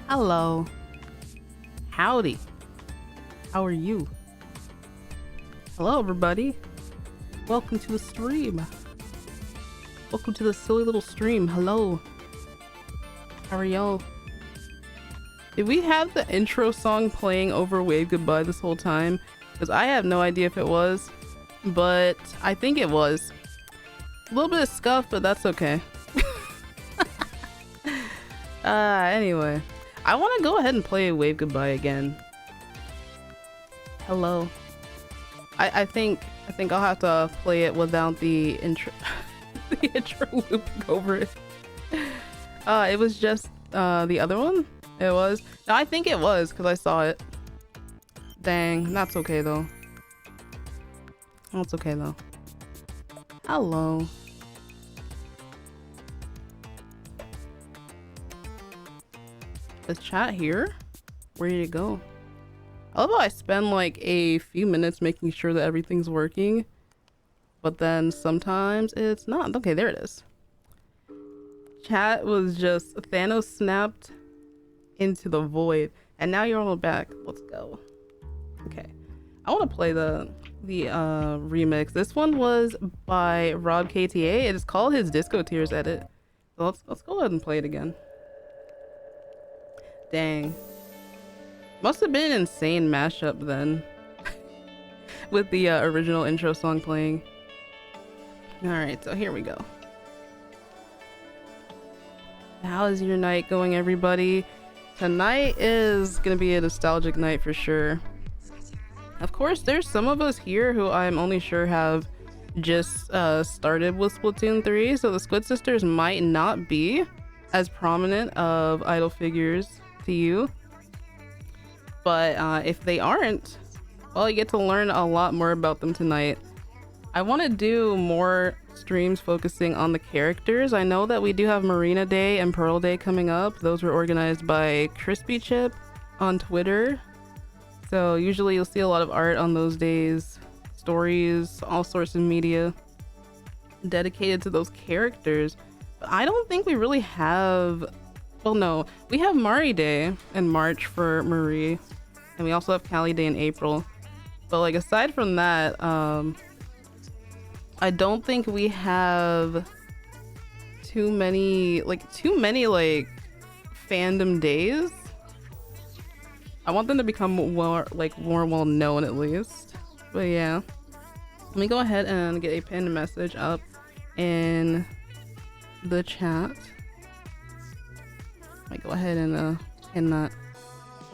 Hello. Howdy. How are you? Hello, everybody. Welcome to the stream. Welcome to the silly little stream. Hello. How are y'all? Did we have the intro song playing over Wave Goodbye this whole time? Because I have no idea if it was, but I think it was. A little bit of scuff, but that's okay. Anyway. I want to go ahead and play Wave Goodbye again. Hello. I think I'll have to play it without the intro the intro looping over it. It was just the other one? It was? No, I think it was because I saw it. Dang, that's okay though. That's okay though. Hello. Is chat here? Where did it go? I love how I spend like a few minutes making sure that everything's working, but then sometimes it's not. Okay, there it is. Chat was just Thanos snapped into the void, and now you're all back. Let's go. Okay, I want to play the remix. This one was by Rob KTA. It is called his Disco Tears edit. So let's go ahead and play it again. Dang. Must have been an insane mashup then. With the original intro song playing. Alright, so here we go. How is your night going, everybody? Tonight is gonna be a nostalgic night for sure. Of course, there's some of us here who I'm only sure have just started with Splatoon 3, so the Squid Sisters might not be as prominent of idol figures to you, but if they aren't, well, you get to learn a lot more about them tonight. I want to do more streams focusing on the characters. I know that we do have Marina Day and Pearl Day coming up. Those were organized by Crispy Chip on Twitter, so usually you'll see a lot of art on those days, stories, all sorts of media dedicated to those characters. But I don't think we really have. Well, no, we have Mari Day in March for Marie, and we also have Callie Day in April. But like aside from that, I don't think we have too many fandom days. I want them to become more well known at least. But yeah, let me go ahead and get a pinned message up in the chat. I go ahead and pin that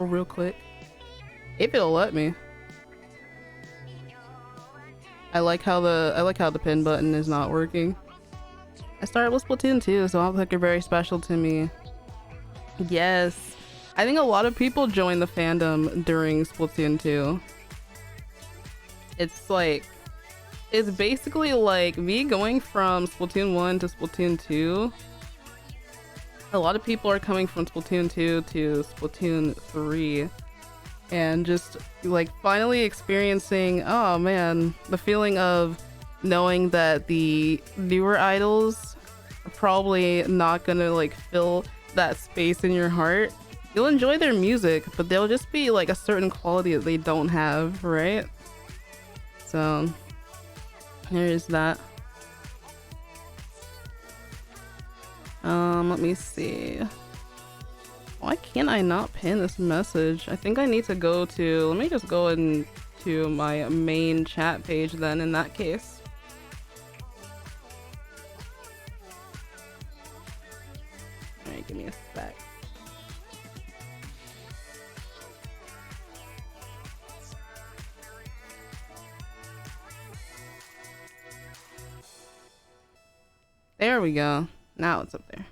real quick if it'll let me. I like how the pin button is not working. I started with Splatoon 2, so I think you're very special to me. Yes, I think a lot of people joined the fandom during Splatoon 2. It's basically like me going from Splatoon 1 to Splatoon 2. A lot of people are coming from Splatoon 2 to Splatoon 3 and just like finally experiencing, oh man, the feeling of knowing that the newer idols are probably not gonna like fill that space in your heart. You'll enjoy their music, but they'll just be like a certain quality that they don't have, right? So there is that. Let me see. Why can't I not pin this message? I think I need to go to, let me just go into my main chat page then in that case. Alright, give me a sec. There we go. Now it's up there.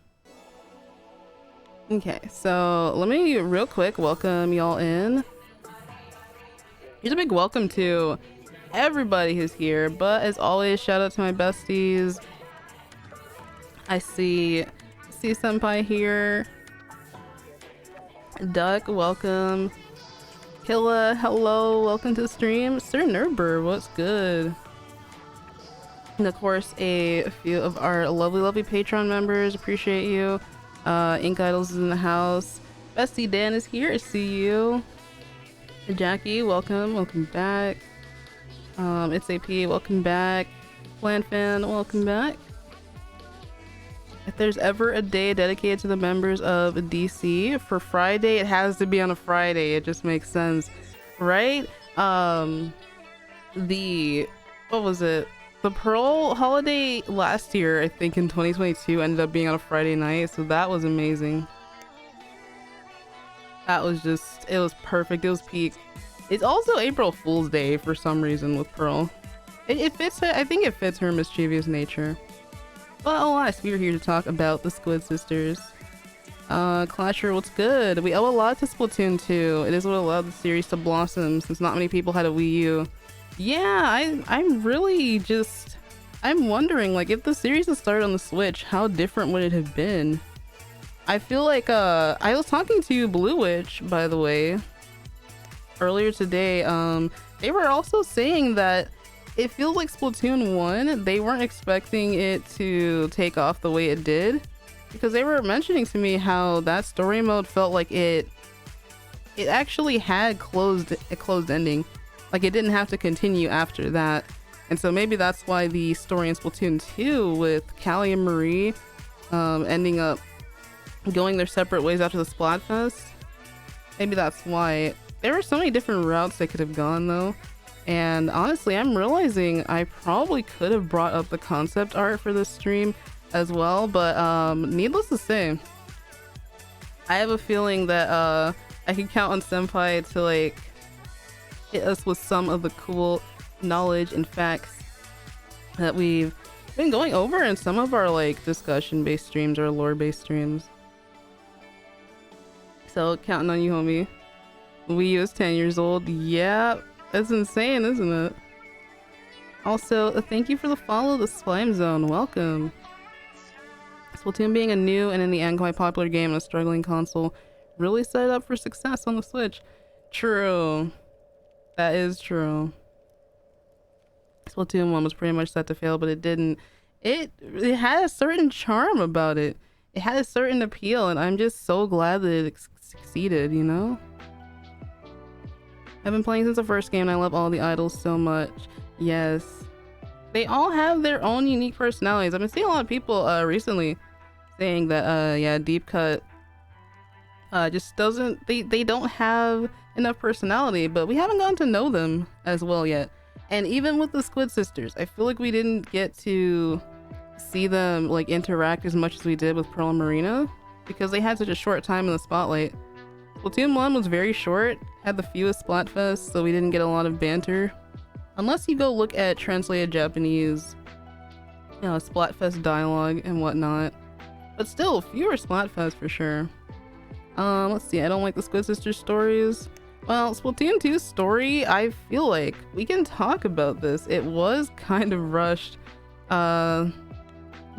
Okay, so let me real quick welcome y'all in. Here's a big welcome to everybody who's here, but as always, shout out to my besties. I see Senpai here. Duck, welcome. Killa, hello, welcome to the stream. Sir Nerber, what's good? And of course, a few of our lovely Patreon members, appreciate you. Ink Idols is in the house. Bestie Dan is here. I see you. Jackie, welcome back. It's AP, welcome back. Plan Fan, welcome back. If there's ever a day dedicated to the members of DC, for Friday, it has to be on a Friday. It just makes sense, right? What was it? The Pearl holiday last year, I think in 2022, ended up being on a Friday night, so that was amazing. That was just, it was perfect. It was peak. It's also April Fool's Day for some reason with Pearl. It fits, I think it fits her mischievous nature. But alas, we are here to talk about the Squid Sisters. Clasher, what's good? We owe a lot to Splatoon 2. It is what allowed the series to blossom since not many people had a Wii U. Yeah, I'm really just... I'm wondering, like, if the series had started on the Switch, how different would it have been? I feel like, I was talking to Blue Witch, by the way, earlier today. They were also saying that it feels like Splatoon 1, they weren't expecting it to take off the way it did, because they were mentioning to me how that story mode felt like it actually had a closed ending. Like, it didn't have to continue after that. And so maybe that's why the story in Splatoon 2 with Callie and Marie ending up going their separate ways after the Splatfest, maybe that's why. There were so many different routes they could have gone though. And honestly, I'm realizing I probably could have brought up the concept art for this stream as well, but needless to say, I have a feeling that I can count on Senpai to like hit us with some of the cool knowledge and facts that we've been going over in some of our like discussion-based streams or lore-based streams. So counting on you, homie. Wii U is 10 years old. Yeah. That's insane, isn't it? Also, thank you for the follow, the Slime Zone. Welcome. Splatoon being a new and in the end quite popular game on a struggling console really set it up for success on the Switch. True. That is true. Splatoon 1 was pretty much set to fail, but it didn't. It had a certain charm about it. It had a certain appeal, and I'm just so glad that it succeeded, you know? I've been playing since the first game and I love all the idols so much. Yes. They all have their own unique personalities. I've been seeing a lot of people recently saying that yeah, Deep Cut just doesn't, they don't have enough personality, but we haven't gotten to know them as well yet. And even with the Squid Sisters, I feel like we didn't get to see them like interact as much as we did with Pearl and Marina because they had such a short time in the spotlight. Splatoon 1 was very short, had the fewest Splatfests, so we didn't get a lot of banter. Unless you go look at translated Japanese, you know, Splatfest dialogue and whatnot. But still, fewer Splatfests for sure. Let's see, I don't like the Squid Sisters stories. Well, Splatoon 2's story, I feel like we can talk about this. It was kind of rushed. The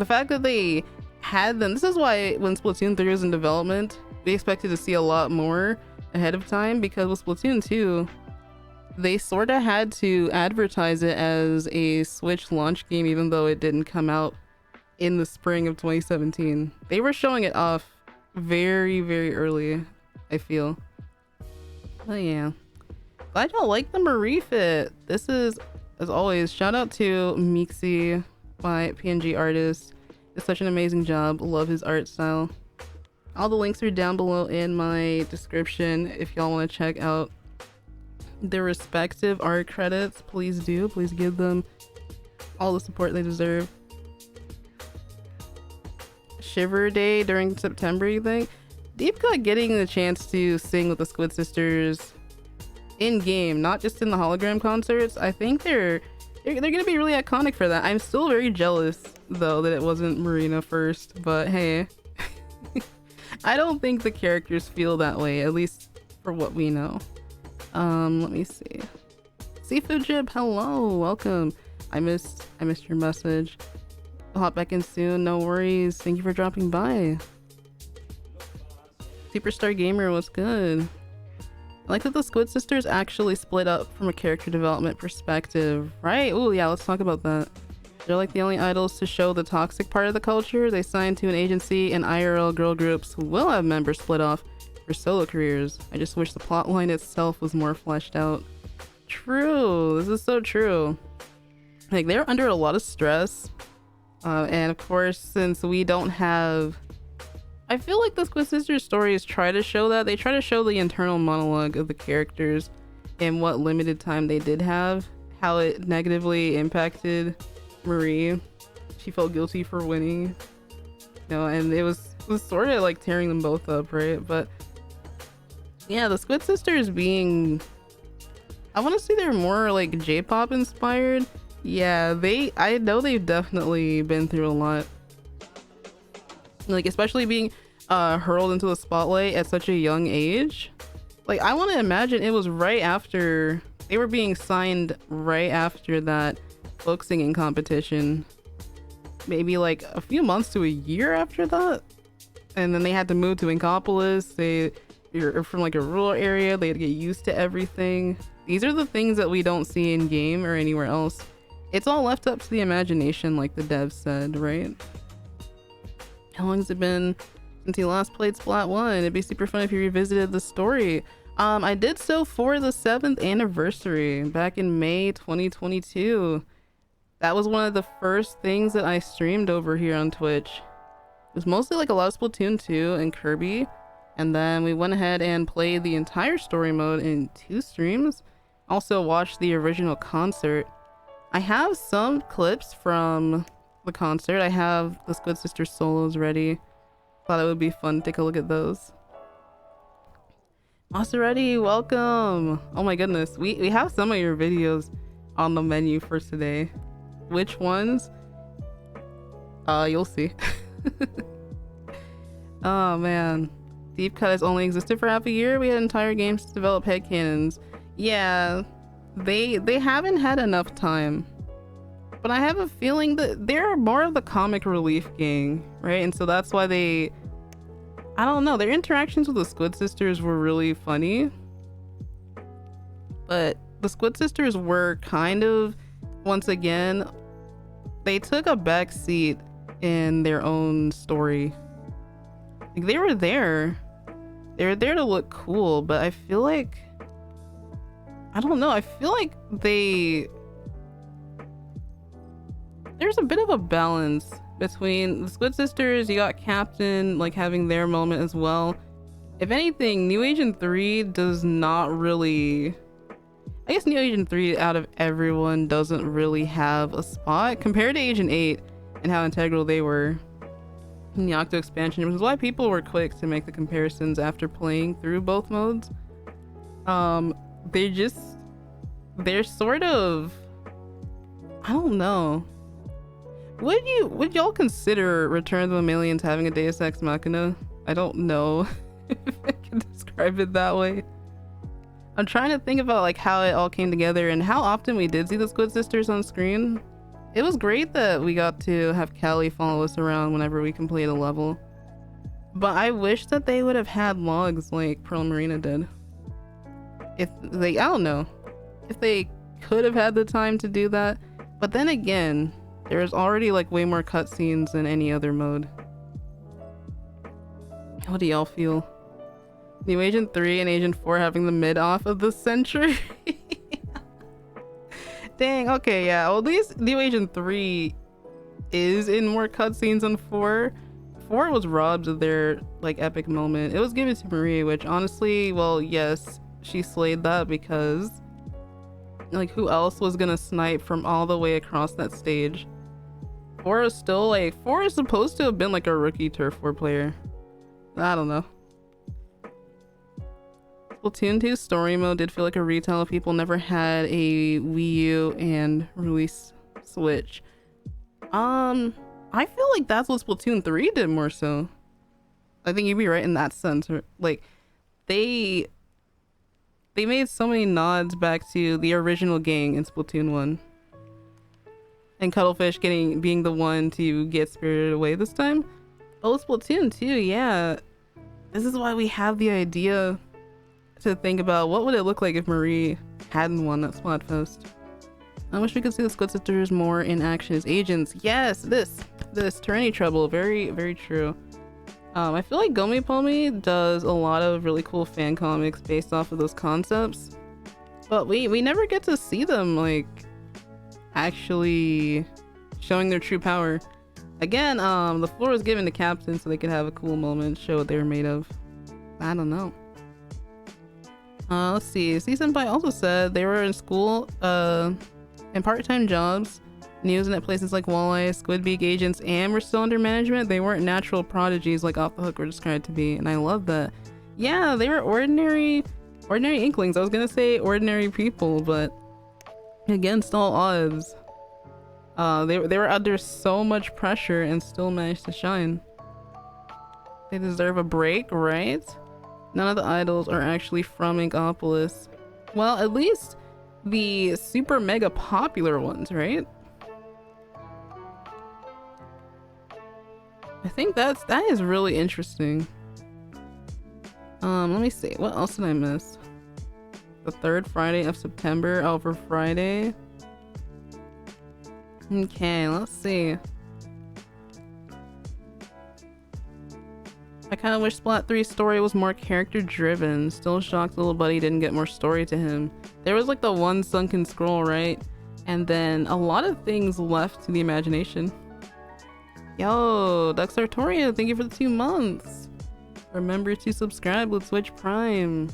fact that they had them, this is why when Splatoon 3 was in development, we expected to see a lot more ahead of time, because with Splatoon 2, they sort of had to advertise it as a Switch launch game, even though it didn't come out in the spring of 2017. They were showing it off very, very early, I feel. But yeah. Glad y'all like the Marie fit. This is, as always, shout out to Mixie, my PNG artist. It's such an amazing job. Love his art style. All the links are down below in my description if y'all want to check out their respective art credits. Please do. Please give them all the support they deserve. Shiver Day during September, you think? Deep Cut getting the chance to sing with the Squid Sisters in game, not just in the hologram concerts. I think they're gonna be really iconic for that. I'm still very jealous though that it wasn't Marina first, but hey. I don't think the characters feel that way, at least for what we know. Let me see. Seafood Jib, hello, welcome. I missed your message. I'll hop back in soon, no worries. Thank you for dropping by. Superstar Gamer, what's good? I like that the Squid Sisters actually split up from a character development perspective, right? Oh yeah, let's talk about that. They're like the only idols to show the toxic part of the culture. They signed to an agency, and IRL girl groups will have members split off for solo careers. I just wish the plotline itself was more fleshed out. True, this is so true. Like, they're under a lot of stress. And of course, since we don't have... I feel like the Squid Sisters stories try to show that. They try to show the internal monologue of the characters and what limited time they did have. How it negatively impacted Marie. She felt guilty for winning. You know, and it was sort of like tearing them both up, right? But yeah, the Squid Sisters being... I want to say they're more like J-pop inspired. Yeah, I know they've definitely been through a lot. Like, especially being hurled into the spotlight at such a young age. Like, I want to imagine it was right after they were being signed, right after that folk singing competition. Maybe like a few months to a year after that. And then they had to move to Inkopolis. You're from like a rural area. They had to get used to everything. These are the things that we don't see in game or anywhere else. It's all left up to the imagination, like the devs said, right? How long has it been since you last played Splat 1? It'd be super fun if you revisited the story. I did so for the 7th anniversary back in May 2022. That was one of the first things that I streamed over here on Twitch. It was mostly like a lot of Splatoon 2 and Kirby. And then we went ahead and played the entire story mode in 2 streams. Also watched the original concert. I have some clips from the concert. I have the Squid Sisters solos ready. Thought it would be fun to take a look at those. Maserati, welcome. Oh my goodness, we have some of your videos on the menu for today. Which ones? You'll see. Oh man, Deep Cut has only existed for half a year. We had entire games to develop headcanons. Yeah, they haven't had enough time. But I have a feeling that they're more of the comic relief gang, right? And so that's why I don't know, their interactions with the Squid Sisters were really funny. But the Squid Sisters were kind of, once again, they took a back seat in their own story. Like, they were there to look cool, but I feel like, I don't know, I feel like there's a bit of a balance between the Squid Sisters. You got Captain like having their moment as well. If anything, New Agent 3 does not really, I guess New Agent 3 out of everyone doesn't really have a spot compared to Agent 8 and how integral they were in the Octo expansion, which is why people were quick to make the comparisons after playing through both modes. They're sort of, I don't know. Would y'all consider Return of the Mammalians having a Deus Ex Machina? I don't know if I can describe it that way. I'm trying to think about like how it all came together and how often we did see the Squid Sisters on screen. It was great that we got to have Callie follow us around whenever we complete a level. But I wish that they would have had logs like Pearl Marina did. If they, I don't know, if they could have had the time to do that. But then again, there's already like way more cutscenes than any other mode. How do y'all feel? New Agent 3 and Agent 4 having the mid-off of the century? Dang, okay, yeah. Well, at least New Agent 3 is in more cutscenes than 4. 4 was robbed of their like epic moment. It was given to Marie, which honestly, well, yes, she slayed that because like who else was gonna snipe from all the way across that stage? 4 is still like, 4 is supposed to have been like a rookie Turf War player. I don't know. Splatoon 2 story mode did feel like a retell if people never had a Wii U and release Switch. I feel like that's what Splatoon 3 did more so. I think you'd be right in that sense. Like, they made so many nods back to the original gang in Splatoon 1. And Cuttlefish being the one to get spirited away this time. Oh, Splatoon 2, yeah. This is why we have the idea to think about what would it look like if Marie hadn't won that Splatfest. I wish we could see the Squid Sisters more in action as agents. Yes, this Tyranny Trouble, very, very true. I feel like Gomi Pomi does a lot of really cool fan comics based off of those concepts, but we never get to see them like actually showing their true power. Again, the floor was given to Captain so they could have a cool moment, show what they were made of. I don't know. Let's see. C-Senpai also said they were in school, in part-time jobs, using at places like Walleye, Squid Beak agents, and were still under management. They weren't natural prodigies like Off the Hook were described to be, and I love that. Yeah, they were ordinary inklings. I was gonna say ordinary people, but against all odds, they were under so much pressure and still managed to shine. They deserve a break, right? None of the idols are actually from Inkopolis. Well, at least the super mega popular ones, right? I think that is really interesting. Let me see. What else did I miss? The third Friday of September. Oh, for Friday. Okay, let's see. I kind of wish Splat 3's story was more character driven. Still shocked little buddy didn't get more story to him. There was like the one sunken scroll, right? And then a lot of things left to the imagination. Yo, Dux Artoria, thank you for the 2 months. Remember to subscribe with Twitch Prime.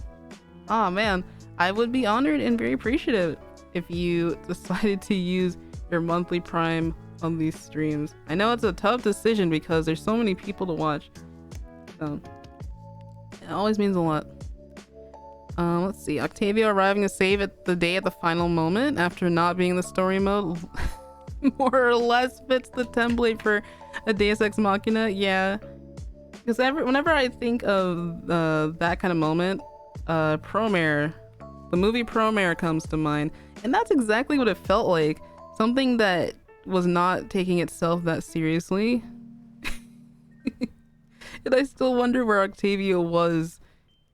Oh man, I would be honored and very appreciative if you decided to use your monthly Prime on these streams. I know it's a tough decision because there's so many people to watch. So it always means a lot. Let's see. Octavio arriving to save it the day at the final moment after not being in the story mode more or less fits the template for a Deus Ex Machina. Yeah, because whenever I think of that kind of moment, Promare, the movie Promare comes to mind, and that's exactly what it felt like. Something that was not taking itself that seriously. And I still wonder where Octavio was.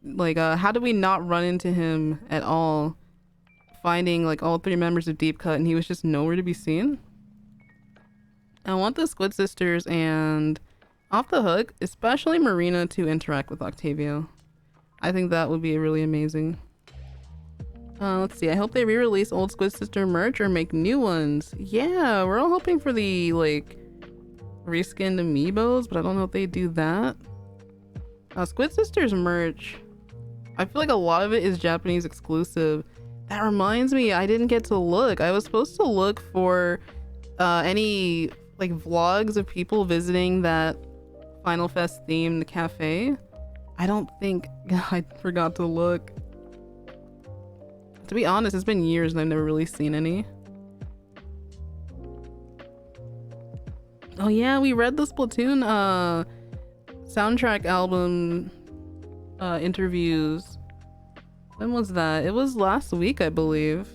Like, how did we not run into him at all? Finding like all 3 members of Deep Cut and he was just nowhere to be seen. I want the Squid Sisters and Off the Hook, especially Marina, to interact with Octavio. I think that would be really amazing. Let's see. I hope they re-release old Squid Sister merch or make new ones. Yeah, we're all hoping for the like reskinned amiibos, but I don't know if they do that. Squid Sisters merch, I feel like a lot of it is Japanese exclusive. That reminds me, I didn't get to look. I was supposed to look for any like vlogs of people visiting that Final Fest themed cafe. I don't think I forgot to look. To be honest, it's been years and I've never really seen any. Oh yeah, we read the Splatoon soundtrack album interviews. When was that? It was last week, I believe.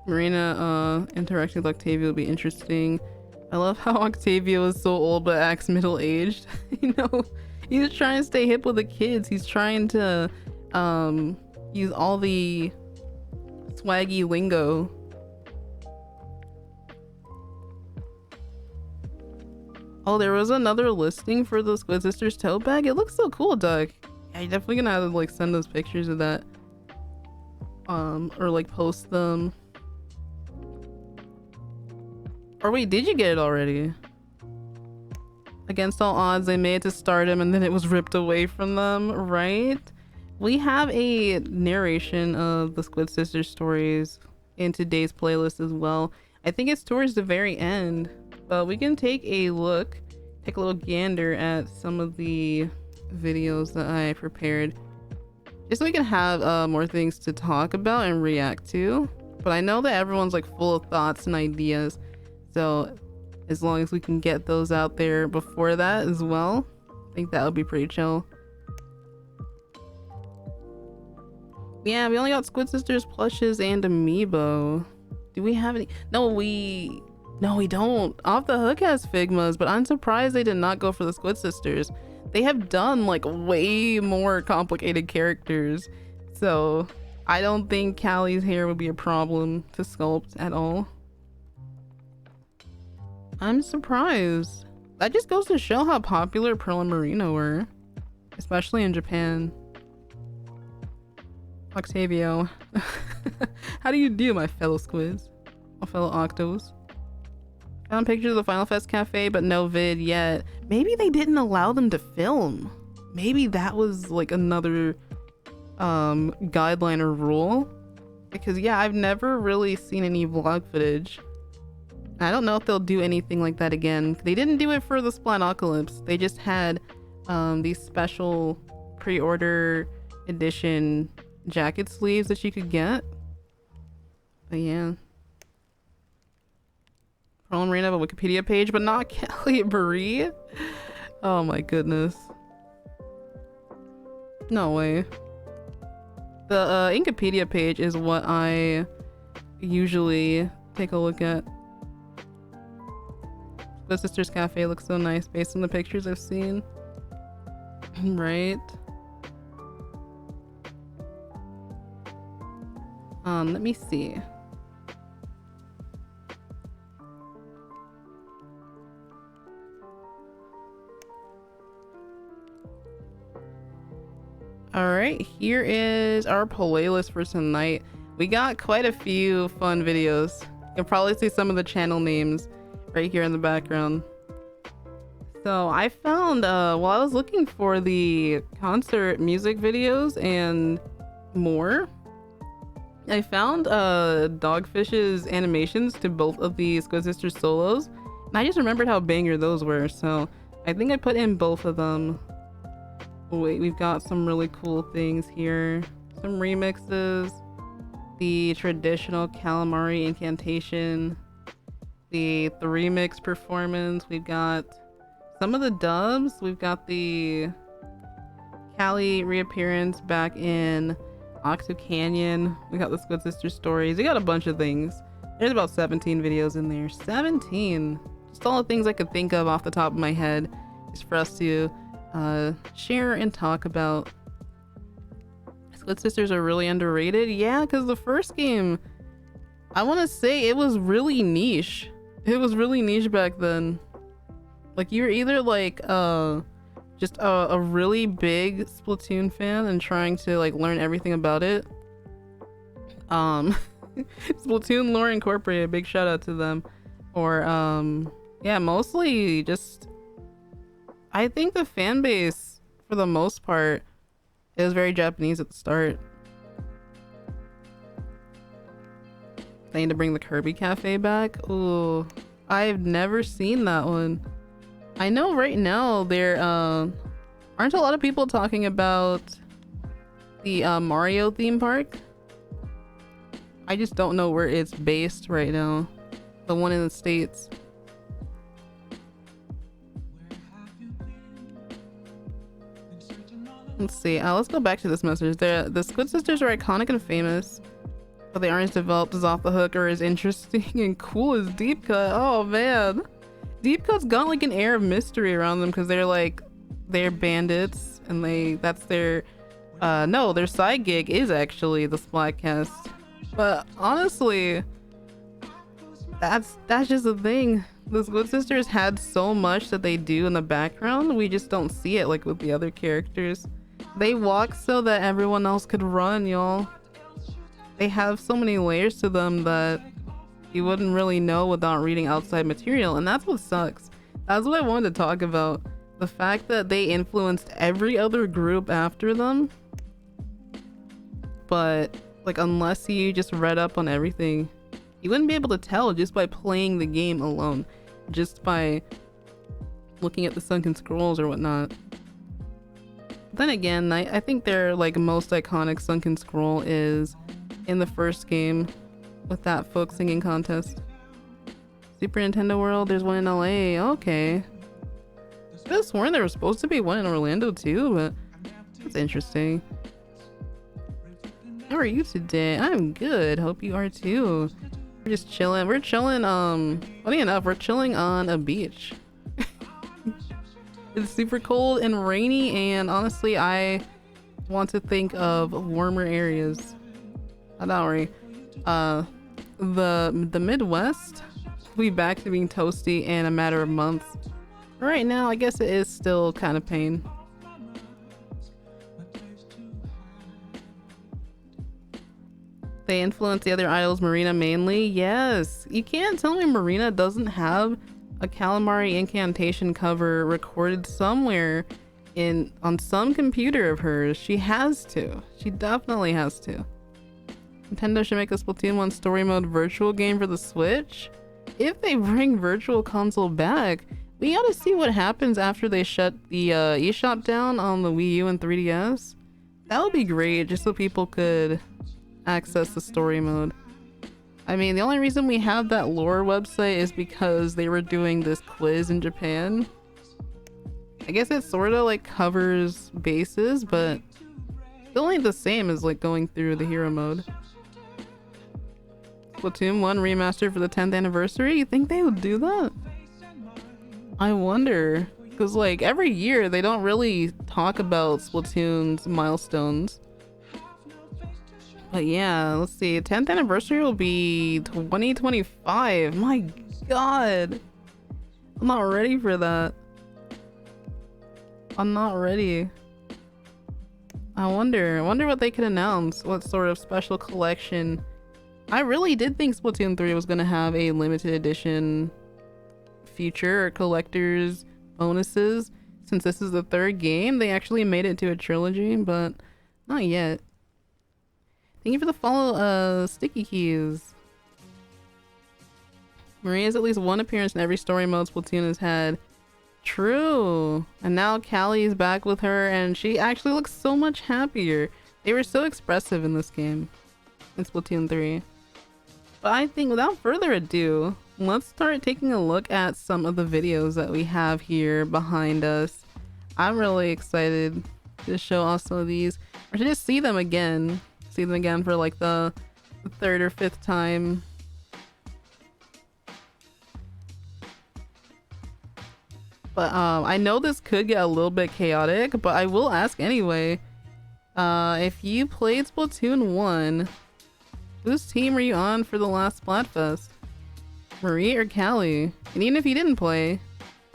Marina interacting with Octavio will be interesting. I love how Octavio is so old but acts middle-aged. You know, he's trying to stay hip with the kids. He's trying to use all the swaggy lingo. Oh, there was another listing for the Squid Sisters tote bag. It looks so cool, Doug. Yeah, you're definitely gonna have to like send us pictures of that. Or like post them. Or wait, did you get it already? Against all odds, they made it to stardom and then it was ripped away from them, right? We have a narration of the Squid Sisters stories in today's playlist as well. I think it's towards the very end. But we can take a look, take a little gander at some of the videos that I prepared, just so we can have more things to talk about and react to. But I know that everyone's like full of thoughts and ideas, so as long as we can get those out there before that as well, I think that would be pretty chill. Yeah, we only got Squid Sisters plushes and amiibo. Do we have any? No, we don't. Off the Hook has Figmas, but I'm surprised they did not go for the Squid Sisters. They have done like way more complicated characters, so I don't think Callie's hair would be a problem to sculpt at all. I'm surprised. That just goes to show how popular Pearl and Marina were, especially in Japan. Octavio. How do you do, my fellow squids? My fellow octos? Found pictures of the Final Fest cafe, but no vid yet. Maybe they didn't allow them to film. Maybe that was like another guideline or rule. Because yeah, I've never really seen any vlog footage. I don't know if they'll do anything like that again. They didn't do it for the Splatocalypse. They just had these special pre-order edition jacket sleeves that you could get. But yeah. Pearl and Marina have a Wikipedia page, but not Callie Marie. Oh my goodness. No way. The Inkadia page is what I usually take a look at. Squid Sisters Cafe looks so nice based on the pictures I've seen. Right? Let me see. Alright, here is our playlist for tonight. We got quite a few fun videos. You can probably see some of the channel names right here in the background. So I found, while I was looking for the concert music videos and more, I found Dogfish's animations to both of the Squid Sisters solos. And I just remembered how banger those were, so I think I put in both of them. Wait, we've got some really cool things here. Some remixes. The traditional Callie Marie incantation. The remix performance. We've got some of the dubs. We've got the Callie reappearance back in Octo Canyon. We got the Squid Sisters stories. We got a bunch of things. There's about 17 videos in there. 17! Just all the things I could think of off the top of my head just for us to share and talk about. Squid Sisters are really underrated. Yeah, because the first game, I want to say it was really niche. It was really niche back then. Like, you were either like just a really big Splatoon fan and trying to like learn everything about it. Splatoon Lore Incorporated, big shout out to them. Or yeah, mostly just, I think the fan base for the most part, it was very Japanese at the start. They need to bring the Kirby Cafe back. Ooh, I've never seen that one. I know right now there aren't a lot of people talking about the Mario theme park. I just don't know where it's based right now. The one in the States. Let's see. Let's go back to this message. The Squid Sisters are iconic and famous, but they aren't as developed as Off the Hook or as interesting and cool as Deep Cut. Oh man, Deep Cut's got like an air of mystery around them because they're bandits and that's their no, their side gig is actually the Splatcast. But honestly, that's just the thing. The Squid Sisters had so much that they do in the background, we just don't see it like with the other characters. They walk so that everyone else could run, y'all. They have so many layers to them that you wouldn't really know without reading outside material, and that's what sucks. That's what I wanted to talk about. The fact that they influenced every other group after them, but like unless you just read up on everything, you wouldn't be able to tell just by playing the game alone, just by looking at the sunken scrolls or whatnot. Then again, I think their like most iconic sunken scroll is in the first game with that folk singing contest. Super Nintendo World, there's one in LA. Okay. I could have sworn there was supposed to be one in Orlando too, but that's interesting. How are you today? I'm good. Hope you are too. We're just chilling. We're chilling, funny enough, we're chilling on a beach. It's super cold and rainy, and honestly, I want to think of warmer areas. Don't worry. The Midwest will be back to being toasty in a matter of months. Right now, I guess it is still kind of pain. They influence the other idols, Marina mainly. Yes, you can't tell me Marina doesn't have a Callie Marie incantation cover recorded somewhere on some computer of hers. She has to. She definitely has to. Nintendo should make a Splatoon 1 story mode virtual game for the Switch. If they bring Virtual Console back, we gotta see what happens after they shut the eShop down on the Wii U and 3DS. That would be great, just so people could access the story mode. I mean, the only reason we have that lore website is because they were doing this quiz in Japan. I guess it sort of like covers bases, but still ain't the same as like going through the hero mode. Splatoon 1 remaster for the 10th anniversary? You think they would do that? I wonder, because like every year they don't really talk about Splatoon's milestones. But yeah, let's see. 10th anniversary will be 2025. My god. I'm not ready for that. I'm not ready. I wonder what they could announce. What sort of special collection. I really did think Splatoon 3 was going to have a limited edition feature or collector's bonuses. Since this is the third game, they actually made it to a trilogy, but not yet. Thank you for the follow, sticky keys. Marie has at least one appearance in every story mode Splatoon has had. True. And now Callie is back with her, and she actually looks so much happier. They were so expressive in this game, in Splatoon 3. But I think without further ado, let's start taking a look at some of the videos that we have here behind us. I'm really excited to show also these, or to just see them again. See them again for like the third or fifth time. But I know this could get a little bit chaotic, but I will ask anyway. If you played Splatoon 1, whose team are you on for the last Splatfest? Marie or Callie? And even if you didn't play,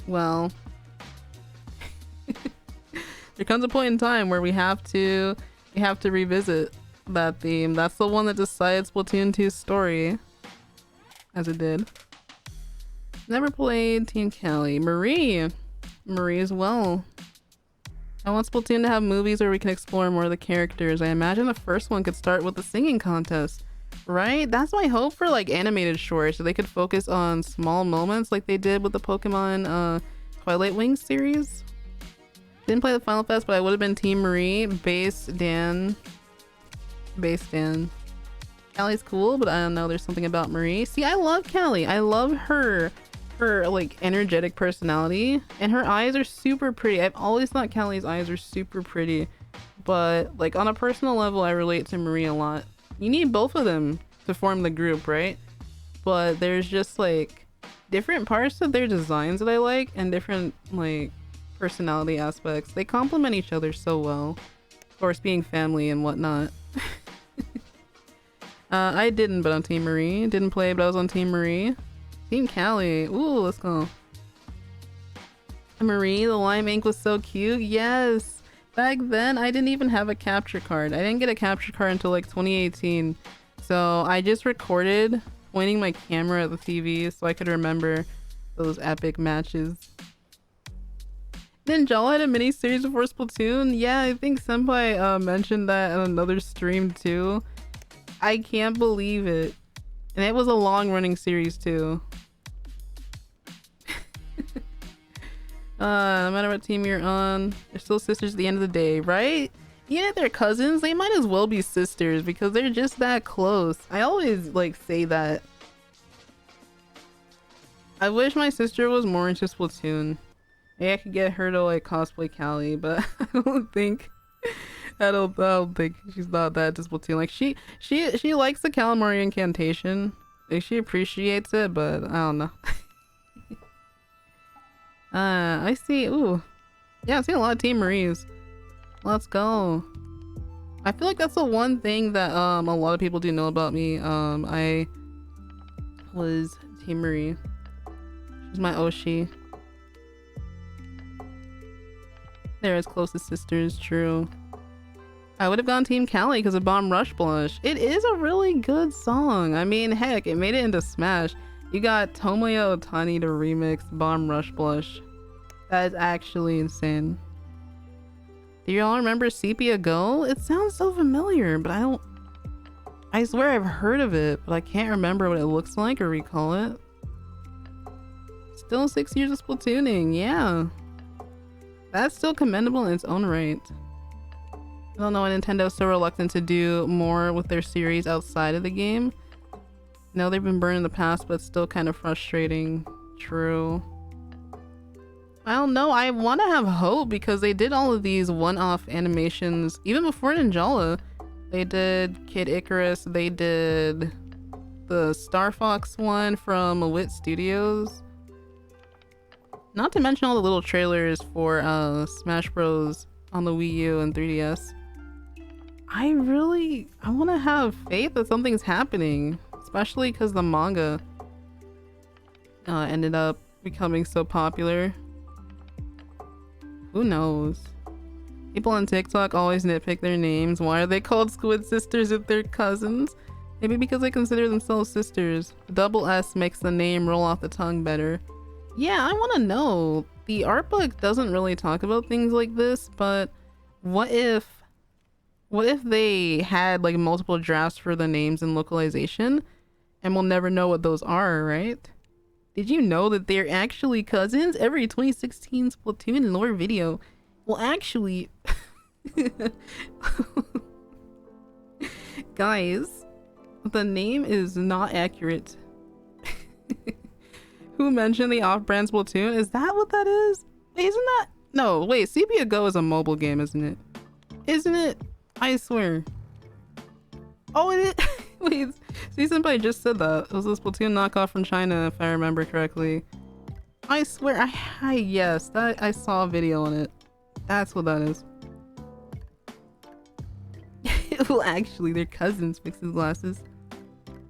well, there comes a point in time where we have to revisit that theme. That's the one that decided Splatoon 2's story, as it did. Never played Team Callie. Marie as well. I want Splatoon to have movies where we can explore more of the characters. I imagine the first one could start with the singing contest, right? That's my hope for like animated shorts, so they could focus on small moments like they did with the Pokemon Twilight Wings series. Didn't play the Final Fest, but I would have been Team Marie. Base Dan. Callie's cool, but I don't know, there's something about Marie. See, I love Callie. I love her like energetic personality, and her eyes are super pretty. I've always thought Callie's eyes are super pretty, but like on a personal level, I relate to Marie a lot. You need both of them to form the group, right? But there's just like different parts of their designs that I like, and different like personality aspects. They complement each other so well. Of course, being family and whatnot. I didn't, but on Team Marie. Didn't play, but I was on Team Marie. Team Callie. Ooh, let's go. Marie, the lime ink was so cute. Yes. Back then, I didn't even have a capture card. I didn't get a capture card until like 2018. So I just recorded pointing my camera at the TV so I could remember those epic matches. Ninjala had a mini-series before Splatoon. Yeah, I think Senpai mentioned that in another stream too. I can't believe it. And it was a long-running series too. No matter what team you're on, they're still sisters at the end of the day, right? Even if they're cousins, they might as well be sisters because they're just that close. I always like say that. I wish my sister was more into Splatoon. Maybe I could get her to like cosplay Callie, but I don't think she's not that into Splatoon. Like she likes the Callie Marie incantation. Like she appreciates it, but I don't know. I see. Ooh, yeah, I've seen a lot of Team Maries. Let's go. I feel like that's the one thing that a lot of people do know about me. I was Team Marie. She's my Oshi. They're as close as sisters, true. I would have gone Team Callie because of Bomb Rush Blush. It is a really good song. I mean, heck, it made it into Smash. You got Tomoya Otani to remix Bomb Rush Blush. That is actually insane. Do you all remember Sepia Go? It sounds so familiar, but I swear I've heard of it, but I can't remember what it looks like or recall it. Still 6 years of Splatooning, yeah. That's still commendable in its own right. I don't know why Nintendo's so reluctant to do more with their series outside of the game. No, they've been burned in the past, but it's still kind of frustrating. True. I don't know. I want to have hope because they did all of these one-off animations even before Ninjala. They did Kid Icarus. They did the Star Fox one from Wit Studios. Not to mention all the little trailers for Smash Bros. On the Wii U and 3DS. I want to have faith that something's happening, especially because the manga ended up becoming so popular. Who knows? People on TikTok always nitpick their names. Why are they called Squid Sisters if they're cousins? Maybe because they consider themselves sisters. The double S makes the name roll off the tongue better. Yeah, I want to know. The art book doesn't really talk about things like this, but what if they had like multiple drafts for the names and localization and we'll never know what those are, right? Did you know that they're actually cousins? Every 2016 Splatoon lore video will actually guys, the name is not accurate. Who mentioned the off-brand Splatoon? Is that what that is? Wait, isn't that? No, wait, Sepia Go is a mobile game, isn't it? Isn't it? I swear. Oh, it is? Wait, Senpai just said that. It was a Splatoon knockoff from China, if I remember correctly. I swear, yes, that I saw a video on it. That's what that is. Well, actually, they're cousins, Fixes glasses.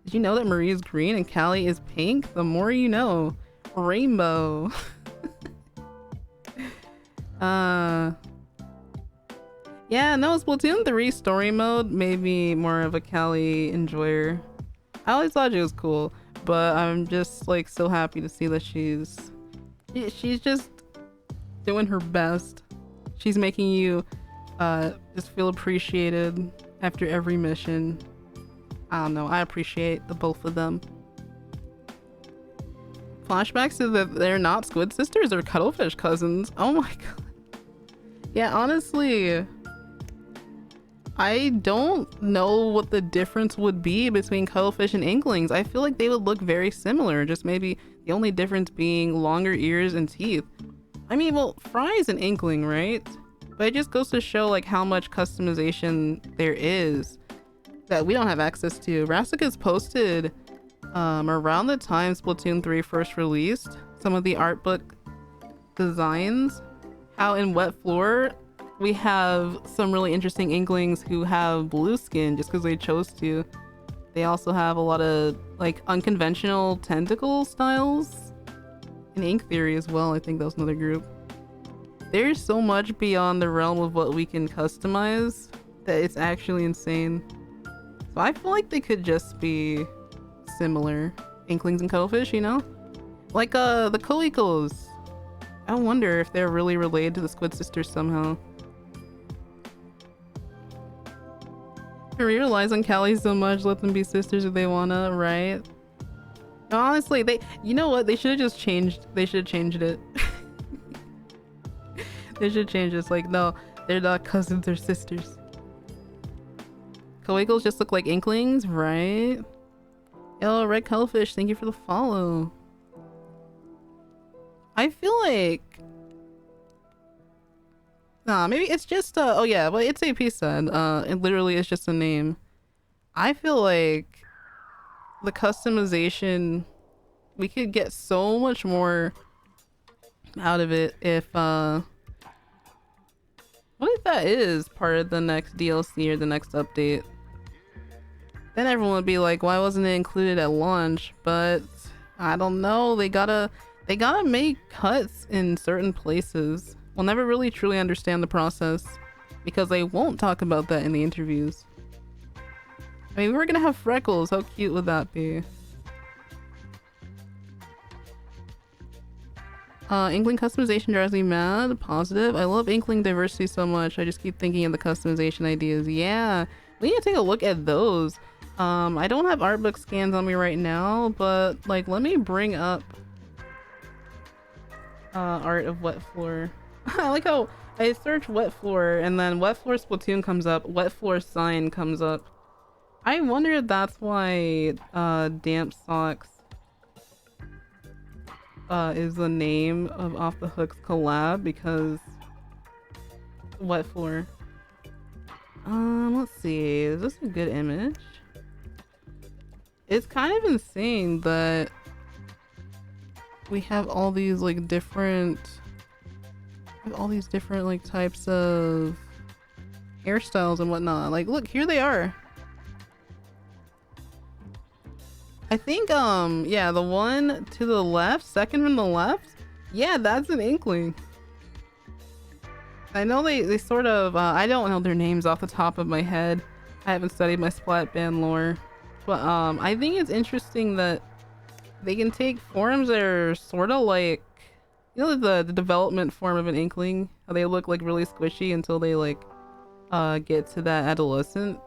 Did you know that Marie is green and Callie is pink? The more you know. Rainbow. Yeah, no, Splatoon 3 story mode made me more of a Callie enjoyer. I always thought she was cool, but I'm just like so happy to see that she's just doing her best. She's making you just feel appreciated after every mission. I don't know, I appreciate the both of them. Flashbacks to that they're not Squid Sisters or Cuttlefish cousins. Oh my god. Yeah, honestly, I don't know what the difference would be between Cuttlefish and Inklings. I feel like they would look very similar, just maybe the only difference being longer ears and teeth. I mean, well, Fry's an Inkling, right? But it just goes to show like how much customization there is that we don't have access to. Rasika's posted around the time Splatoon 3 first released some of the art book designs, how in Wet Floor we have some really interesting Inklings who have blue skin just because they chose to. They also have a lot of like unconventional tentacle styles in Ink Theory as well. I think that was another group. There's so much beyond the realm of what we can customize that it's actually insane. So I feel like they could just be similar. Inklings and Cuttlefish, you know? Like the co-equals. I wonder if they're really related to the Squid Sisters somehow. Marie relies on Callie so much, let them be sisters if they wanna, right? Honestly, you know what? They should have just changed. They should have changed it. They should change this. Like, no, they're not cousins, they're sisters. Co-equals just look like Inklings, right? Yo, Red Cuttlefish, thank you for the follow. I feel like... Nah, maybe it's just oh yeah, but it's AP said. It literally is just a name. I feel like the customization, we could get so much more out of it if what if that is part of the next DLC or the next update? Then everyone would be like, why wasn't it included at launch? But I don't know, they gotta make cuts in certain places. We'll never really truly understand the process because they won't talk about that in the interviews. I mean, we're gonna have freckles. How cute would that be? Inkling customization drives me mad. Positive. I love Inkling diversity so much. I just keep thinking of the customization ideas. Yeah, we need to take a look at those. I don't have art book scans on me right now, but like, let me bring up art of Wet Floor. I like how I search Wet Floor and then Wet Floor Splatoon comes up, Wet Floor Sign comes up. I wonder if that's why Damp Socks is the name of Off the Hook's collab, because Wet Floor. Let's see, is this a good image? It's kind of insane that we have all these like different like types of hairstyles and whatnot. Like, look, here they are. I think yeah, the one to the left, second from the left, yeah, that's an Inkling. I know they sort of I don't know their names off the top of my head. I haven't studied my Splat band lore, but I think it's interesting that they can take forms that are sort of like, you know, the development form of an Inkling, how they look like really squishy until they like get to that adolescent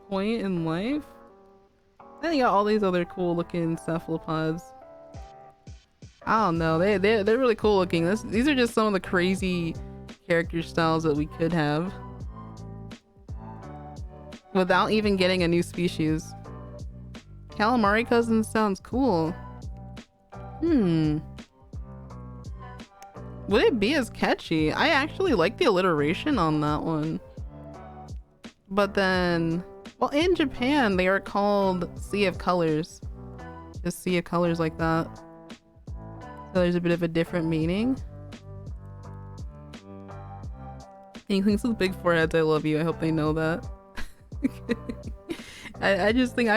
point in life. Then you got all these other cool looking cephalopods. I don't know, they're really cool looking. These are just some of the crazy character styles that we could have without even getting a new species. Callie Marie cousins sounds cool. Would it be as catchy? I actually like the alliteration on that one. But then, well, in Japan they are called Sea of Colors. Just Sea of Colors like that. So there's a bit of a different meaning. Inklings with big foreheads, I love you. I hope they know that. I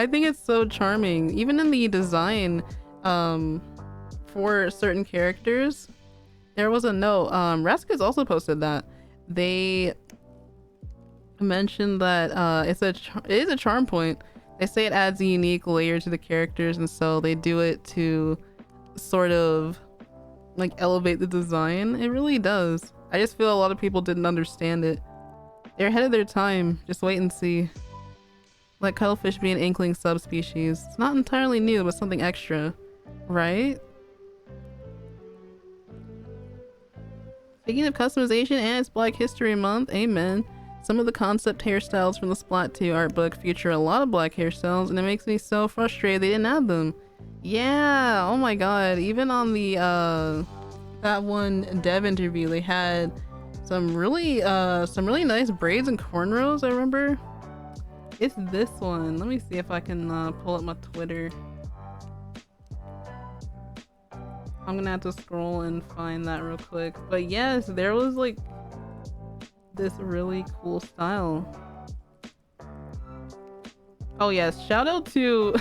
think it's so charming. Even in the design for certain characters, there was a note. Rascas also posted that they mentioned that it is a charm point. They say it adds a unique layer to the characters, and so they do it to sort of like elevate the design. It really does. I just feel a lot of people didn't understand it. They're ahead of their time. Just wait and see. Let cuttlefish be an Inkling subspecies. It's not entirely new, but something extra, right? Speaking of customization, and it's Black History Month, amen. Some of the concept hairstyles from the Splat 2 art book feature a lot of black hairstyles, and it makes me so frustrated they didn't add them. Yeah, oh my god. Even on the that one dev interview, they had some really nice braids and cornrows. I remember. It's this one. Let me see if I can pull up my Twitter. I'm gonna have to scroll and find that real quick. But yes, there was like this really cool style. Oh yes, shout out to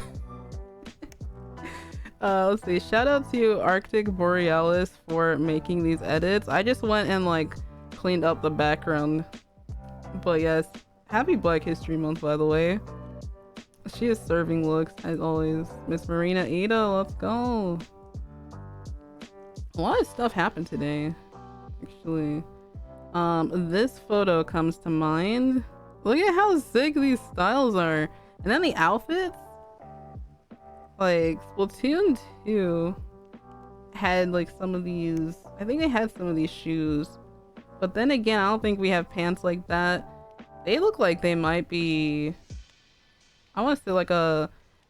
let's see, shout out to Arctic Borealis for making these edits. I just went and like cleaned up the background. But yes, happy Black History Month, by the way. She is serving looks as always. Miss Marina Ida, let's go. A lot of stuff happened today, actually. This photo comes to mind. Look at how sick these styles are. And then the outfits. Like, Splatoon 2 had like some of these. I think they had some of these shoes. But then again, I don't think we have pants like that. They look like they might be, I want to say like a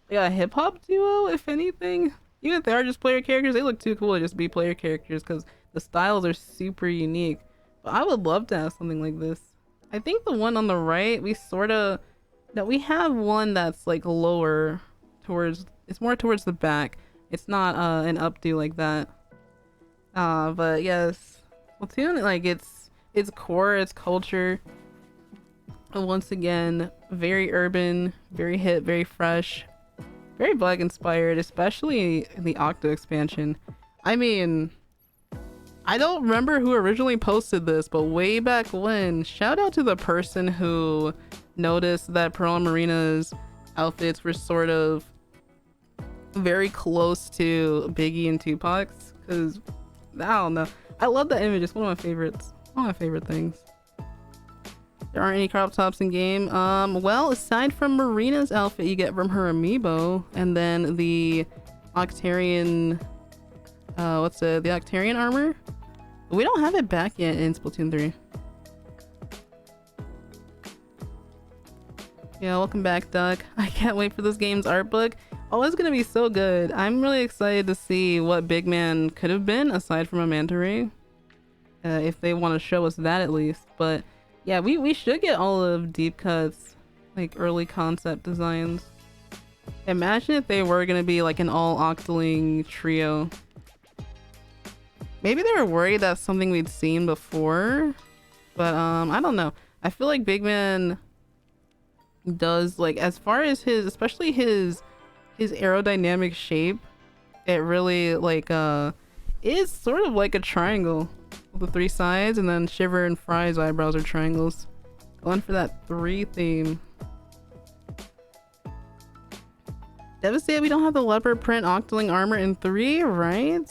hip-hop duo, if anything. Even if they are just player characters, they look too cool to just be player characters because the styles are super unique. But I would love to have something like this. I think the one on the right, we have one that's like lower towards, it's more towards the back. It's not an updo like that. But yes, Splatoon, like its core, its culture, once again, very urban, very hip, very fresh, very Black inspired, especially the Octo expansion. I mean, I don't remember who originally posted this, but way back when, shout out to the person who noticed that Pearl and Marina's outfits were sort of very close to Biggie and Tupac's, because I don't know. I love that image. It's one of my favorites. One of my favorite things. There aren't any crop tops in game. Well, aside from Marina's outfit you get from her amiibo, and then the Octarian, the Octarian armor? We don't have it back yet in Splatoon 3. Yeah, welcome back, Duck. I can't wait for this game's art book. Oh, it's gonna be so good. I'm really excited to see what Big Man could have been aside from a manta ray. If they want to show us that at least. But yeah, we should get all of Deep Cut's like early concept designs. Imagine if they were gonna be like an all Octoling trio. Maybe they were worried that's something we'd seen before, but I don't know. I feel like Big Man does, like, as far as his, especially his aerodynamic shape, it really like is sort of like a triangle with the three sides, and then Shiver and Fry's eyebrows are triangles. Going for that 3 theme. Devastated we don't have the leopard print Octoling armor in 3, right?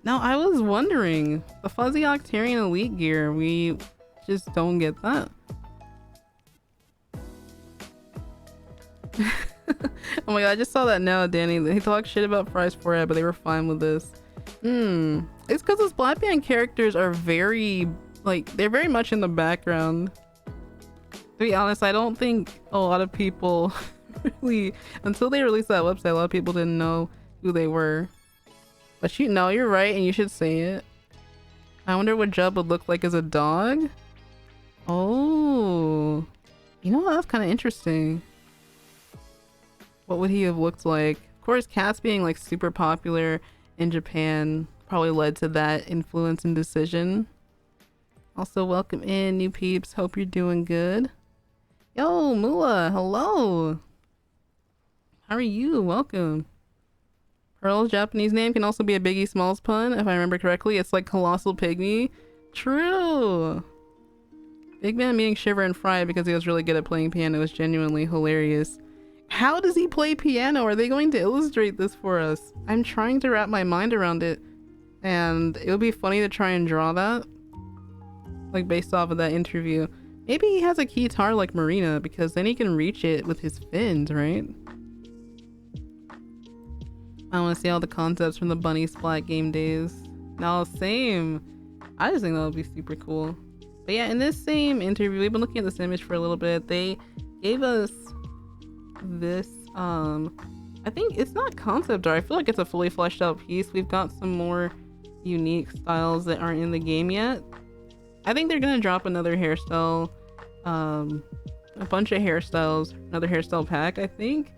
Now I was wondering, the fuzzy Octarian elite gear, we just don't get that. Oh my god, I just saw that now, Danny. They talk shit about Fry's forehead, but they were fine with this. It's because those Black Band characters are very, like, they're very much in the background. To be honest, I don't think a lot of people really, until they released that website, a lot of people didn't know who they were. But you know, you're right, and you should say it. I wonder what Jub would look like as a dog. Oh, you know, that's kind of interesting. What would he have looked like? Of course, cats being like super popular in Japan probably led to that influence and decision. Also, welcome in, new peeps. Hope you're doing good. Yo, Mula, hello. How are you? Welcome. Pearl's Japanese name can also be a Biggie Smalls pun, if I remember correctly. It's like Colossal Pygmy. True. Big Man meeting Shiver and Fry because he was really good at playing piano was genuinely hilarious. How does he play piano? Are they going to illustrate this for us? I'm trying to wrap my mind around it, and it would be funny to try and draw that, like based off of that interview. Maybe he has a guitar like Marina, because then he can reach it with his fins, right? I want to see all the concepts from the Bunny Splat game days. No, same. I just think that would be super cool. But yeah, in this same interview, we've been looking at this image for a little bit. They gave us this, I think it's not concept art. I feel like it's a fully fleshed out piece. We've got some more unique styles that aren't in the game yet. I think they're gonna drop another hairstyle, a bunch of hairstyles, another hairstyle pack, I think.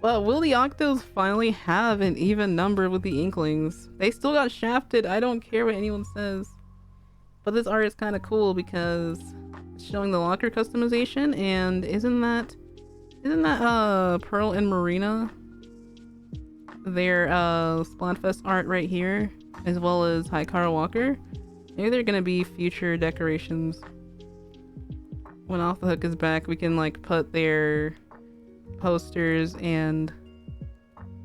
But will the Octos finally have an even number with the Inklings? They still got shafted. I don't care what anyone says. But this art is kind of cool because it's showing the locker customization, and isn't that Pearl and Marina? Their Splatfest art right here, as well as Hikaru Walker. Maybe they're gonna be future decorations. When Off the Hook is back, we can like put their posters and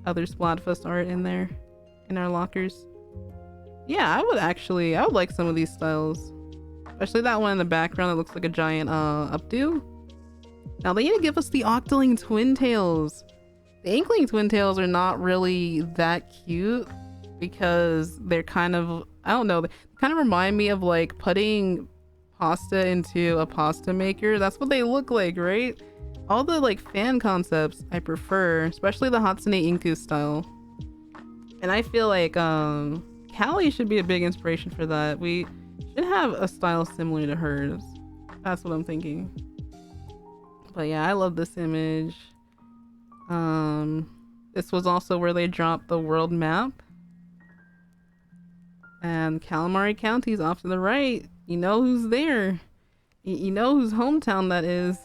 other Splatfest art in there in our lockers. Yeah, I would like some of these styles, especially that one in the background that looks like a giant updo. Now they need to give us the Octoling twin tails. The Inkling twin tails are not really that cute because they're kind of, I don't know, they kind of remind me of like putting pasta into a pasta maker. That's what they look like, right? All the like fan concepts I prefer, especially the Hatsune Inku style. And I feel like Callie should be a big inspiration for that. We should have a style similar to hers. That's what I'm thinking. But yeah, I love this image. This was also where they dropped the world map. And Callie Marie County's off to the right. You know who's there. You know whose hometown that is.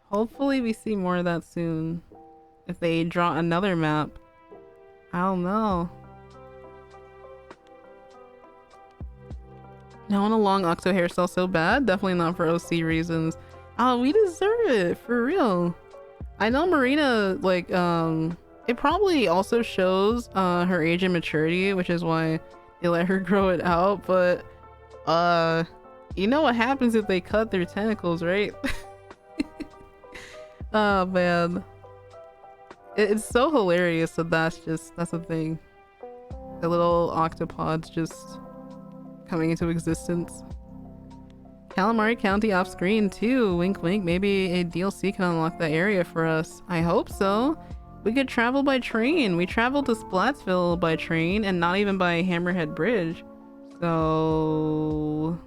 Hopefully we see more of that soon. If they draw another map. I don't know. I want a long Octo hairstyle so bad. Definitely not for OC reasons. Oh, we deserve it for real. I know Marina, like, it probably also shows her age and maturity, which is why they let her grow it out. But you know what happens if they cut their tentacles, right? Oh man, it's so hilarious that that's the thing. The little octopods just coming into existence. Callie Marie County off screen too. Wink wink. Maybe a DLC can unlock that area for us. I hope so. We could travel by train. We traveled to Splatsville by train and not even by Hammerhead Bridge. So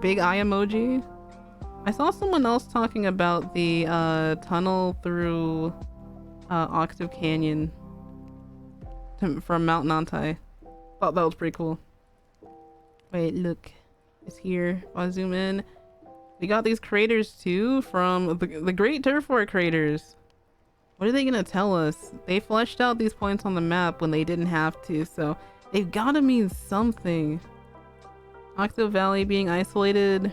big eye emoji. I saw someone else talking about the tunnel through Octo Canyon from Mount Nantai. Thought that was pretty cool. Wait, look. It's here. I'll zoom in. We got these craters too from the Great Turf War craters. What are they gonna tell us? They fleshed out these points on the map when they didn't have to, so they've gotta mean something. Octo Valley being isolated.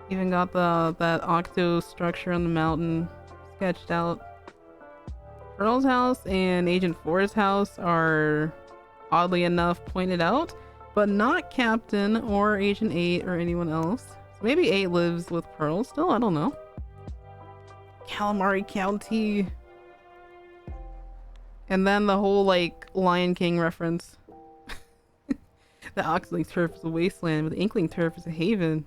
Even got that Octo structure on the mountain sketched out. Pearl's house and Agent 4's house are oddly enough pointed out, but not Captain or Agent 8 or anyone else. So maybe 8 lives with Pearl still? I don't know. Callie Marie County. And then the whole, like, Lion King reference. The Oxling turf is a wasteland, but the Inkling turf is a haven.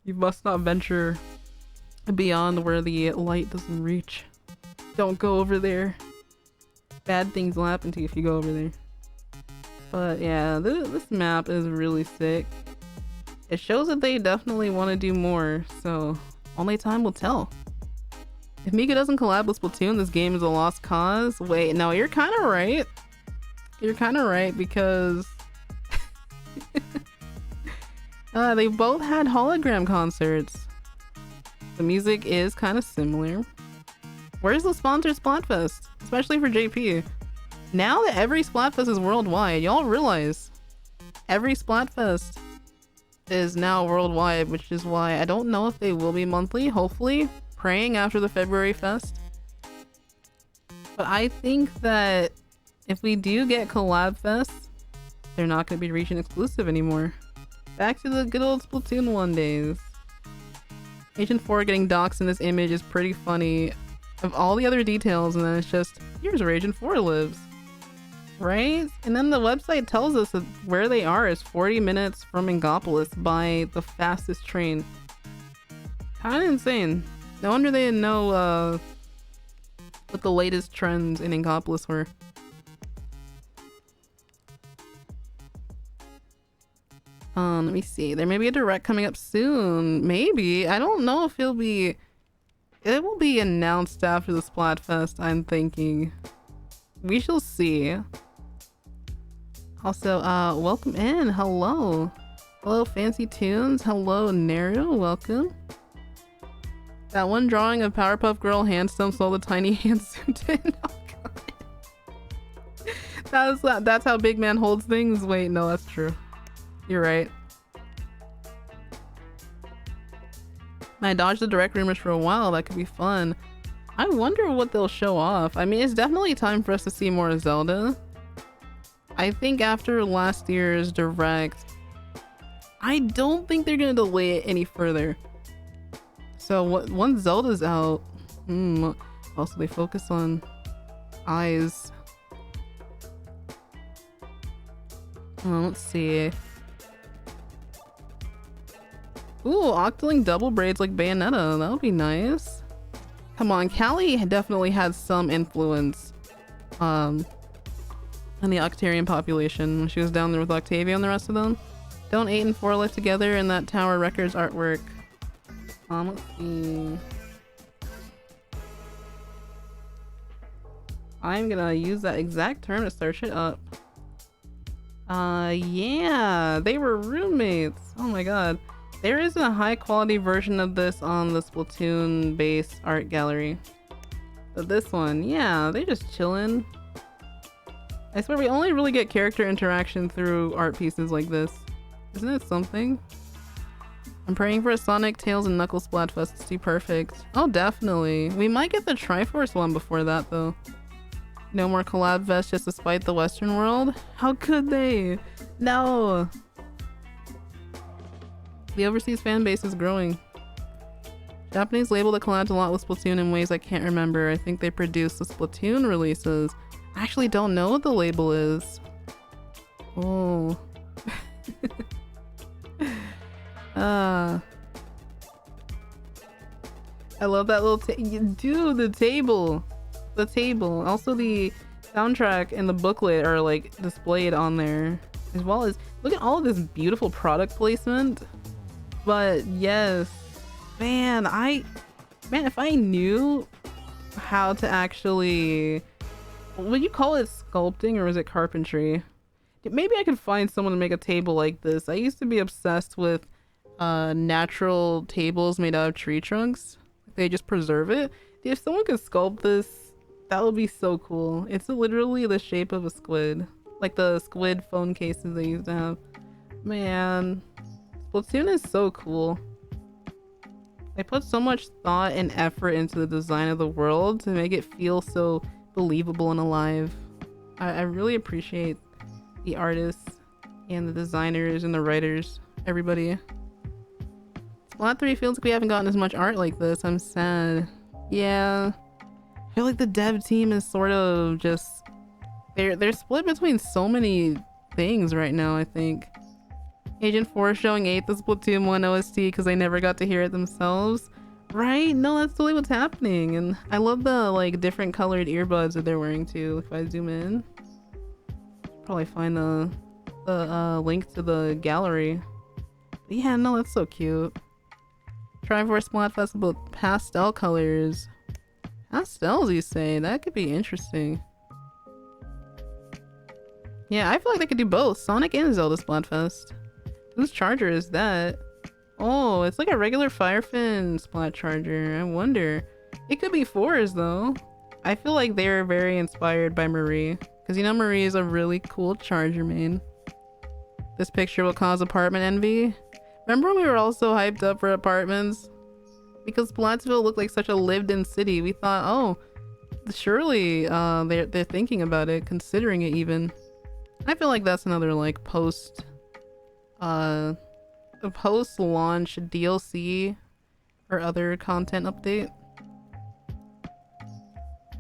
You must not venture beyond where the light doesn't reach. Don't go over there. Bad things will happen to you if you go over there. But yeah, this map is really sick. It shows that they definitely want to do more, so only time will tell. If Mika doesn't collab with Splatoon, this game is a lost cause. Wait, no, you're kind of right. You're kind of right because they both had hologram concerts. The music is kind of similar. Where's the sponsored Splatfest? Especially for JP. Now that every Splatfest is worldwide, y'all realize every Splatfest is now worldwide, which is why I don't know if they will be monthly. Hopefully, praying after the February fest. But I think that if we do get collab fests, they're not going to be region exclusive anymore. Back to the good old Splatoon 1 days. Agent 4 getting doxxed in this image is pretty funny. Of all the other details, and then it's just, here's where Agent 4 lives. Right? And then the website tells us that where they are is 40 minutes from Ingopolis by the fastest train. Kinda insane. No wonder they didn't know what the latest trends in Ingopolis were. Let me see. There may be a direct coming up soon. Maybe. I don't know if it'll be... It will be announced after the Splatfest, I'm thinking. We shall see. Also, welcome in. Hello. Hello, Fancy Tunes. Hello, Naru. Welcome. That one drawing of Powerpuff Girl Handsome stole the tiny hand zoomed in. Oh, God. That's how Big Man holds things? Wait, no, that's true. You're right. I dodged the direct rumors for a while. That could be fun. I wonder what they'll show off. I mean, it's definitely time for us to see more Zelda. I think after last year's direct, I don't think they're gonna delay it any further. So once Zelda's out, also they focus on eyes. Let's see. Ooh, Octoling double braids like Bayonetta. That would be nice. Come on, Callie definitely had some influence on the Octarian population when she was down there with Octavia and the rest of them. Don't 8 and 4 live together in that Tower Records artwork. Let's see. I'm gonna use that exact term to search it up. Yeah, they were roommates. Oh my god. There is a high quality version of this on the Splatoon base art gallery. But this one, yeah, they just chillin'. I swear we only really get character interaction through art pieces like this. Isn't it something? I'm praying for a Sonic, Tails, and Knuckles Splatfest. It's too perfect. Oh, definitely. We might get the Triforce one before that, though. No more collab fest just to spite the Western world? How could they? No! The overseas fan base is growing. Japanese label that collabs a lot with Splatoon in ways I can't remember. I think they produce the Splatoon releases. I actually don't know what the label is. Oh. I love that little dude, the table. The table. Also the soundtrack and the booklet are like displayed on there. As well as, look at all of this beautiful product placement. But yes, man, if I knew how to actually, would you call it sculpting or is it carpentry? Maybe I could find someone to make a table like this. I used to be obsessed with natural tables made out of tree trunks. They just preserve it. If someone could sculpt this, that would be so cool. It's literally the shape of a squid, like the squid phone cases they used to have. Man, Splatoon is so cool. They put so much thought and effort into the design of the world to make it feel so believable and alive. I really appreciate the artists and the designers and the writers, everybody. Splat 3 feels like we haven't gotten as much art like this. I'm sad. Yeah, I feel like the dev team is sort of just, they're split between so many things right now. I think Agent 4 showing 8 the Splatoon 1 OST because they never got to hear it themselves, right? No, that's totally what's happening. And I love the like different colored earbuds that they're wearing too. If I zoom in, probably find the link to the gallery. But yeah, no, that's so cute. Triforce Splatfest with pastel colors. Pastels, you say? That could be interesting. Yeah, I feel like they could do both Sonic and Zelda Splatfest. Whose charger is that? Oh, it's like a regular Firefin Splat charger. I wonder. It could be 4's though. I feel like they're very inspired by Marie. Because you know Marie is a really cool charger main. This picture will cause apartment envy. Remember when we were all so hyped up for apartments? Because Splatsville looked like such a lived-in city. We thought, oh, surely they're thinking about it, considering it even. I feel like that's another like a post-launch DLC or other content update.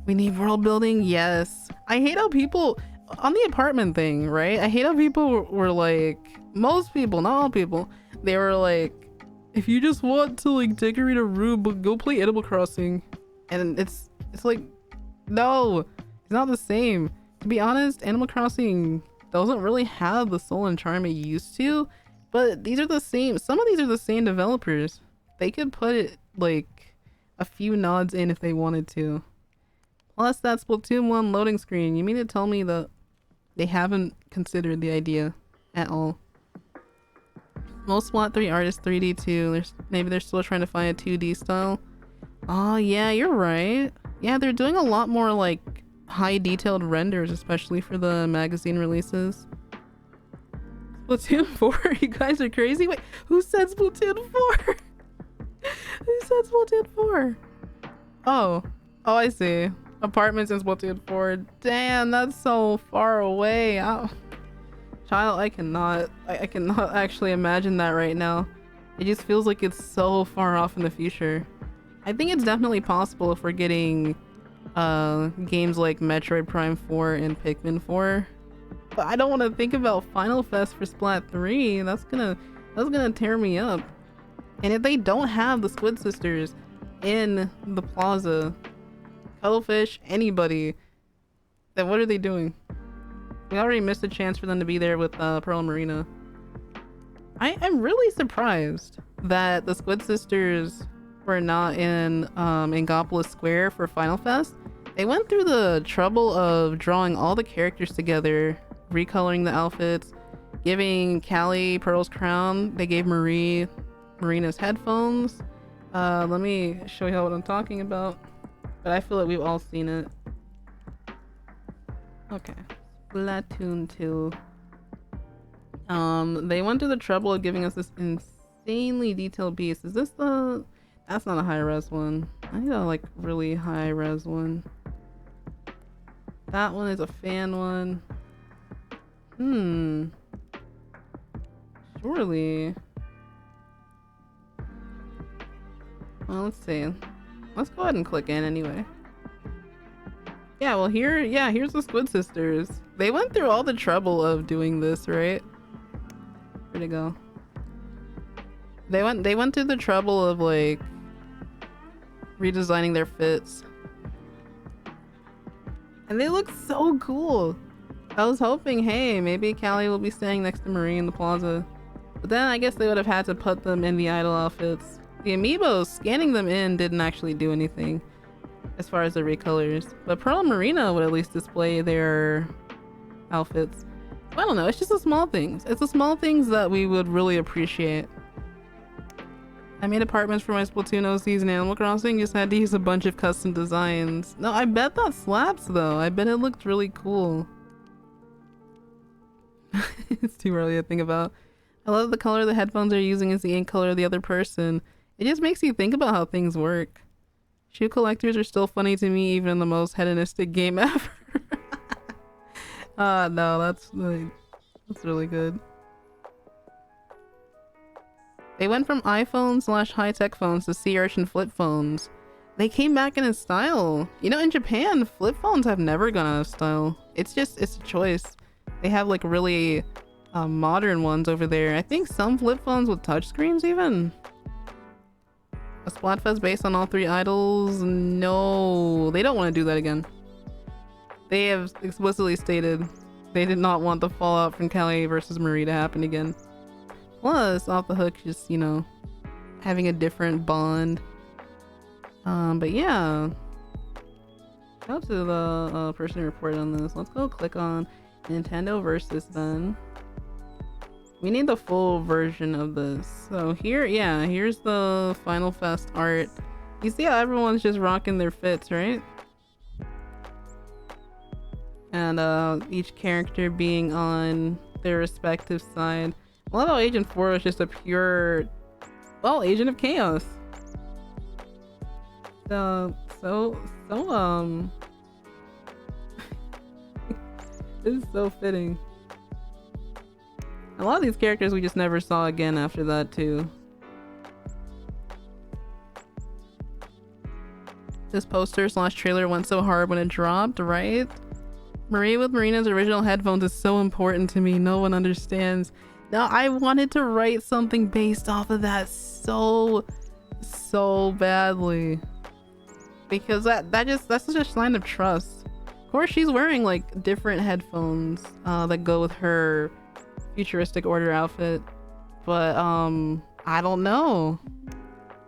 We need world building. Yes. I hate how people on the apartment thing, right? I hate how people were like, most people, not all people, they were like, if you just want to like decorate a room, go play Animal Crossing. And it's like, no, it's not the same. To be honest, Animal Crossing doesn't really have the soul and charm it used to, but these are the same, some of these are the same developers. They could put it like a few nods in if they wanted to. Plus that Splatoon 1 loading screen, you mean to tell me that they haven't considered the idea at all? Most Splat 3 artists 3D too. Maybe they're still trying to find a 2D style. Oh yeah, you're right. Yeah, they're doing a lot more like high detailed renders, especially for the magazine releases. Splatoon 4? You guys are crazy. Wait, who said Splatoon 4? Who said Splatoon 4? Oh, I see. Apartments in Splatoon 4. Damn, that's so far away. Child, I cannot actually imagine that right now. It just feels like it's so far off in the future. I think it's definitely possible if we're getting games like Metroid Prime 4 and Pikmin 4. But I don't want to think about Final Fest for Splat 3. That's gonna tear me up. And if they don't have the Squid Sisters in the plaza, Cuttlefish, anybody, then what are they doing? We already missed a chance for them to be there with Pearl and Marina. I'm really surprised that the Squid Sisters were not in Ingopolis Square for Final Fest. They went through the trouble of drawing all the characters together, recoloring the outfits, giving Callie Pearl's crown. They gave Marina's headphones. Let me show you what I'm talking about. But I feel like we've all seen it. Okay. Splatoon 2. They went through the trouble of giving us this insanely detailed piece. Is this the... That's not a high-res one. I need a, like, really high-res one. That one is a fan one. Surely. Well, let's see. Let's go ahead and click in anyway. Yeah, well here's the Squid Sisters. They went through all the trouble of doing this, right? Where'd it go? They went through the trouble of like redesigning their fits. And they look so cool. I was hoping, hey, maybe Callie will be staying next to Marie in the plaza. But then I guess they would have had to put them in the idol outfits. The amiibos, scanning them in didn't actually do anything as far as the recolors. But Pearl and Marina would at least display their outfits. I don't know, it's just the small things. It's the small things that we would really appreciate. I made apartments for my Splatoon OCs and Animal Crossing, just had to use a bunch of custom designs. No, I bet that slaps though. I bet it looked really cool. It's too early to think about. I love the color the headphones are using is the ink color of the other person. It just makes you think about how things work. Shoe collectors are still funny to me even in the most hedonistic game ever. No, that's really good. They went from iPhone / high-tech phones to sea urchin flip phones. They came back in style. You know, in Japan, flip phones have never gone out of style. It's a choice. They have like really modern ones over there. I think some flip phones with touchscreens even. A Splatfest based on all 3 idols? No, they don't want to do that again. They have explicitly stated they did not want the fallout from Callie versus Marie to happen again. Plus, Off the Hook just, you know, having a different bond. But yeah. Shout out to the person who reported on this. Let's go click on Nintendo Versus then. We need the full version of this. So here, yeah, here's the Final Fest art. You see how everyone's just rocking their fits, right? And each character being on their respective side. I love how Agent 4 is just a pure, well, Agent of Chaos. So this is so fitting. A lot of these characters we just never saw again after that too. This poster / trailer went so hard when it dropped, right? Marie with Marina's original headphones is so important to me. No one understands. Now I wanted to write something based off of that so badly. Because that's such a sign of trust. Of course she's wearing like different headphones that go with her futuristic order outfit, but I don't know.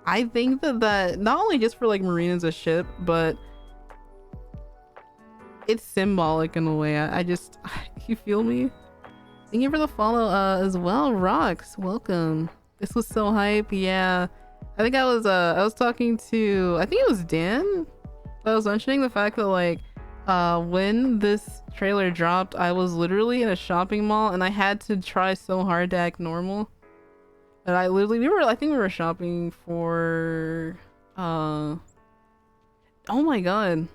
I think that not only just for like Marina's a ship, but it's symbolic in a way. I just you feel me? Thank you for the follow as well, Rox. Welcome. This was so hype. Yeah, I think I was talking to, I think it was Dan. I was mentioning the fact that like when this trailer dropped, I was literally in a shopping mall and I had to try so hard to act normal. And I think we were shopping for oh my god,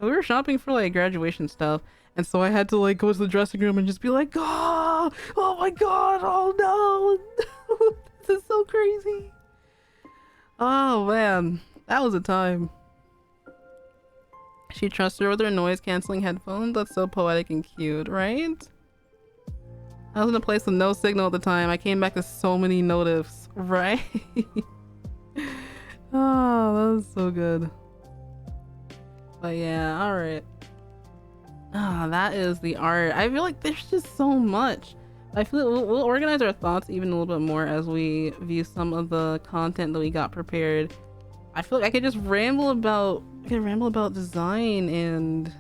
we were shopping for like graduation stuff, and so I had to like go to the dressing room and just be like, oh my god, oh no. This is so crazy. Oh man, that was a time. She trusts her with her noise canceling headphones. That's so poetic and cute, right? I was in a place with no signal at the time. I came back to so many notifs, right? Oh, that was so good. But yeah, alright. That is the art. I feel like there's just so much. I feel like we'll organize our thoughts even a little bit more as we view some of the content that we got prepared. I feel like I could just ramble about design and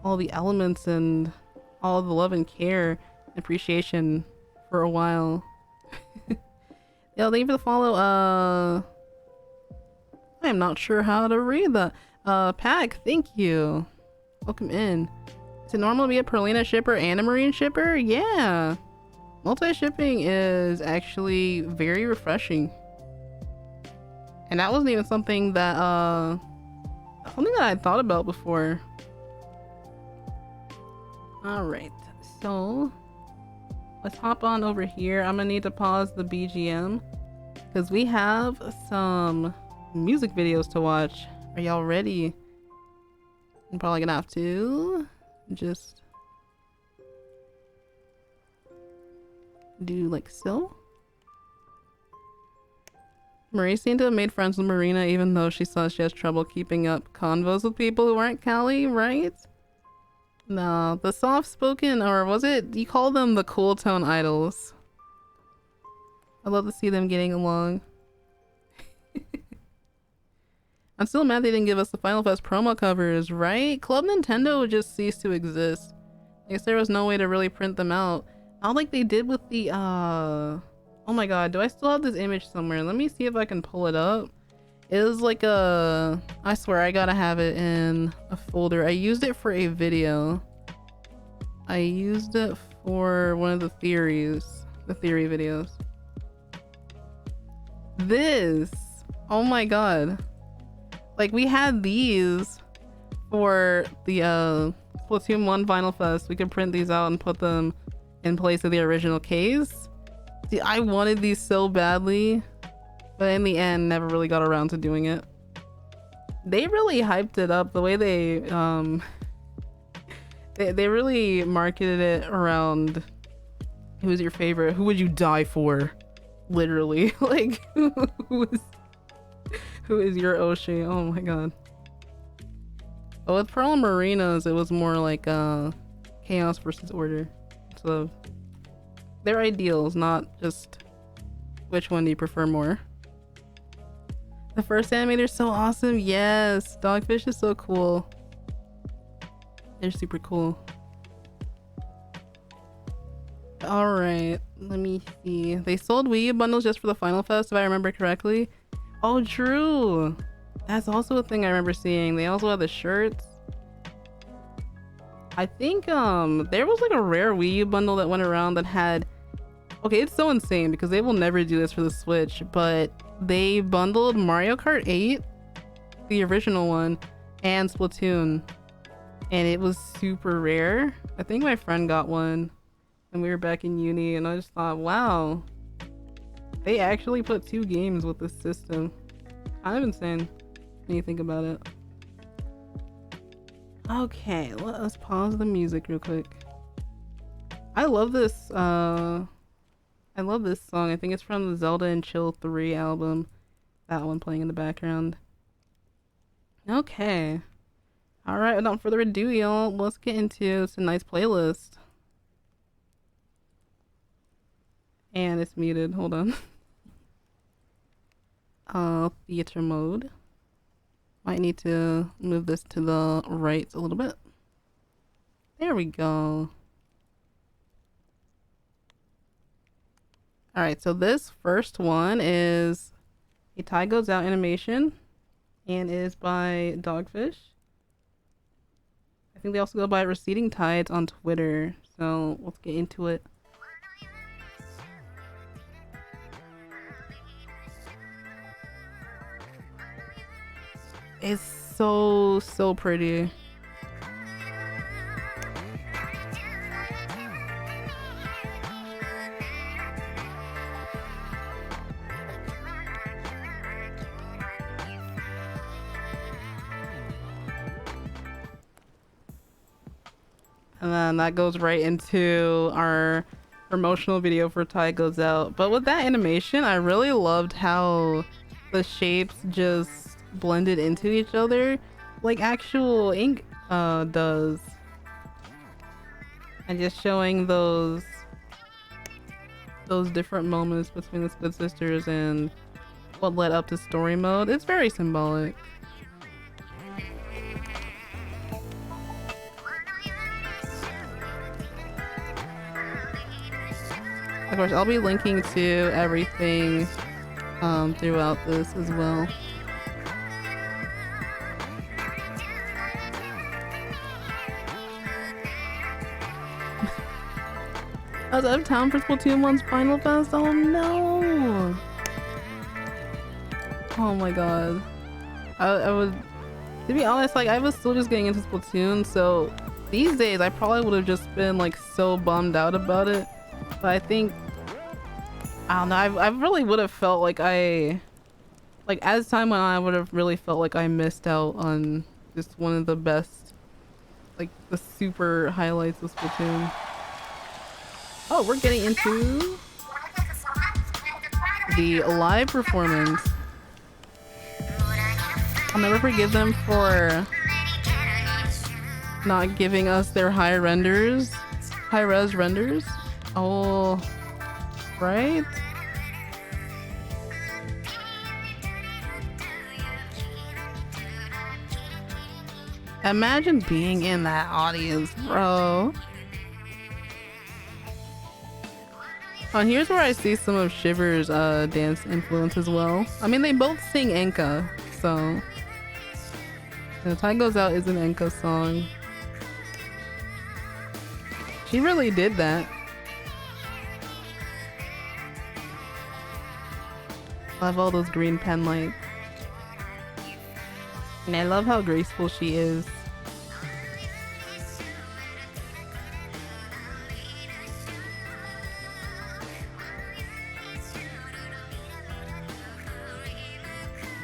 all the elements and all the love and care and appreciation for a while. Yo, thank you for the follow. I am not sure how to read that. Pack, thank you. Welcome in. Is it normal to be a Perlina shipper and a Marine shipper? Yeah. Multi-shipping is actually very refreshing. And that wasn't even something that I thought about before. Alright, so let's hop on over here. I'm gonna need to pause the BGM because we have some music videos to watch. Are y'all ready? I'm probably gonna have to just do like so. Marie seemed to have made friends with Marina even though she says she has trouble keeping up convos with people who aren't Callie, right? No, the soft-spoken, or was it, you call them the cool tone idols. I love to see them getting along. I'm still mad they didn't give us the Final Fest promo covers, right? Club Nintendo would just cease to exist. I guess there was no way to really print them out. Not like they did with the, oh my god, do I still have this image somewhere? Let me see if I can pull it up. It was like a, I swear I gotta have it in a folder. I used it for a video. I used it for one of the theory videos. This, oh my god. Like we had these for the Splatoon 1 Final Fest. We could print these out and put them in place of the original case. See, I wanted these so badly, but in the end never really got around to doing it. They really hyped it up the way they they really marketed it around who was your favorite, who would you die for, literally. Like who is your Oshi? Oh my god. But with Pearl and Marina's it was more like chaos versus order, so they're ideals, not just which one do you prefer more. The first animator's so awesome. Yes, Dogfish is so cool. They're super cool. All right, let me see. They sold Wii U bundles just for the Final Fest, if I remember correctly. Oh, true. That's also a thing I remember seeing. They also had the shirts. I think there was like a rare Wii U bundle that went around that had, okay, it's so insane because they will never do this for the Switch, but they bundled Mario Kart 8, the original one, and Splatoon, and it was super rare. I think my friend got one and we were back in uni, and I just thought, wow, they actually put 2 games with this system. Kind of insane when you think about it. Okay, let us pause the music real quick. I love this I love this song. I think it's from the Zelda and Chill 3 album. That one playing in the background. Okay. Alright, without further ado, y'all, let's get into tonight's playlist. And it's muted. Hold on. Theater mode. Might need to move this to the right a little bit. There we go. Alright, so this first one is a Tide Goes Out animation and is by Dogfish. I think they also go by Receding Tides on Twitter, so let's get into it. It's so pretty. And then that goes right into our promotional video for Tide Goes Out. But with that animation, I really loved how the shapes just blended into each other like actual ink does. And just showing those different moments between the Squid Sisters and what led up to story mode. It's very symbolic. Of course, I'll be linking to everything throughout this as well. I was out of town for Splatoon 1's Final Fest. Oh no! Oh my god. I would, to be honest, like I was still just getting into Splatoon, so these days I probably would have just been like so bummed out about it. But I think, I don't know, I really would have felt like as time went on, I would have really felt like I missed out on just one of the best, like the super highlights of Splatoon. Oh, we're getting into the live performance. I'll never forgive them for not giving us their high res renders. Oh, right? Imagine being in that audience, bro. Oh, and here's where I see some of Shiver's dance influence as well. I mean, they both sing Enka, so... The Time Goes Out is an Enka song. She really did that. Love all those green pen lights. And I love how graceful she is.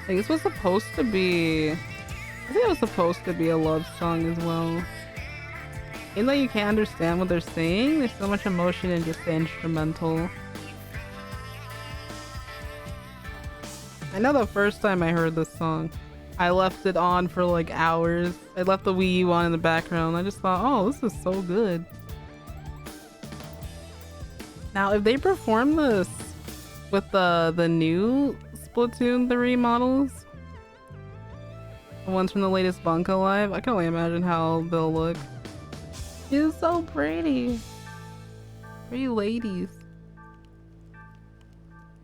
Like, this was supposed to be... I think it was supposed to be a love song as well. Even though you can't understand what they're saying, there's so much emotion in just the instrumental. I know the first time I heard this song, I left it on for like hours. I left the Wii U on in the background. I just thought, oh, this is so good. Now, if they perform this with the new Splatoon 3 models, the ones from the latest Bunka Live, I can only imagine how they'll look. She's so pretty. Pretty ladies.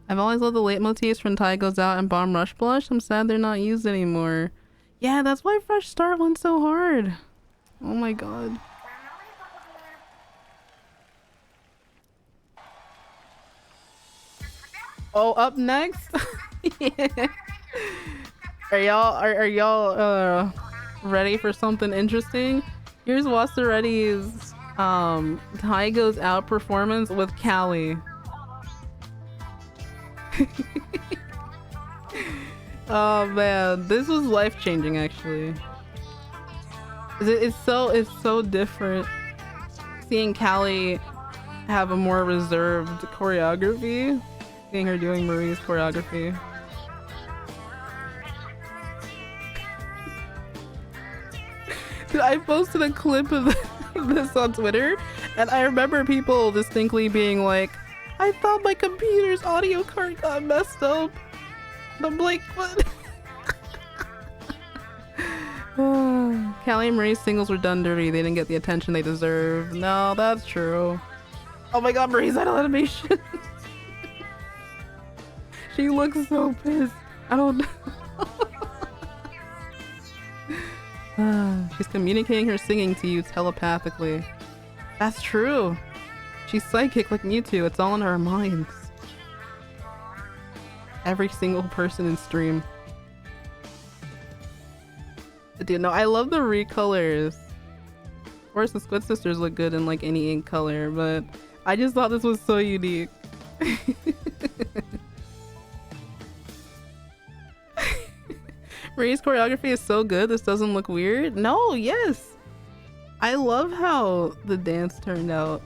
I've always loved the leitmotifs from Tie Goes Out and Bomb Rush Blush. I'm sad they're not used anymore. Yeah, that's why Fresh Start went so hard. Oh my god. Oh, up next? Yeah. Are y'all ready for something interesting? Here's Wasaretti's Tie Goes Out performance with Callie. Oh man, this was life-changing actually. It's so different seeing Callie have a more reserved choreography, seeing her doing Marie's choreography. Dude, I posted a clip of this on Twitter, and I remember people distinctly being like, I thought my computer's audio card got messed up. And I'm like, what? Callie Marie's singles were done dirty. They didn't get the attention they deserve. No, that's true. Oh my god, Marie's idol animation. She looks so pissed. I don't know. She's communicating her singing to you telepathically. That's true. She's psychic like Mewtwo. It's all in our minds. Every single person in stream. Dude, no, I love the recolors. Of course, the Squid Sisters look good in like any ink color, but I just thought this was so unique. Ray's choreography is so good. This doesn't look weird. No, yes. I love how the dance turned out.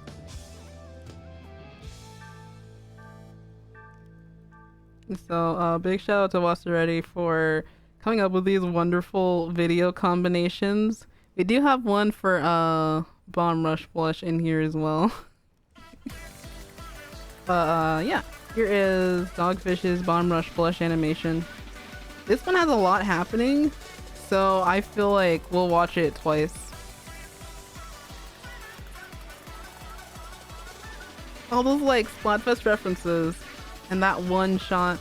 So big shout out to Wasaretti for coming up with these wonderful video combinations. We do have one for Bomb Rush Blush in here as well. Yeah, here is Dogfish's Bomb Rush Blush animation. This one has a lot happening, so I feel like we'll watch it twice. All those like Splatfest references and that one shot.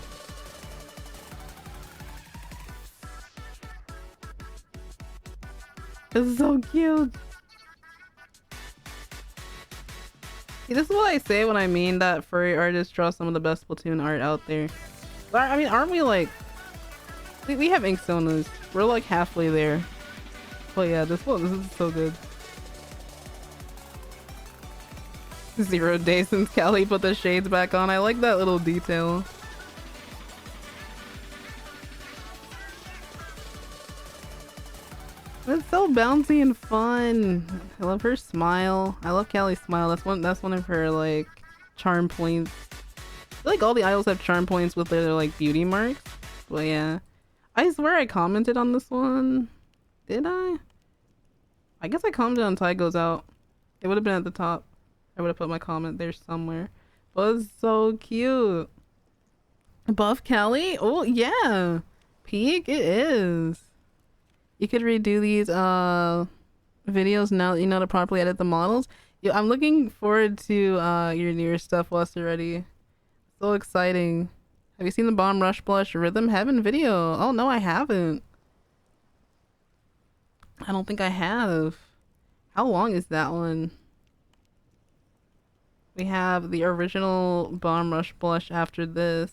This is so cute. See, this is what I say when I mean that furry artists draw some of the best Splatoon art out there. But, I mean, aren't we like... We have Inkstones. We're like halfway there. But yeah, this is so good. 0 days since Callie put the shades back on. I like that little detail. It's so bouncy and fun. I love her smile. I love Callie's smile. That's one of her like charm points. I feel like all the idols have charm points with their like beauty marks. But yeah. I swear I commented on this one. Did I? I guess I commented on Ty Goes Out. It would have been at the top. I would have put my comment there somewhere. But it's so cute. Buff Callie? Oh yeah. Peak it is. You could redo these videos now that you know to properly edit the models. Yeah, I'm looking forward to your newer stuff, Wester Ready. So exciting. Have you seen the Bomb Rush Blush Rhythm Heaven video? Oh no, I haven't. I don't think I have. How long is that one? We have the original Bomb Rush Blush after this.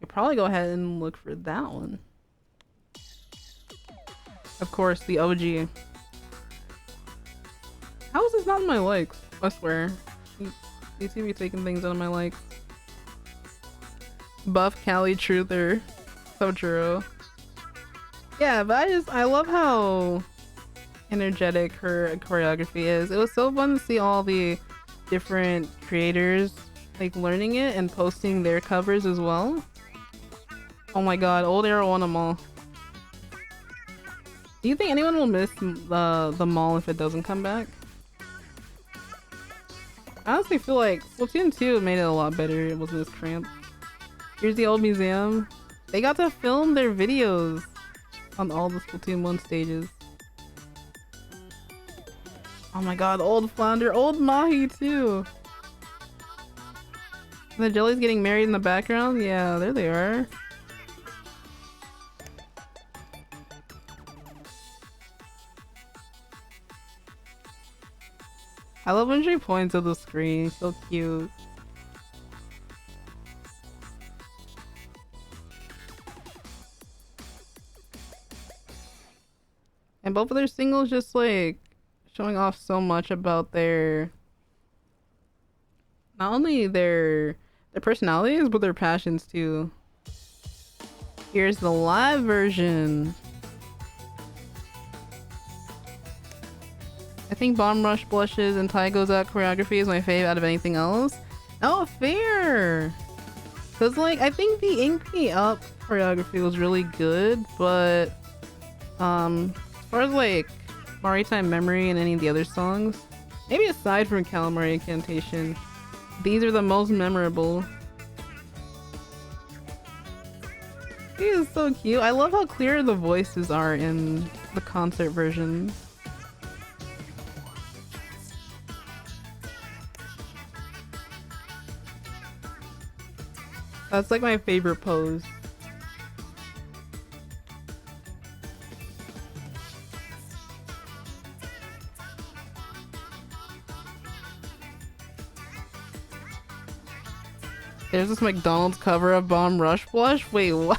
You'll probably go ahead and look for that one. Of course, the OG. How is this not in my likes? I swear. YouTube be taking things out of my likes. Buff Callie Truther. So true. Yeah, but I love how energetic her choreography is. It was so fun to see all the different creators like learning it and posting their covers as well. Oh my god, old Arrow on them all. Do you think anyone will miss the mall if it doesn't come back? I honestly feel like Splatoon 2 made it a lot better. It wasn't as cramped. Here's the old museum. They got to film their videos on all the Splatoon 1 stages. Oh my god, old Flounder, old Mahi too. And the Jelly's getting married in the background? Yeah, there they are. I love when she points at the screen. So cute. And both of their singles just like showing off so much about their not only their personalities but their passions too. Here's the live version. I think Bomb Rush Blushes and Ty Goes Out choreography is my fave out of anything else. Oh, fair! Cause like, I think the Ink Me Up choreography was really good, but as far as like Maritime Memory and any of the other songs, maybe aside from Callie Marie Incantation, these are the most memorable. He is so cute. I love how clear the voices are in the concert version. That's like my favorite pose. There's this McDonald's cover of Bomb Rush Blush. Wait, what?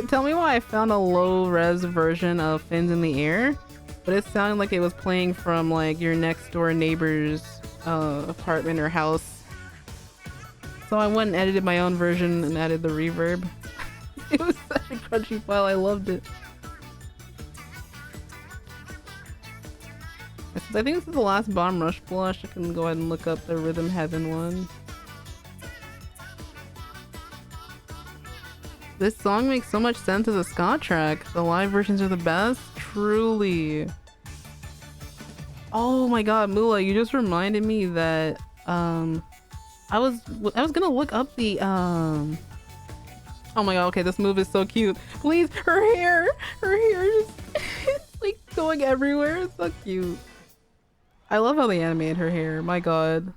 Tell me why I found a low-res version of Fins in the Air, but it sounded like it was playing from like your next door neighbor's apartment or house. So I went and edited my own version and added the reverb. It was such a crunchy file, I loved it. I think this is the last Bomb Rush Blush. I can go ahead and look up the Rhythm Heaven one. This song makes so much sense as a ska track. The live versions are the best. Truly. Oh my god, Mula, you just reminded me that I was gonna look up the oh my god, okay, this move is so cute. Please, her hair just like going everywhere. It's so cute. I love how they animated her hair. My god.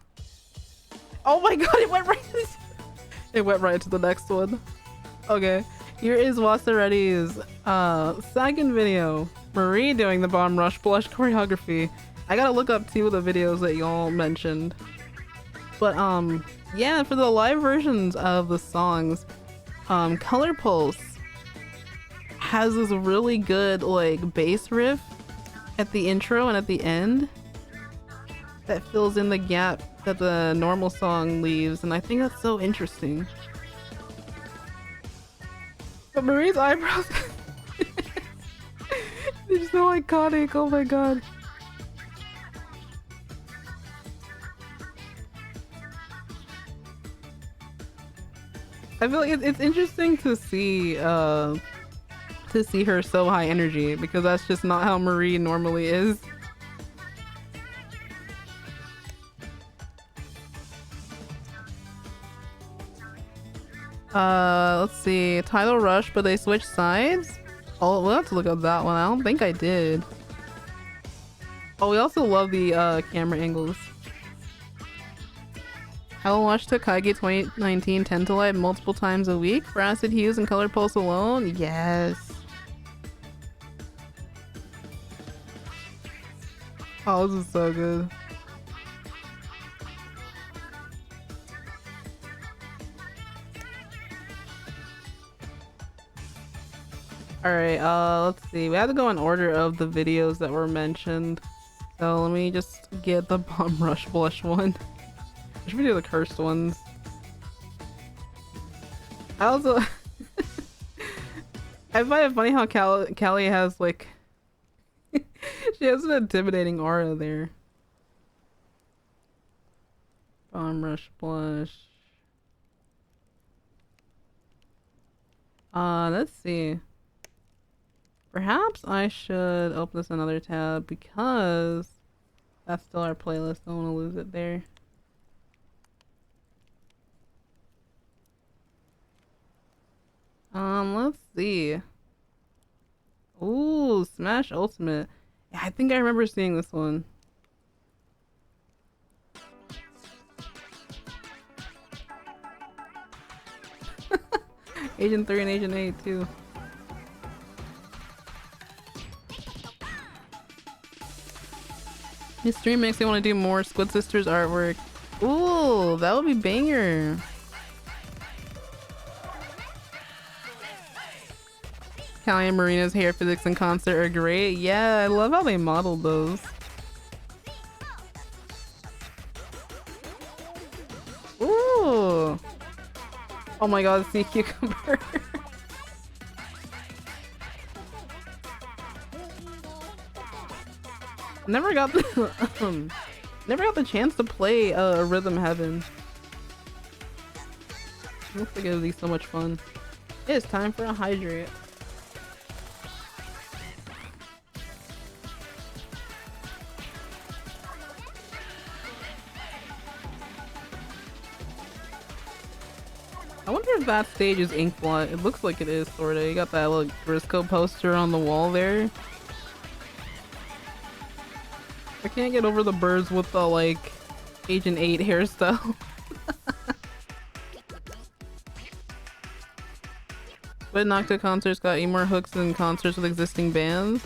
Oh my god, it went right into the next one. Okay, here is Wasaretti's second video. Marie doing the Bomb Rush Blush choreography. I gotta look up two of the videos that y'all mentioned. But yeah, for the live versions of the songs, Color Pulse has this really good like bass riff at the intro and at the end that fills in the gap that the normal song leaves, and I think that's so interesting. But Marie's eyebrows, they're so iconic. Oh my god. I feel like it's interesting to see her so high energy, because that's just not how Marie normally is. Let's see. Title Rush, but they switched sides? Oh, we'll have to look up that one. I don't think I did. Oh, we also love the camera angles. I will watch Takagi 2019 Tentalight multiple times a week for Acid Hues and Color Pulse alone. Yes. Oh, this is so good. Alright, let's see. We have to go in order of the videos that were mentioned. So let me just get the Bomb Rush Blush one. I should do the cursed ones. I also I find it funny how Callie has like she has an intimidating aura there. Bomb Rush Blush. Let's see. Perhaps I should open this another tab because that's still our playlist. I don't want to lose it there. Let's see. Ooh, Smash Ultimate. Yeah, I think I remember seeing this one. Agent 3 and Agent 8 too. This stream makes me want to do more Squid Sisters artwork. Ooh, that would be banger. Callie and Marina's hair physics in concert are great. Yeah, I love how they modeled those. Ooh. Oh my god, sea cucumber. Never got the never got the chance to play Rhythm Heaven. Looks like it would be so much fun. It is time for a hydrate. I wonder if that stage is Inkblot. It looks like it is, sorta. You got that little Briscoe poster on the wall there. I can't get over the birds with the, like, Agent 8 hairstyle. But Nocta concerts got more hooks than concerts with existing bands.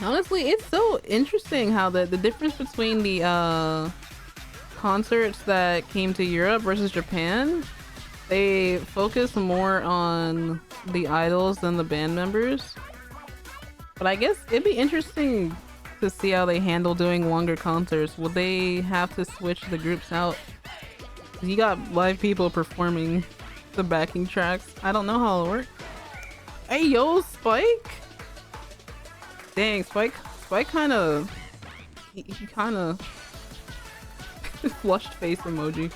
Honestly, it's so interesting how the difference between the concerts that came to Europe versus Japan, they focus more on the idols than the band members. But I guess it'd be interesting to see how they handle doing longer concerts. Would they have to switch the groups out? You got live people performing the backing tracks. I don't know how it'll work. Hey yo, Spike! Dang, Spike kind of... He kind of... flushed face emoji.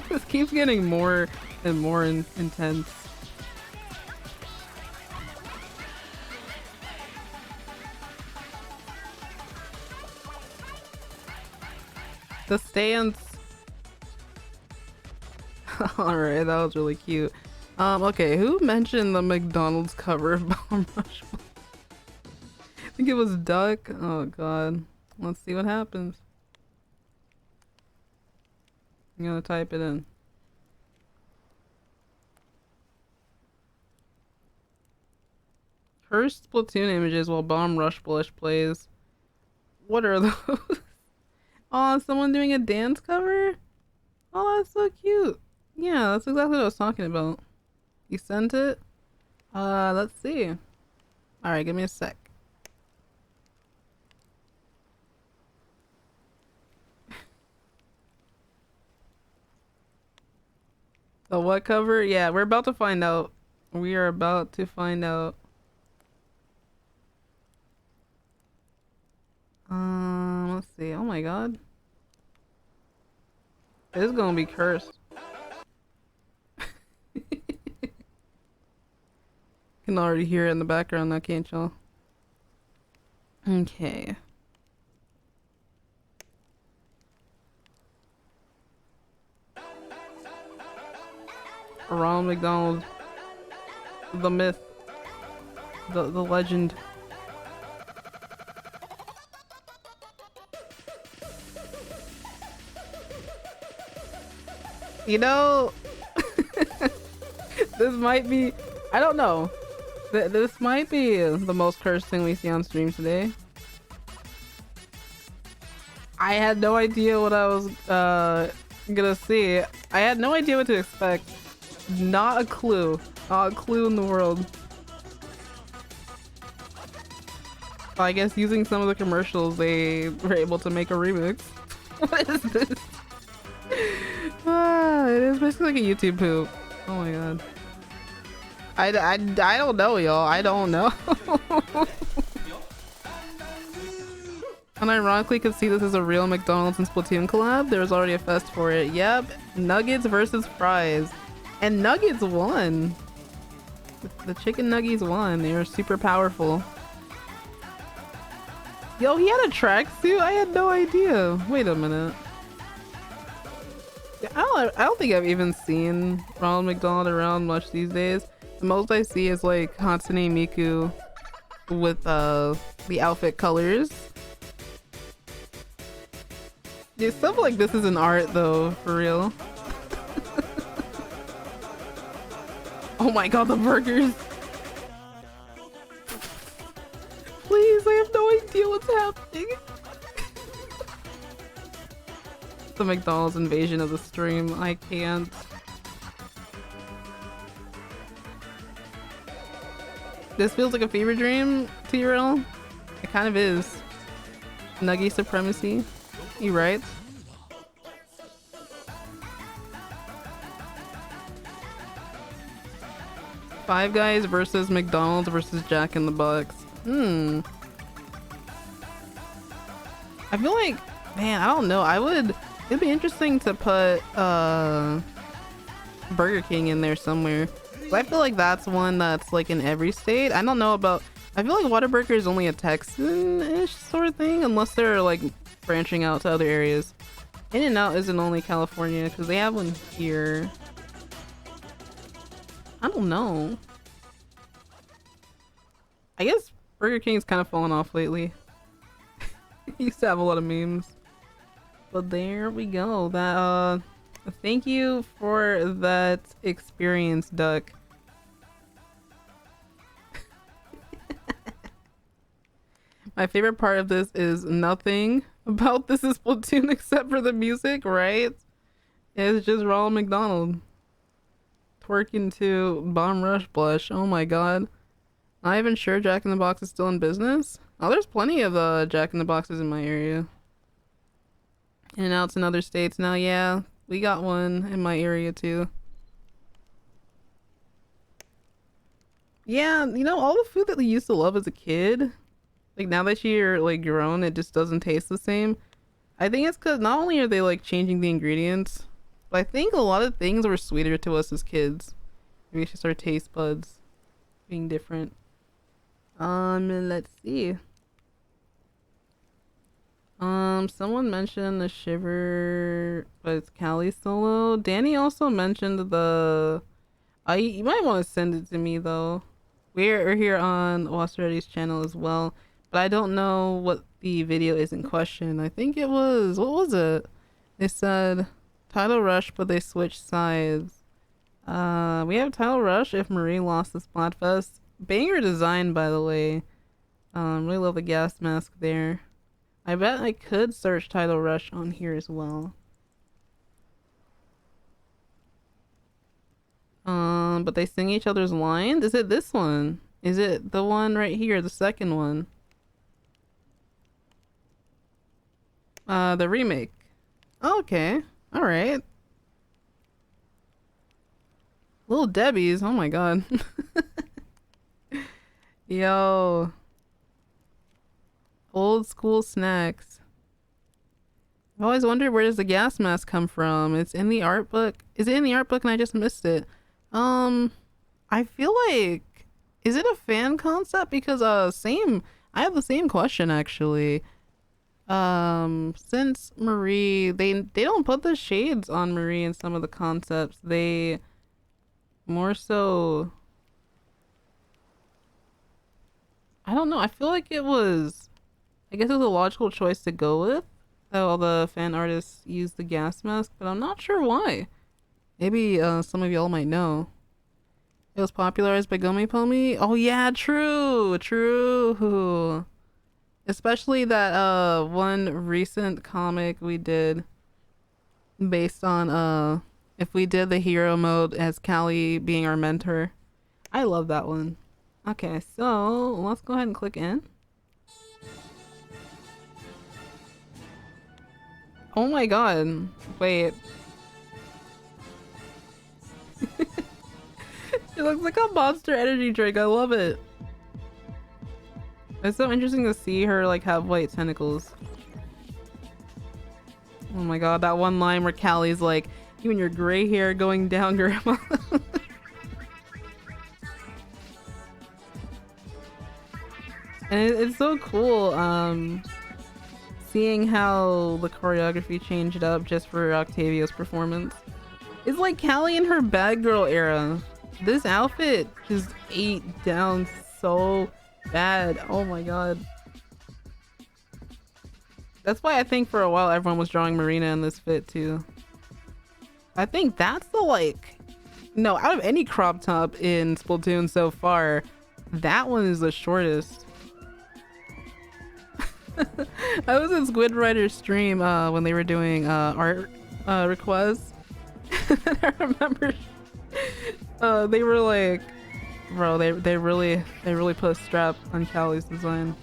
This keeps getting more and more intense. The stance. Alright, that was really cute. Okay, who mentioned the McDonald's cover of Bomb Rush? I think it was Duck. Oh god. Let's see what happens. I'm gonna type it in. Cursed Splatoon images while Bomb Rush Blush plays. What are those? Oh, someone doing a dance cover? Oh, that's so cute. Yeah, that's exactly what I was talking about. You sent it? Let's see. Alright, give me a sec. The what cover? Yeah, we're about to find out. We are about to find out. Let's see. Oh my god. This is gonna be cursed. Can already hear it in the background now, can't y'all? Okay. Ronald McDonald. The myth. The legend. You know, this might be, I don't know. This might be the most cursed thing we see on stream today. I had no idea what I was gonna see. I had no idea what to expect. Not a clue. Not a clue in the world. I guess using some of the commercials, they were able to make a remix. What is this? It is basically like a YouTube poop. Oh my god. I don't know, y'all. I don't know. Unironically, could see this as a real McDonald's and Splatoon collab. There was already a fest for it. Yep. Nuggets versus fries. And Nuggets won. The chicken nuggies won. They were super powerful. Yo, he had a tracksuit? I had no idea. Wait a minute. I don't think I've even seen Ronald McDonald around much these days. The most I see is like Hatsune Miku with the outfit colors. Yeah, stuff like this is an art though, for real. Oh my god, the burgers. Please, I have no idea what's happening. The McDonald's invasion of the stream. I can't. This feels like a fever dream to you, real? It kind of is. Nuggie supremacy. You right? Five Guys versus McDonald's versus Jack in the Box. I feel like, man, I don't know. It'd be interesting to put Burger King in there somewhere. I feel like that's one that's like in every state. I don't know about, I feel like Whataburger is only a Texan-ish sort of thing, unless they're like branching out to other areas. In-N-Out isn't only California, because they have one here. I don't know. I guess Burger King's kind of fallen off lately. Used to have a lot of memes. But there we go. That thank you for that experience, Duck. My favorite part of this is nothing about this is Splatoon except for the music, right? It's just Ronald McDonald twerking to Bomb Rush Blush. Oh my god. Not even sure Jack in the Box is still in business. Oh, there's plenty of Jack in the Boxes in my area. And now it's in other states now. Yeah, we got one in my area too. Yeah, you know, all the food that we used to love as a kid, like now that you're like grown, it just doesn't taste the same. I think it's because not only are they like changing the ingredients, but I think a lot of things were sweeter to us as kids. Maybe it's just our taste buds being different. Let's see. Someone mentioned the Shiver, but it's Callie solo. Danny also mentioned the. You might want to send it to me though. We're here on Wasseredi's channel as well, but I don't know what the video is in question. I think it was, what was it? They said Title Rush, but they switched sides. We have Title Rush if Marie lost the Splatfest. Banger design, by the way. Really love the gas mask there. I bet I could search Title Rush on here as well. But they sing each other's lines? Is it this one? Is it the one right here, the second one? The remake. Oh, okay. Alright. Little Debbie's, oh my god. Yo. Old school snacks. I've always wondered, where does the gas mask come from? It's in the art book. Is it in the art book and I just missed it? I feel like, is it a fan concept? Because I have the same question actually. Since Marie, they don't put the shades on Marie in some of the concepts. They more so, I don't know. I feel like I guess it was a logical choice to go with, that all the fan artists use the gas mask, but I'm not sure why. Maybe some of y'all might know. It was popularized by Gummy Pomi. Oh yeah, true. Especially that one recent comic we did based on if we did the hero mode as Callie being our mentor. I love that one. Okay, so let's go ahead and click in. Oh my god. Wait. It looks like a Monster Energy drink. I love it. It's so interesting to see her like have white tentacles. Oh my god, that one line where Callie's like, "You and your gray hair going down, grandma." And it's so cool seeing how the choreography changed up just for Octavio's performance. It's like Callie in her bad girl era. This outfit just ate down so bad. Oh my god. That's why I think for a while everyone was drawing Marina in this fit too. I think that's the no, out of any crop top in Splatoon so far, that one is the shortest. I was in Squid Rider's stream when they were doing art requests. And I remember they were like, bro, they really put a strap on Callie's design.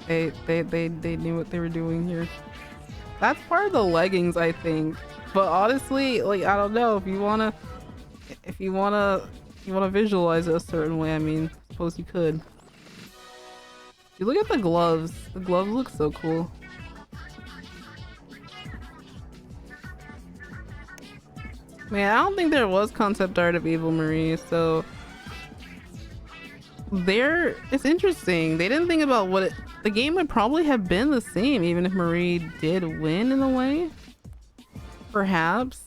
They knew what they were doing here. That's part of the leggings, I think. But honestly, like, I don't know, if you wanna visualize it a certain way, I mean, I suppose you could. You look at the gloves. The gloves look so cool. Man, I don't think there was concept art of Evil Marie, so it's interesting. They didn't think about the game would probably have been the same even if Marie did win in a way. Perhaps.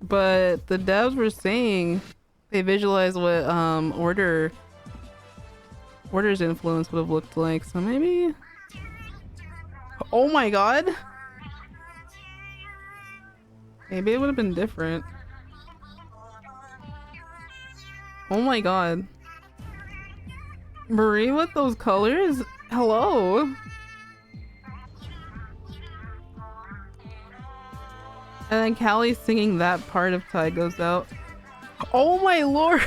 But the devs were saying they visualized what Order's influence would have looked like, so maybe. Oh my god! Maybe it would have been different. Oh my god. Marie with those colors? Hello? And then Callie singing that part of Ty Goes Out. Oh my lord!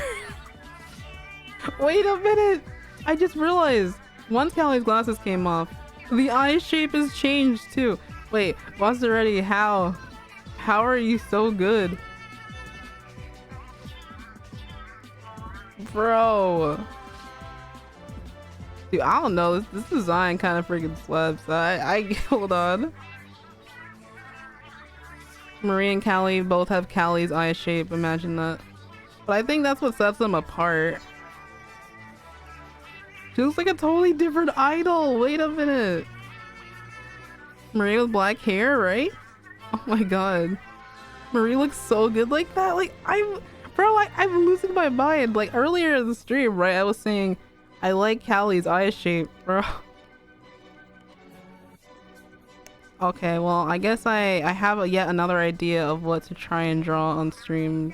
Wait a minute! I just realized, once Callie's glasses came off, the eye shape has changed too. Wait, Maserati, how? How are you so good? Bro. Dude, I don't know. This design kind of freaking slaps. I hold on. Marie and Callie both have Callie's eye shape. Imagine that. But I think that's what sets them apart. She looks like a totally different idol. Wait a minute. Marie with black hair, right? Oh my god. Marie looks so good like that. Like, I'm losing my mind. Like, earlier in the stream, right, I was saying I like Callie's eye shape, bro. Okay, well, I guess I have yet another idea of what to try and draw on stream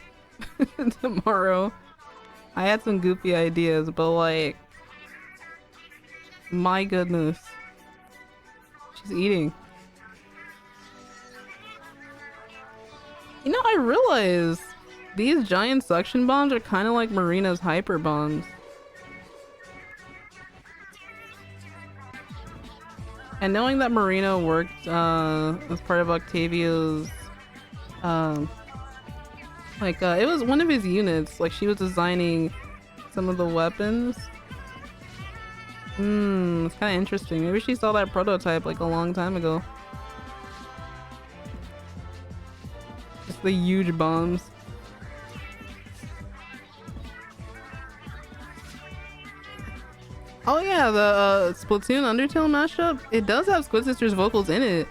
tomorrow. I had some goofy ideas, but like, my goodness. She's eating. You know, I realize these giant suction bombs are kind of like Marina's hyper bombs. And knowing that Marina worked as part of Octavio's, it was one of his units. Like she was designing some of the weapons. It's kind of interesting. Maybe she saw that prototype like a long time ago. Just the huge bombs. Oh yeah, the Splatoon Undertale mashup. It does have Squid Sisters vocals in it.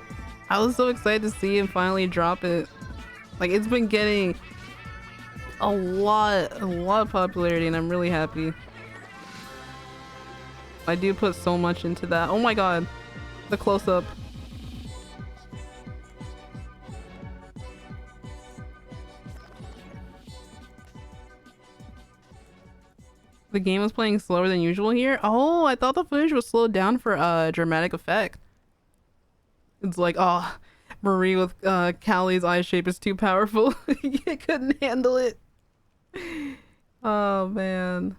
I was so excited to see him finally drop it. Like it's been getting a lot of popularity, and I'm really happy. I do put so much into that. Oh my god, the close-up. The game was playing slower than usual here. Oh, I thought the footage was slowed down for dramatic effect. It's like, oh, Marie with Callie's eye shape is too powerful. You couldn't handle it. Oh man.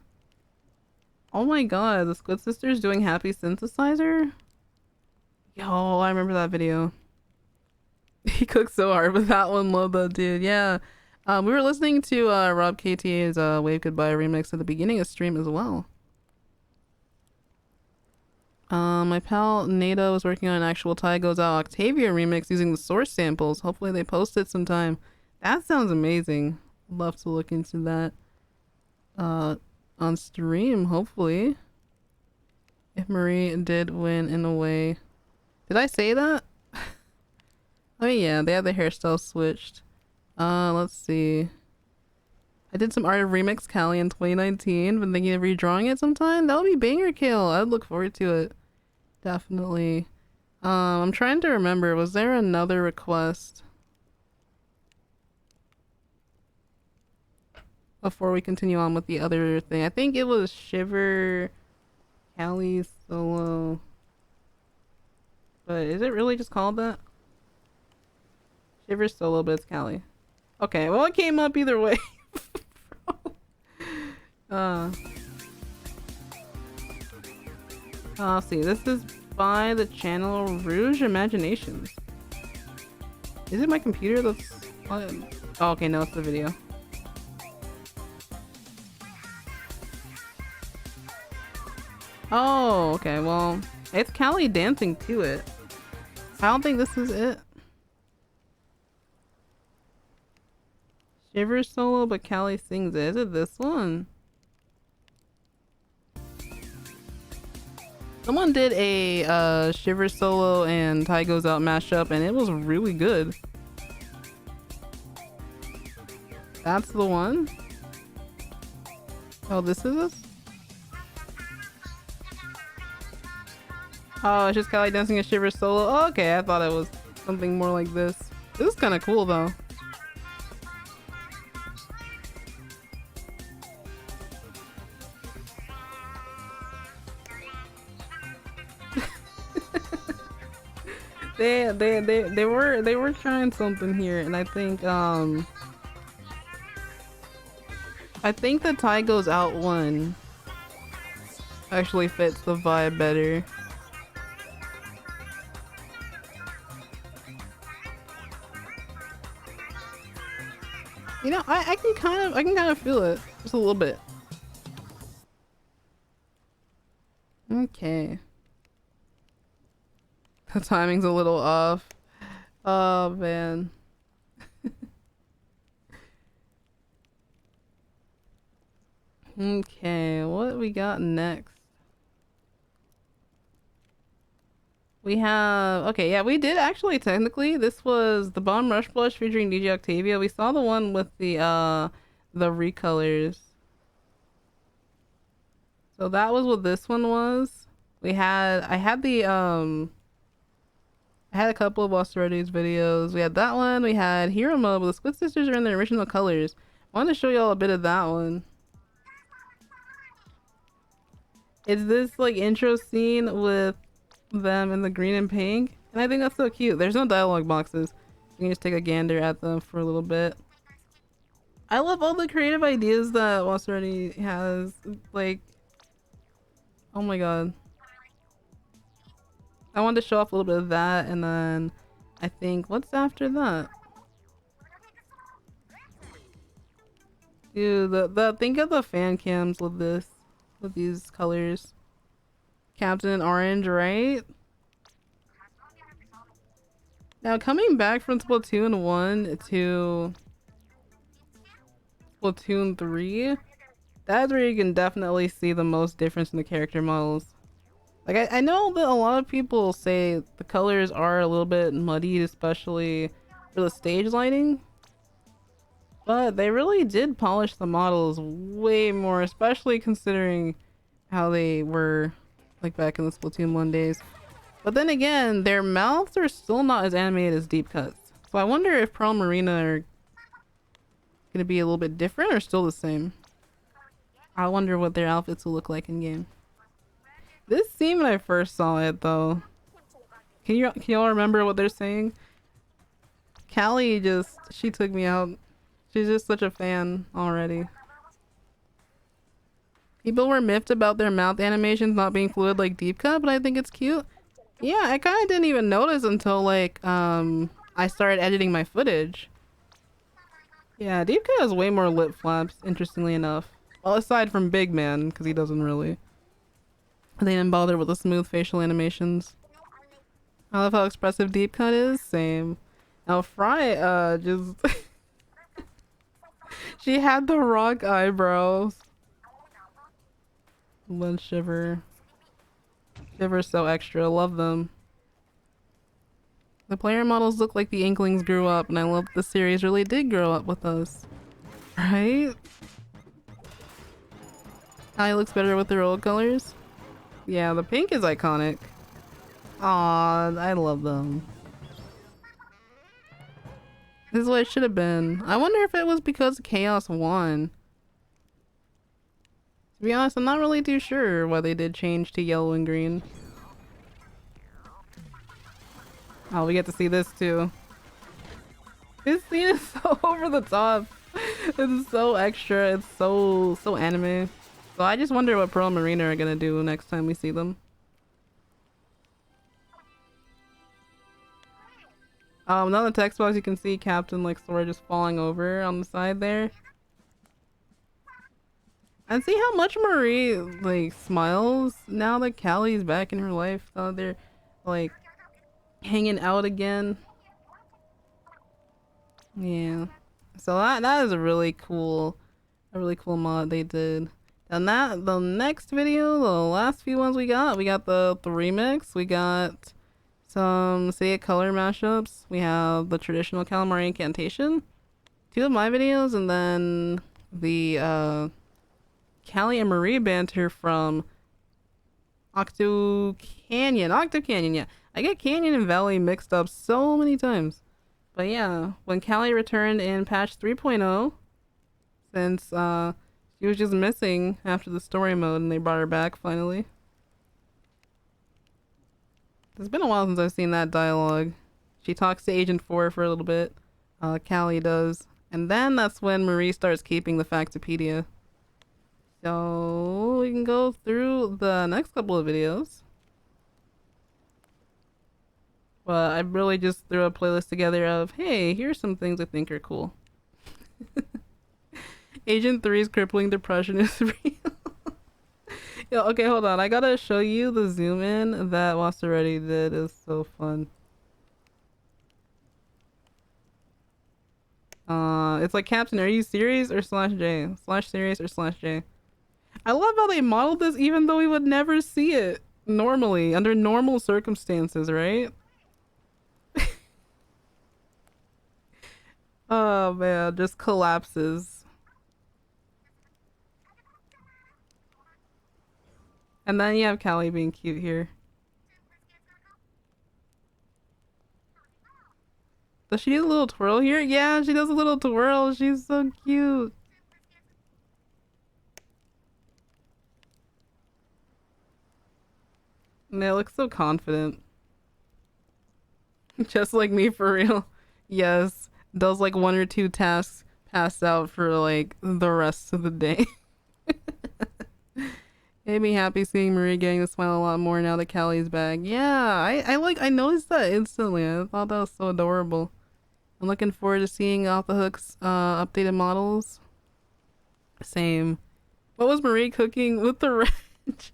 Oh my god, the Squid Sisters doing Happy Synthesizer? Yo, I remember that video. He cooked so hard with that one. Love that dude. Yeah. We were listening to Rob KTA's Wave Goodbye remix at the beginning of stream as well. My pal Nada was working on an actual Ty Goes Out Octavia remix using the source samples. Hopefully they post it sometime. That sounds amazing. Love to look into that on stream, hopefully. If Marie did win in a way. Did I say that? Oh yeah, they have the hairstyle switched. Let's see. I did some Art of Remix Callie in 2019. Been thinking of redrawing it sometime. That would be banger kill. I'd look forward to it. Definitely. I'm trying to remember. Was there another request? Before we continue on with the other thing. I think it was Shiver Callie Solo. But is it really just called that? Shiver Solo, but it's Callie. Okay, well it came up either way. Let's see, this is by the channel Rouge Imaginations. Is it my computer that's... Oh, okay, no, it's the video. Oh, okay, well, it's Callie dancing to it. I don't think this is it. Shiver solo, but Callie sings it. Is it this one? Someone did a Shiver solo and Ty Goes Out mashup, and it was really good. That's the one? Oh, this is this? Oh, it's just Callie dancing a Shiver solo. Oh, okay, I thought it was something more like this. This is kind of cool, though. They were trying something here, and I think the Ty Goes Out one actually fits the vibe better. You know, I can kind of feel it just a little bit. Okay. The timing's a little off. Oh man. Okay, what we got next? We have... Okay, yeah, we did actually technically. This was the Bomb Rush Blush featuring DJ Octavia. We saw the one with the recolors. So that was what this one was. I had a couple of Wasseredi's videos. We had that one. We had Hero Mode, but the Squid Sisters are in their original colors. I wanted to show y'all a bit of that one. It's this like intro scene with them in the green and pink, and I think that's so cute. There's no dialogue boxes. You can just take a gander at them for a little bit. I love all the creative ideas that Wasarati has. Like, oh my god. I wanted to show off a little bit of that, and then I think what's after that? Dude, think of the fan cams with this, with these colors. Captain Orange, right? Now coming back from Splatoon 1 to Splatoon 3, that's where you can definitely see the most difference in the character models. Like, I know that a lot of people say the colors are a little bit muddied, especially for the stage lighting. But they really did polish the models way more, especially considering how they were like back in the Splatoon 1 days. But then again, their mouths are still not as animated as deep cuts. So I wonder if Pearl and Marina are gonna be a little bit different or still the same. I wonder what their outfits will look like in game. This scene when I first saw it though, can y'all remember what they're saying? Callie she took me out. She's just such a fan already. People were miffed about their mouth animations not being fluid like deep cut, but I think it's cute. Yeah, I kind of didn't even notice until like I started editing my footage. Yeah, deep cut has way more lip flaps, interestingly enough. Well, aside from Big Man, because he doesn't really. They didn't bother with the smooth facial animations. I love how expressive deep cut is. Same. Now Fry, just she had the rock eyebrows. Lynn Shiver. Shiver's so extra. Love them. The player models look like the Inklings grew up, and I love the series really did grow up with us. Right? It looks better with their old colors. Yeah, the pink is iconic. Aw, I love them. This is what it should have been. I wonder if it was because Chaos won. To be honest, I'm not really too sure why they did change to yellow and green. Oh, we get to see this too. This scene is so over the top. It's so extra. It's so anime. So I just wonder what Pearl and Marina are gonna do next time we see them. Now in the text box you can see Captain like sort of just falling over on the side there. And see how much Marie like smiles now that Callie's back in her life. They're like hanging out again. Yeah. So that is a really cool mod they did. And the next video, the last few ones we got the remix, we got some Say It color mashups, we have the traditional Callie Marie incantation, 2 of my videos, and then the Callie and Marie banter from Octo Canyon, yeah. I get Canyon and Valley mixed up so many times. But yeah, when Callie returned in patch 3.0, since she was just missing after the story mode and they brought her back finally. It's been a while since I've seen that dialogue. She talks to Agent 4 for a little bit. Callie does. And then that's when Marie starts keeping the Factopedia. So we can go through the next couple of videos. But I really just threw a playlist together of, hey, here's some things I think are cool. Agent 3's crippling depression is real. Yo, okay, hold on. I gotta show you the zoom in that Wasarati did. Is so fun. It's like, Captain, are you serious or /J? /serious or /J? I love how they modeled this even though we would never see it normally, under normal circumstances, right? Oh man, just collapses. And then you have Callie being cute here. Does she do a little twirl here? Yeah, she does a little twirl. She's so cute. And they look so confident. Just like me, for real. Yes. Does like 1 or 2 tasks, pass out for like the rest of the day. Made me happy seeing Marie getting to smile a lot more now that Callie's back. Yeah, I noticed that instantly. I thought that was so adorable. I'm looking forward to seeing Off the Hook's updated models. Same. What was Marie cooking with the ranch?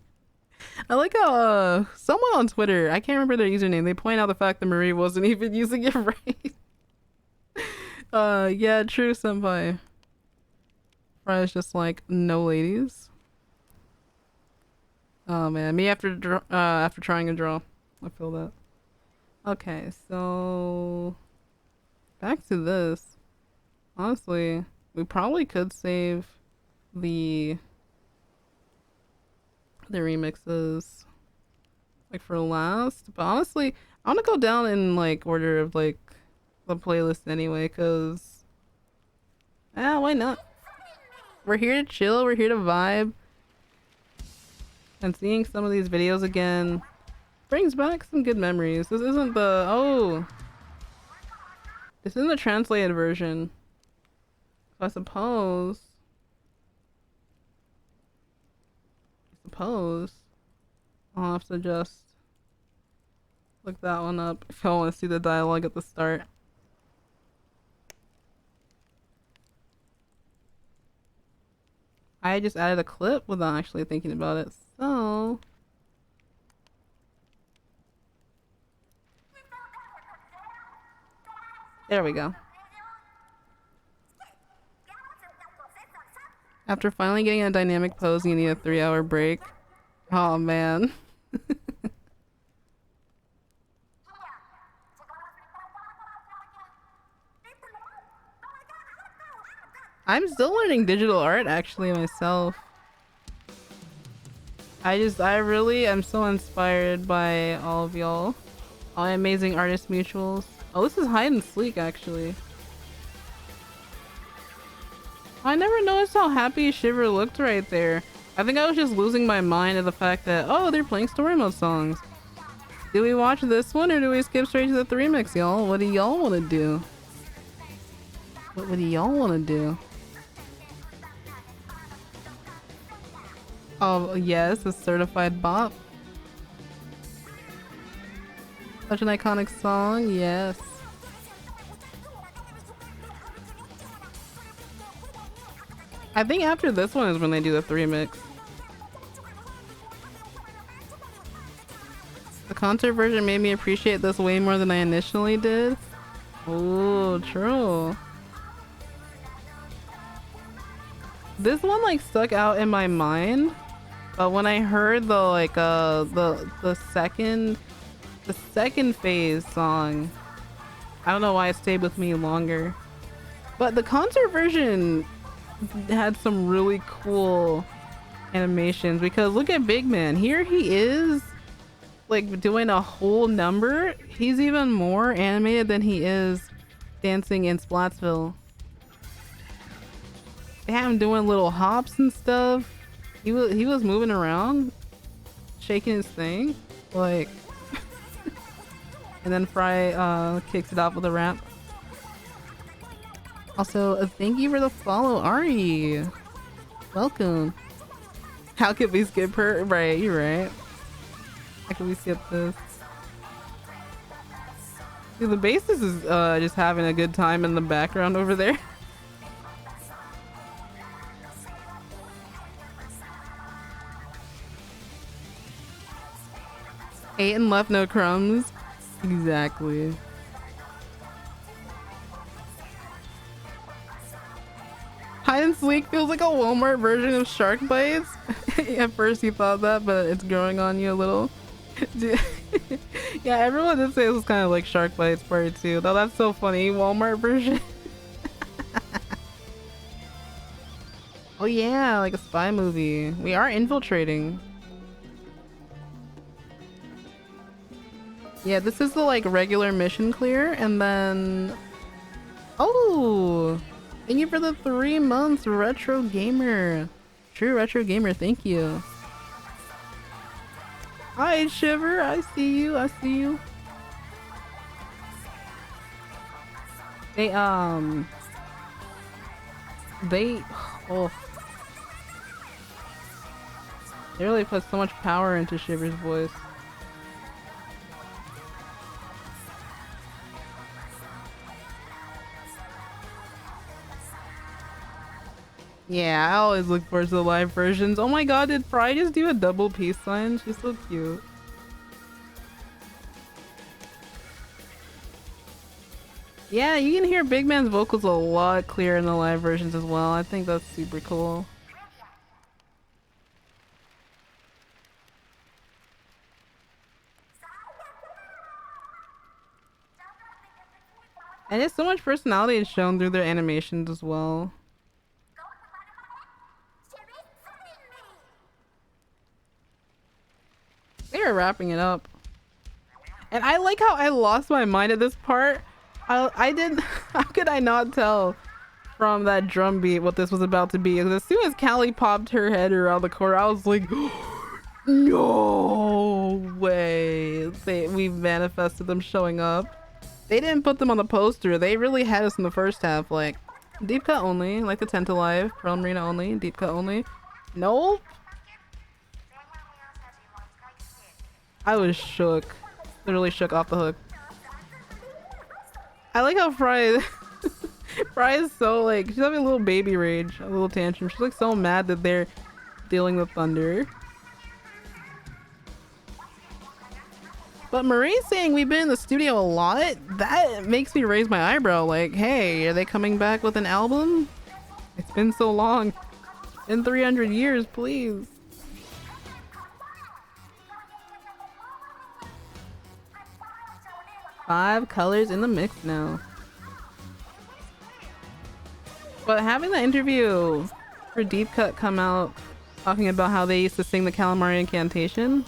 I like how someone on Twitter, I can't remember their username, they point out the fact that Marie wasn't even using it right. Yeah, true, senpai. Fry's just like, no ladies. Oh man, me after trying a draw. I feel that. Okay, so back to this. Honestly, we probably could save the remixes like for last, but honestly, I want to go down in like order of like the playlist anyway, cause why not? We're here to chill, we're here to vibe, and seeing some of these videos again brings back some good memories. This isn't the this isn't the translated version, so I suppose I'll have to just look that one up if I want to see the dialogue at the start. I just added a clip without actually thinking about it, so there we go. After finally getting a dynamic pose, you need a 3-hour break. Oh man. I'm still learning digital art actually myself. I really am so inspired by all of y'all. All my amazing artist mutuals. Oh, this is hide and seek actually. I never noticed how happy Shiver looked right there. I think I was just losing my mind at the fact that, oh, they're playing story mode songs. Do we watch this one or do we skip straight to the 3 mix, y'all? What do y'all want to do? What do y'all want to do? Oh, yes, a certified bop. Such an iconic song, yes. I think after this one is when they do the 3 mix. The concert version made me appreciate this way more than I initially did. Oh, true. This one like stuck out in my mind, but when I heard the like the second phase song, I don't know why it stayed with me longer. But the concert version had some really cool animations, because look at Big Man. Here he is like doing a whole number. He's even more animated than he is dancing in Splatsville. They have him doing little hops and stuff. He was moving around, shaking his thing, like and then Fry kicks it off with a rap. Also, thank you for the follow, Ari. Welcome. How could we skip her? Right, you're right. How can we skip this? Dude, the bassist is just having a good time in the background over there. Ate and left no crumbs. Exactly. Hide and Seek feels like a Walmart version of Shark Bites. At first you thought that, but it's growing on you a little. Yeah, everyone did say this was kind of like Shark Bites Part 2. Though that's so funny. Walmart version. Oh yeah, like a spy movie. We are infiltrating. Yeah, this is the like regular mission clear, and then oh, thank you for the 3 months, Retro Gamer. True Retro Gamer, thank you. Hi, Shiver. I see you. I see you. They they oh, they really put so much power into Shiver's voice. Yeah, I always look forward to the live versions. Oh my god, did Fry just do a double peace sign? She's so cute. Yeah, you can hear Big Man's vocals a lot clearer in the live versions as well. I think that's super cool. And it's so much personality is shown through their animations as well. They are wrapping it up. And I like how I lost my mind at this part. I didn't... How could I not tell from that drum beat what this was about to be? Because as soon as Callie popped her head around the corner, I was like... No way. We manifested them showing up. They didn't put them on the poster. They really had us in the first half. Like, deep cut only. Like the Tenta Live. Pearl Marina only. Deep cut only. Nope. I was shook. Literally shook off the hook. I like how Fry... Fry is so like... She's having a little baby rage. A little tantrum. She's like so mad that they're dealing with thunder. But Marie's saying we've been in the studio a lot. That makes me raise my eyebrow. Like, hey, are they coming back with an album? It's been so long. In 300 years, please. Five colors in the mix now. But having the interview for Deep Cut come out talking about how they used to sing the Callie Marie incantation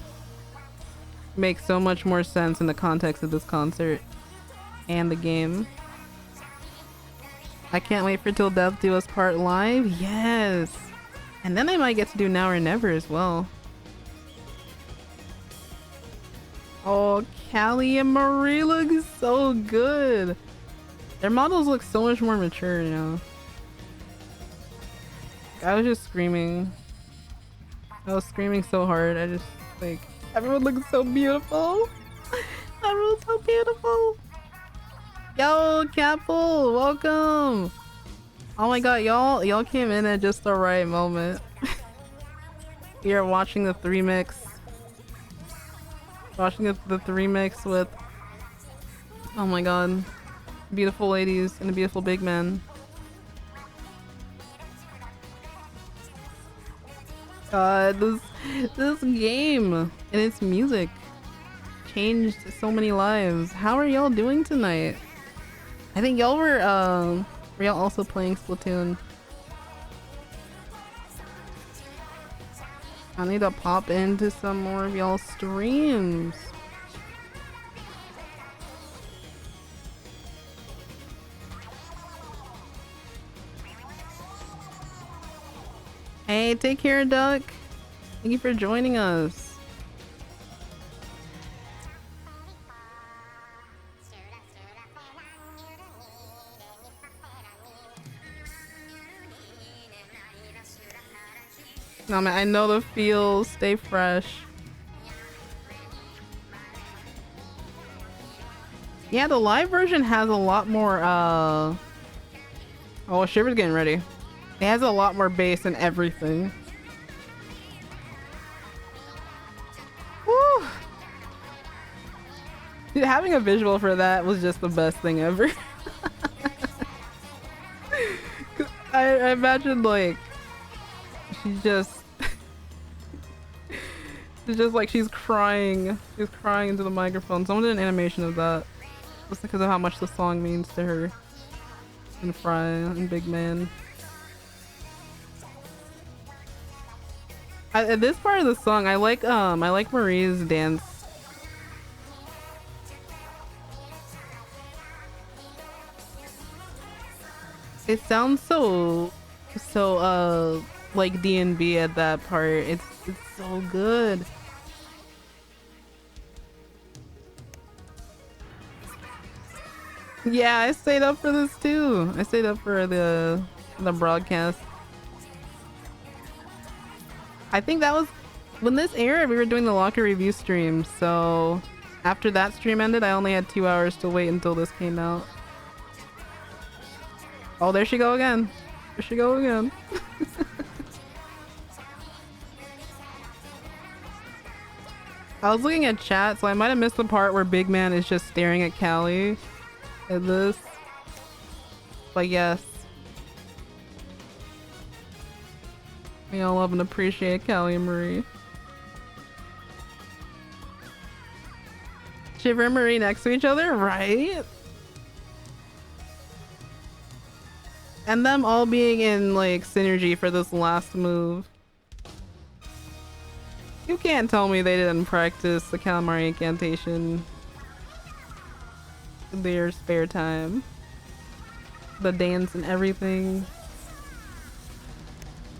makes so much more sense in the context of this concert and the game. I can't wait for Till Death Do Us Part live. Yes. And then I might get to do Now or Never as well. Oh, Callie and Marie look so good. Their models look so much more mature now. I was just screaming. I was screaming so hard. I just like everyone looks so beautiful. Everyone's so beautiful. Yo, Capel, welcome. Oh my god, y'all came in at just the right moment. We are watching the three mix. Watching the three mix with, oh my god, beautiful ladies and a beautiful big man. God, this game and its music changed so many lives. How are y'all doing tonight? I think y'all were y'all also playing Splatoon? I need to pop into some more of y'all's streams. Hey, take care, Duck. Thank you for joining us. No, man, I know the feel. Stay fresh. Yeah, the live version has a lot more, oh, Shiver's getting ready. It has a lot more bass and everything. Woo! Dude, having a visual for that was just the best thing ever. I imagine, like, she's just... it's just like she's crying. She's crying into the microphone. Someone did an animation of that. Just because of how much the song means to her. And Fry and Big Man. At this part of the song, I like Marie's dance. It sounds so like D&B at that part. It's so good. Yeah, I stayed up for this too. I stayed up for the broadcast. I think that was when this aired, we were doing the locker review stream, so after that stream ended, I only had 2 hours to wait until this came out. Oh, there she go again. There she go again. I was looking at chat, so I might have missed the part where Big Man is just staring at Callie at this. But yes. We all love and appreciate Callie Marie. Shiver and Marie next to each other, right? And them all being in like synergy for this last move. You can't tell me they didn't practice the Callie Marie incantation in their spare time. The dance and everything.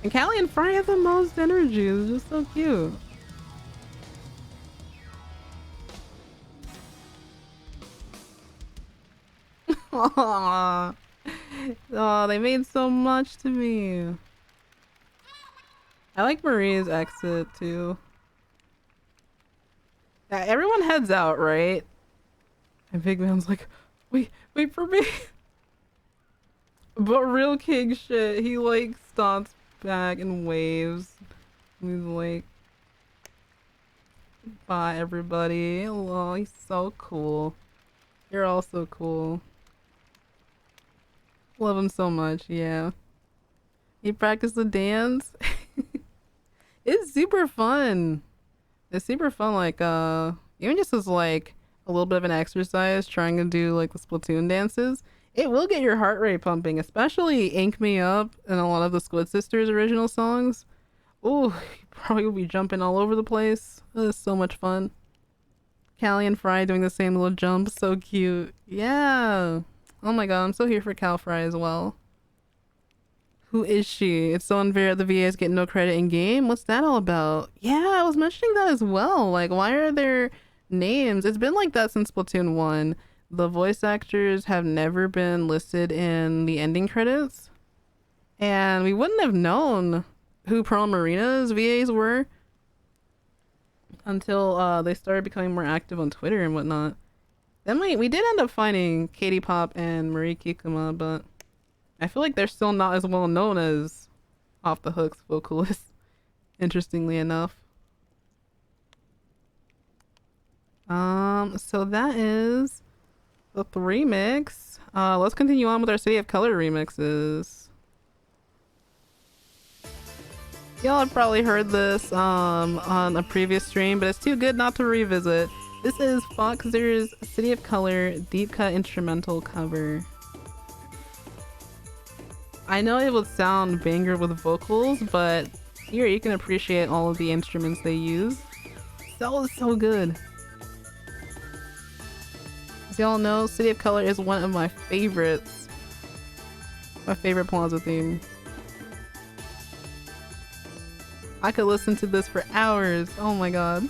And Callie and Fry have the most energy. It's just so cute. Aww. Oh, they made so much to me. I like Marie's exit too. Yeah, everyone heads out, right? And Big Man's like, wait for me. But real king shit, he like stomps back and waves. He's like, bye everybody. Oh, he's so cool. You're all so cool. Love him so much, yeah. You practice the dance? It's super fun. It's super fun, like, even just as, like, a little bit of an exercise, trying to do, like, the Splatoon dances. It will get your heart rate pumping, especially Ink Me Up and a lot of the Squid Sisters original songs. Ooh, you probably will be jumping all over the place. It's so much fun. Callie and Fry doing the same little jump, so cute. Yeah. Oh my god, I'm so here for Cal Fry as well. Who is she? It's so unfair that the VAs get no credit in game. What's that all about? Yeah, I was mentioning that as well. Like, why are there names? It's been like that since Splatoon 1. The voice actors have never been listed in the ending credits. And we wouldn't have known who Pearl and Marina's VAs were until they started becoming more active on Twitter and whatnot. Then we did end up finding Katie Pop and Marie Kikuma, but I feel like they're still not as well known as Off the Hook's vocalists, interestingly enough. So that is the 3 mix. Let's continue on with our City of Color remixes. Y'all have probably heard this on a previous stream, but it's too good not to revisit. This is Foxer's City of Color deep cut instrumental cover. I know it would sound banger with vocals, but here you can appreciate all of the instruments they use. So good. As y'all know, City of Color is one of my favorites. My favorite Plaza theme. I could listen to this for hours. Oh my god.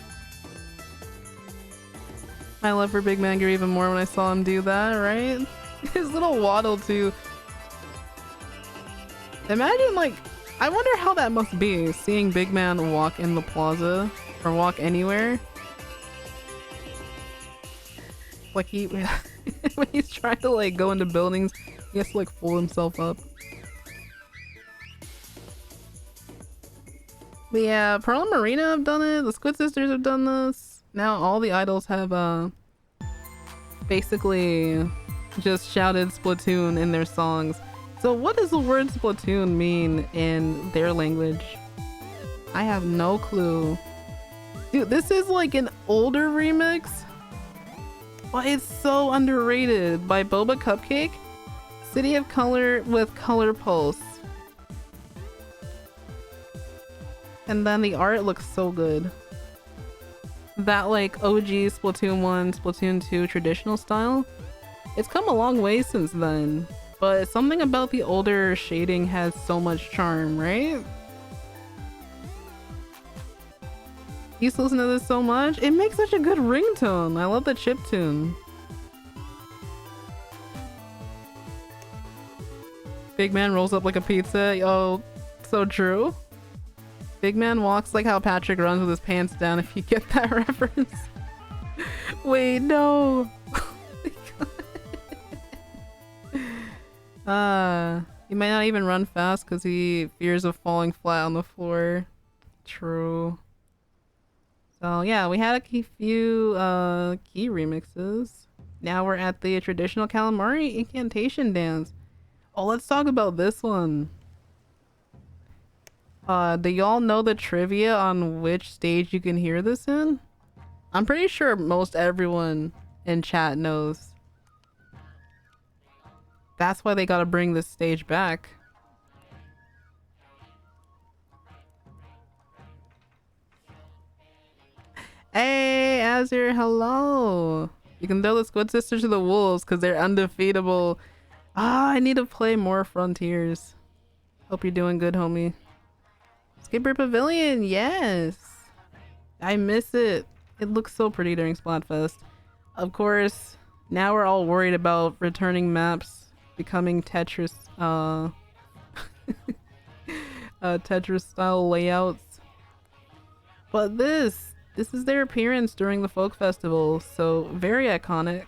My love for Big Man grew even more when I saw him do that, right? His little waddle too. Imagine, like, I wonder how that must be, seeing Big Man walk in the plaza or walk anywhere. Like when he's trying to like go into buildings, he has to like fold himself up. But yeah, Pearl and Marina have done it, the Squid Sisters have done this. Now all the idols have basically just shouted Splatoon in their songs. So what does the word Splatoon mean in their language? I have no clue. Dude, this is like an older remix, but it's so underrated, by Boba Cupcake. City of Color with Color Pulse. And then the art looks so good. That like OG Splatoon 1, Splatoon 2 traditional style. It's come a long way since then, but something about the older shading has so much charm, right? You used to listen to this so much. It makes such a good ringtone. I love the chiptune. Big man rolls up like a pizza. Oh, so true. Big man walks like how Patrick runs with his pants down, if you get that reference. Wait, no. He might not even run fast because he fears of falling flat on the floor. True. So yeah, we had a few key remixes. Now we're at the traditional Callie Marie incantation dance. Oh, let's talk about this one. Do y'all know the trivia on which stage you can hear this in? I'm pretty sure most everyone in chat knows. That's why they gotta bring this stage back. Hey, Azir, hello! You can throw the Squid Sisters to the wolves because they're undefeatable. Ah, I need to play more Frontiers. Hope you're doing good, homie. Skipper Pavilion, yes! I miss it. It looks so pretty during Splatfest. Of course, now we're all worried about returning maps becoming Tetris, Tetris style layouts. But this is their appearance during the folk festival, so very iconic.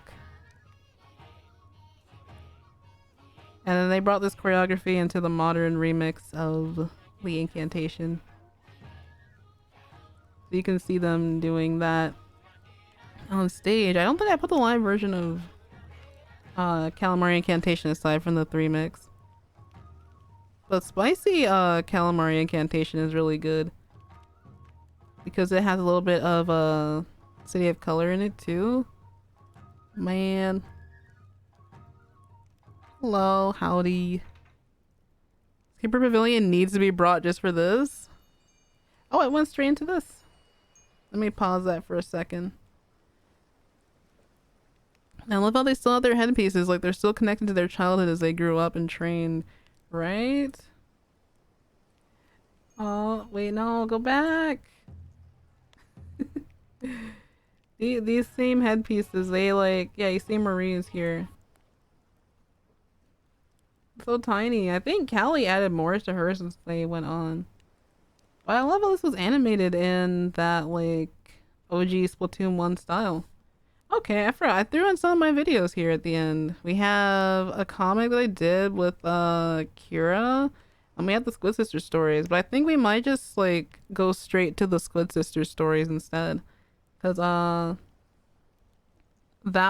And then they brought this choreography into the modern remix of the incantation. So you can see them doing that on stage. I don't think I put the live version of Callie Marie incantation aside from the 3 mix. But spicy Callie Marie incantation is really good. Because it has a little bit of City of Color in it too. Man. Hello, howdy. Skipper Pavilion needs to be brought just for this. Oh, it went straight into this. Let me pause that for a second. Now, I love how they still have their headpieces. Like, they're still connected to their childhood as they grew up and trained. Right? Oh, wait, no, go back. These same headpieces, they like, yeah, you see Marie is here. So tiny. I think Callie added more to hers since they went on. But I love how this was animated in that like OG Splatoon 1 style. Okay, I forgot. I threw in some of my videos here at the end. We have a comic that I did with Kira. And we have the Squid Sisters stories, but I think we might just like go straight to the Squid Sisters stories instead. Cause that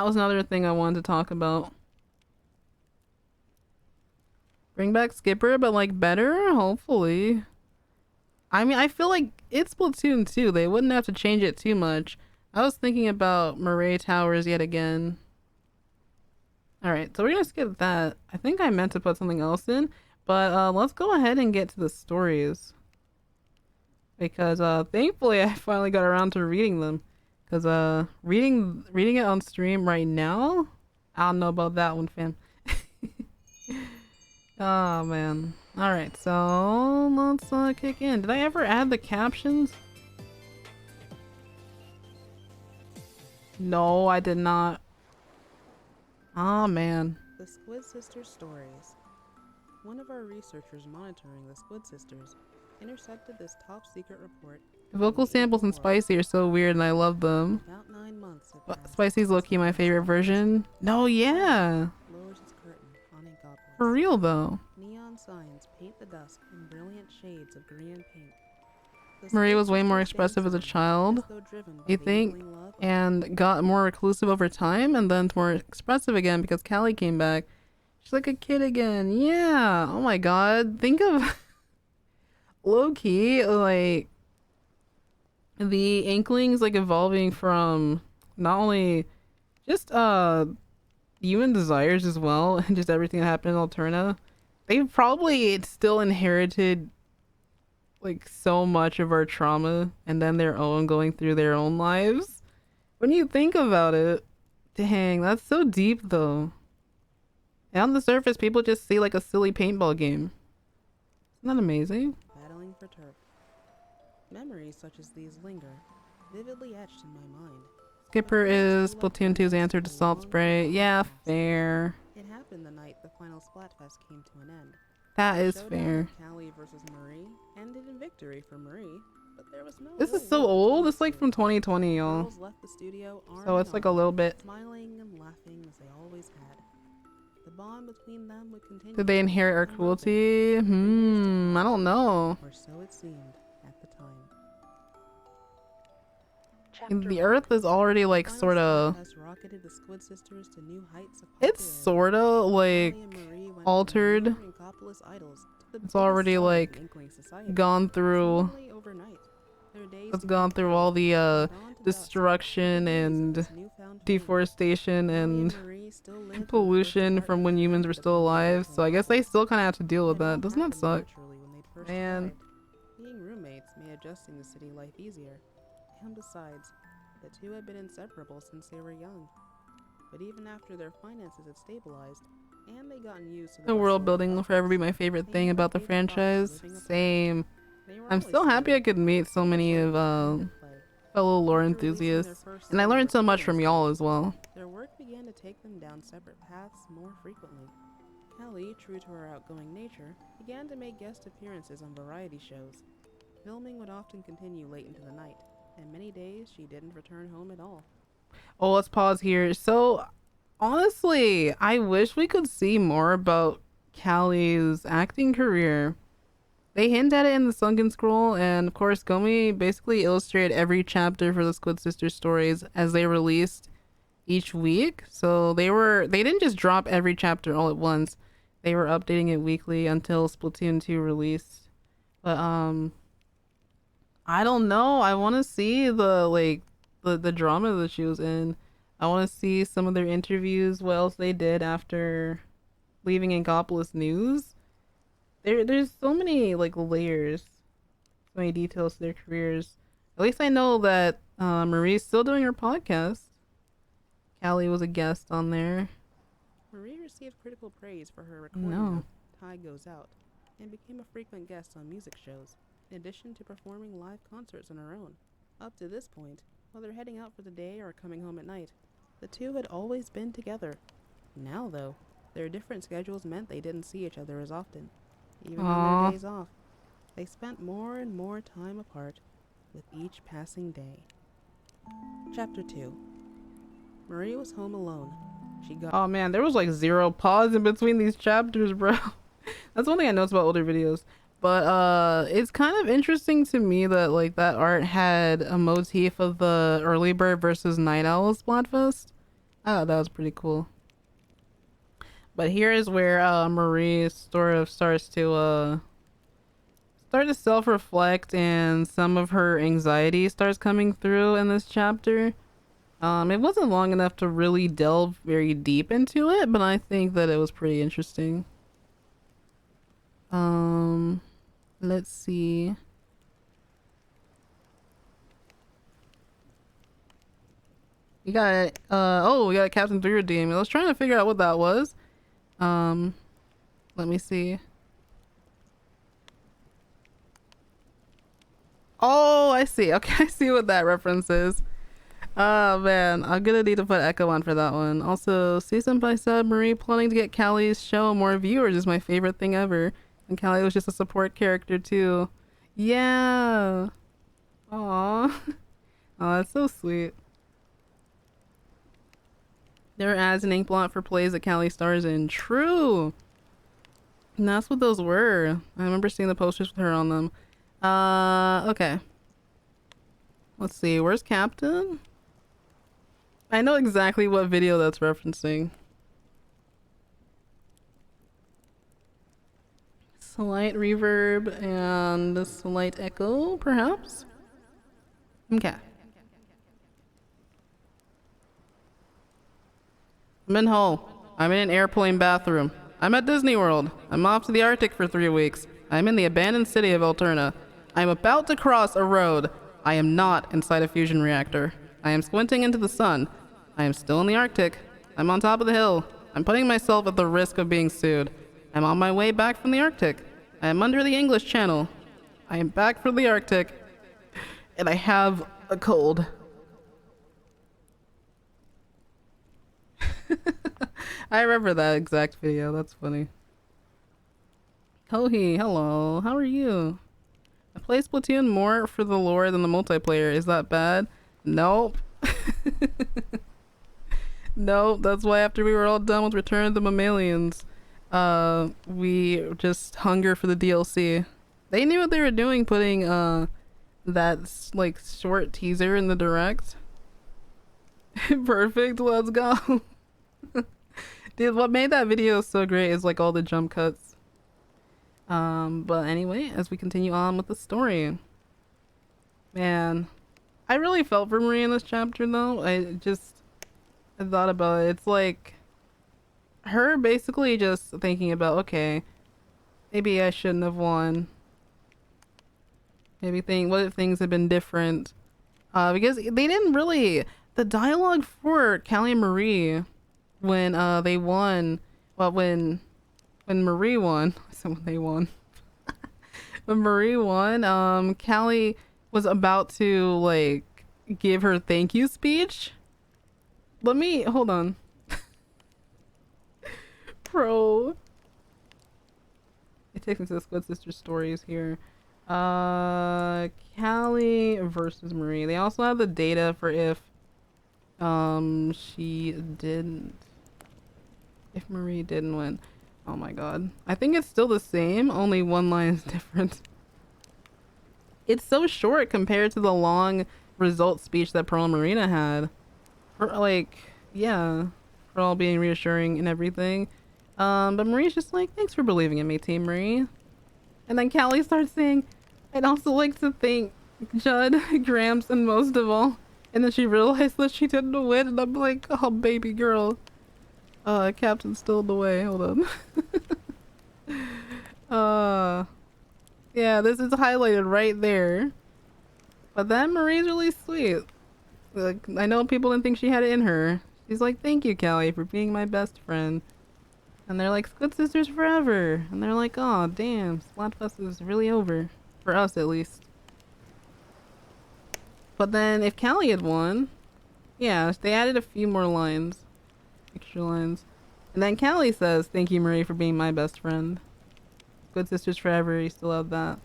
was another thing I wanted to talk about. Bring back Skipper, but like better, hopefully. I mean, I feel like it's Splatoon 2. They wouldn't have to change it too much. I was thinking about Murray Towers yet again. Alright, so we're gonna skip that. I think I meant to put something else in, but let's go ahead and get to the stories. Because thankfully I finally got around to reading them. Because reading it on stream right now, I don't know about that one, fam. Oh man. Alright, so let's kick in. Did I ever add the captions? No, I did not. Oh man. The Squid Sisters stories. One of our researchers monitoring the Squid Sisters intercepted this top secret report. The vocal samples in Spicy are so weird and I love them. About 9 months Spicy's low-key my favorite version. No, yeah. Lowers its curtain on Inkadia. For real though. Neon signs paint the dusk in brilliant shades of green and pink. Marie was way more expressive as a child, you think, and got more reclusive over time and then more expressive again because Callie came back. She's like a kid again. Yeah. Oh my god. Think of low-key, like the Inklings like evolving from not only just human desires as well and just everything that happened in Alterna. They probably still inherited like so much of our trauma and then their own going through their own lives. When you think about it, dang, that's so deep though. And on the surface, people just see like a silly paintball game. Isn't that amazing? Battling for turf. Memories such as these linger, vividly etched in my mind. Skipper is Splatoon 2's answer to Salt Spray. Yeah, fair. It happened the night the final Splatfest came to an end. That The is showdown fair. of Callie versus Marie ended in victory for Marie, but there was no This real is so war between old. the It's like two. from 2020, The y'all. girls left the studio arm So in it's like arm, a little bit. smiling and laughing as they always had. The bond between them would continue Did they inherit our unbroken cruelty? for years to come, I don't know. or so it seemed at the time. The Earth is already like Final sort of. Slugfest rocketed the Squid Sisters to new heights of It's popularity. sort of like Callie and Marie went altered. from mere Inkopolis idols to the It's biggest already stars like in Inkling society, gone through. seemingly overnight. Their days It's became gone through filled all the with dawn to dusk, destruction the days of and this newfound fame. deforestation Callie and Marie still lived in the first pollution from when apartment humans behind were the still public alive. medical So I guess they complex. still kind of have to deal with It all that. Doesn't that happened suck? naturally when they'd first Man. arrived. Being roommates made adjusting to city life easier, and besides, the two had been inseparable since they were young. But even after their finances had stabilized, and they gotten used to the The world bustle of building will forever be my Inkopolis, favorite they thing never about the gave a thought to franchise. living apart. Same. They were I'm always so happy I together, could meet so just many like of play. fellow lore After releasing their enthusiasts, first and I single learned so much recording from together, y'all as well. their work began to take them down separate paths more frequently. Callie, true to her outgoing nature, began to make guest appearances on variety shows. Filming would often continue late into the night, and many days she didn't return home at all. Oh, let's pause here. So, honestly, I wish we could see more about Callie's acting career. They hint at it in the Sunken Scroll, and of course, Gomi basically illustrated every chapter for the Squid Sisters stories as they released each week. So they didn't just drop every chapter all at once. They were updating it weekly until Splatoon 2 released. But I don't know. I want to see the drama that she was in. I want to see some of their interviews, what else they did after leaving Inkopolis News. There's so many like layers, so many details to their careers. At least I know that Marie's still doing her podcast. Callie was a guest on there. Marie received critical praise for her recording No. of Tide Goes Out, and became a frequent guest on music shows, in addition to performing live concerts on her own. Up to this point, whether heading out for the day or coming home at night, the two had always been together. Now, though, their different schedules meant they didn't see each other as often. Even on their days off, they spent more and more time apart with each passing day. Chapter 2. Marie was home alone. She got Oh man, there was like zero pause in between these chapters, bro. That's one thing I noticed about older videos. But it's kind of interesting to me that like that art had a motif of the early bird versus night owl Splatfest. I thought that was pretty cool. But here is where Marie sort of starts to self-reflect, and some of her anxiety starts coming through in this chapter. It wasn't long enough to really delve very deep into it, but I think that it was pretty interesting. Let's see. We got we got a Captain 3 redeem. I was trying to figure out what that was. Let me see. Oh, I see. Okay, I see what that reference is. Oh man, I'm gonna need to put echo on for that one. Also, Senpai said Marie planning to get Callie's show more viewers is my favorite thing ever. And Callie was just a support character too. Yeah. Aw. Oh, that's so sweet. There are ads and inkblot for plays that Callie stars in. True. And that's what those were. I remember seeing the posters with her on them. Okay. Let's see. Where's Captain? I know exactly what video that's referencing. Slight reverb and a slight echo, perhaps? Okay. I'm in Hull. I'm in an airplane bathroom. I'm at Disney World. I'm off to the Arctic for 3 weeks. I'm in the abandoned city of Alterna. I'm about to cross a road. I am not inside a fusion reactor. I am squinting into the sun. I am still in the Arctic. I'm on top of the hill. I'm putting myself at the risk of being sued. I'm on my way back from the Arctic. I am under the English Channel. I am back from the Arctic. And I have a cold. I remember that exact video. That's funny. Kohi, hello. How are you? I play Splatoon more for the lore than the multiplayer. Is that bad? Nope. Nope. That's why after we were all done with Return of the Mammalians, we just hunger for the DLC. They knew what they were doing putting that like short teaser in the direct. Perfect. Let's go. Dude, what made that video so great is like all the jump cuts. But anyway, as we continue on with the story. Man, I really felt for Marie in this chapter though. I thought about it. It's like her basically just thinking about, okay, maybe I shouldn't have won. Maybe what if things had been different? Because they didn't really, the dialogue for Callie Marie when they won, well, when Marie won, so when they won, when Marie won, Callie was about to like give her thank you speech. Hold on. Bro. It takes me to the Squid Sisters stories here. Callie versus Marie. They also have the data for if if Marie didn't win. Oh my god. I think it's still the same, only one line is different. It's so short compared to the long result speech that Pearl and Marina had. Yeah, for all being reassuring and everything. But Marie's just like, thanks for believing in me, Team Marie. And then Callie starts saying, I'd also like to thank Judd, Gramps, and most of all. And then she realized that she didn't win, and I'm like, oh, baby girl. Captain's still in the way. Hold on. Yeah, this is highlighted right there. But then Marie's really sweet. Like, I know people didn't think she had it in her. She's like, thank you, Callie, for being my best friend. And they're like, Squid Sisters forever. And they're like, oh, damn, Splatfest is really over. For us, at least. But then, if Callie had won, yeah, they added a few more lines. Extra lines. And then Callie says, thank you, Marie, for being my best friend. Squid Sisters forever, you still have that.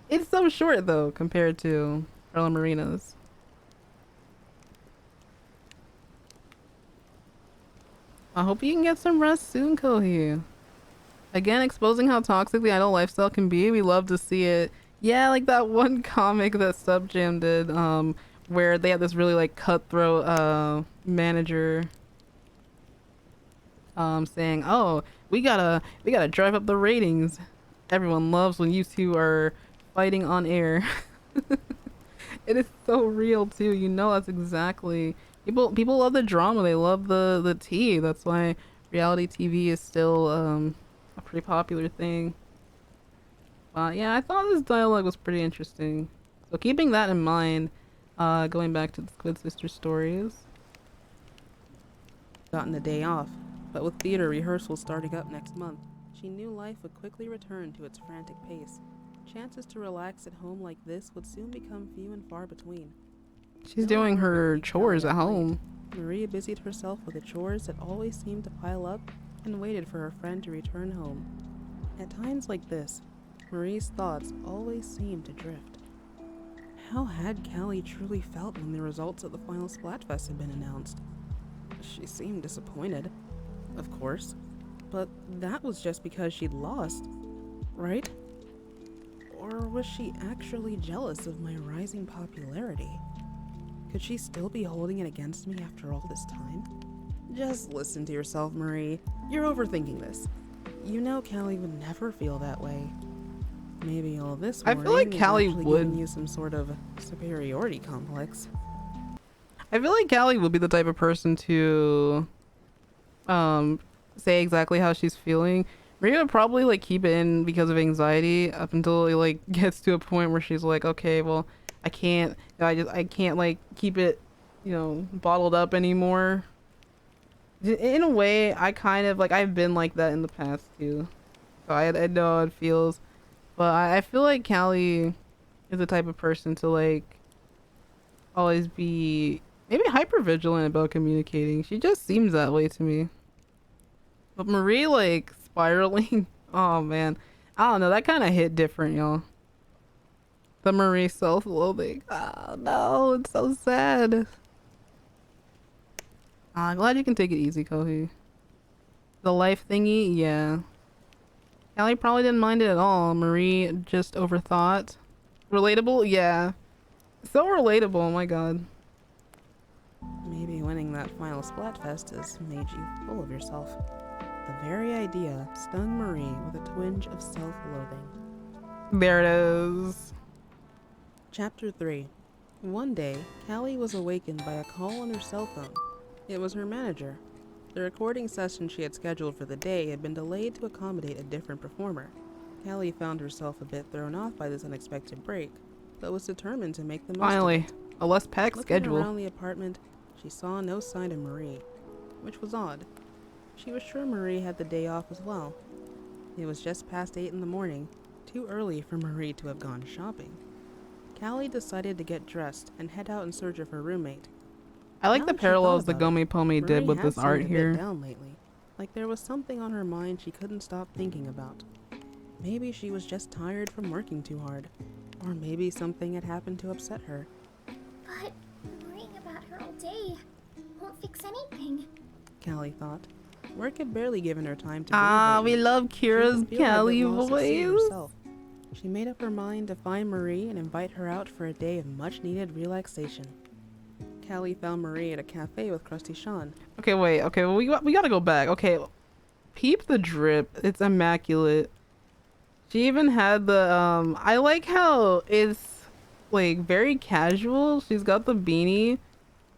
It's so short, though, compared to Pearl and Marina's. I hope you can get some rest soon, Kohi. Again, exposing how toxic the idol lifestyle can be. We love to see it. Yeah, like that one comic that Subjam did, where they had this really like cutthroat manager saying, oh, we gotta drive up the ratings. Everyone loves when you two are fighting on air. It is so real too, you know. That's exactly, people love the drama, they love the tea. That's why reality TV is still a pretty popular thing. Yeah, I thought this dialogue was pretty interesting. So keeping that in mind, going back to the Squid Sisters stories. Gotten a day off, but with theater rehearsals starting up next month, she knew life would quickly return to its frantic pace. Chances to relax at home like this would soon become few and far between. She's doing her chores at home. Maria busied herself with the chores that always seemed to pile up and waited for her friend to return home. At times like this, Marie's thoughts always seemed to drift. How had Callie truly felt when the results of the final Splatfest had been announced? She seemed disappointed, of course, but that was just because she'd lost, right? Or was she actually jealous of my rising popularity? Could she still be holding it against me after all this time? Just listen to yourself, Marie. You're overthinking this. You know Callie would never feel that way. Maybe all this I feel like Callie would giving you some sort of superiority complex. I feel like Callie would be the type of person to say exactly how she's feeling. Maria would probably like keep it in because of anxiety up until it like gets to a point where she's like, okay, well, I can't like keep it, you know, bottled up anymore. In a way, I kind of like, I've been like that in the past too, so I know how it feels. But I feel like Callie is the type of person to like always be maybe hyper vigilant about communicating. She just seems that way to me. But Marie like spiraling, oh man, I don't know, that kind of hit different, y'all. The Marie self-loathing. Oh no, it's so sad. I'm glad you can take it easy, Kohi. The life thingy, yeah. Callie probably didn't mind it at all. Marie just overthought. Relatable? Yeah. So relatable, oh my god. Maybe winning that final Splatfest has made you full of yourself. The very idea stung Marie with a twinge of self-loathing. There it is. Chapter 3. One day, Callie was awakened by a call on her cell phone. It was her manager. The recording session she had scheduled for the day had been delayed to accommodate a different performer. Callie found herself a bit thrown off by this unexpected break, but was determined to make the most Finally, of it. a less packed schedule. Looking around the apartment, she saw no sign of Marie, which was odd. She was sure Marie had the day off as well. It was just past 8 in the morning, too early for Marie to have gone shopping. Callie decided to get dressed and head out in search of her roommate. I like Now the that she parallels thought the about Gomi it, Pomi did Marie with had this seemed art a bit here. down lately, like there was something on her mind she couldn't stop thinking about. Maybe she was just tired from working too hard, or maybe something had happened to upset her. But worrying about her all day won't fix anything. Callie thought. Work had barely given her time to breathe. Ah, we lately. love She Kira's was feeling a bit Callie lost at sea voice. herself. She made up her mind to find Marie and invite her out for a day of much-needed relaxation. Callie found Marie at a cafe with Krusty Sean. Okay, wait. Okay, well, we gotta go back. Okay, peep the drip. It's immaculate. She even had the I like how it's like very casual. She's got the beanie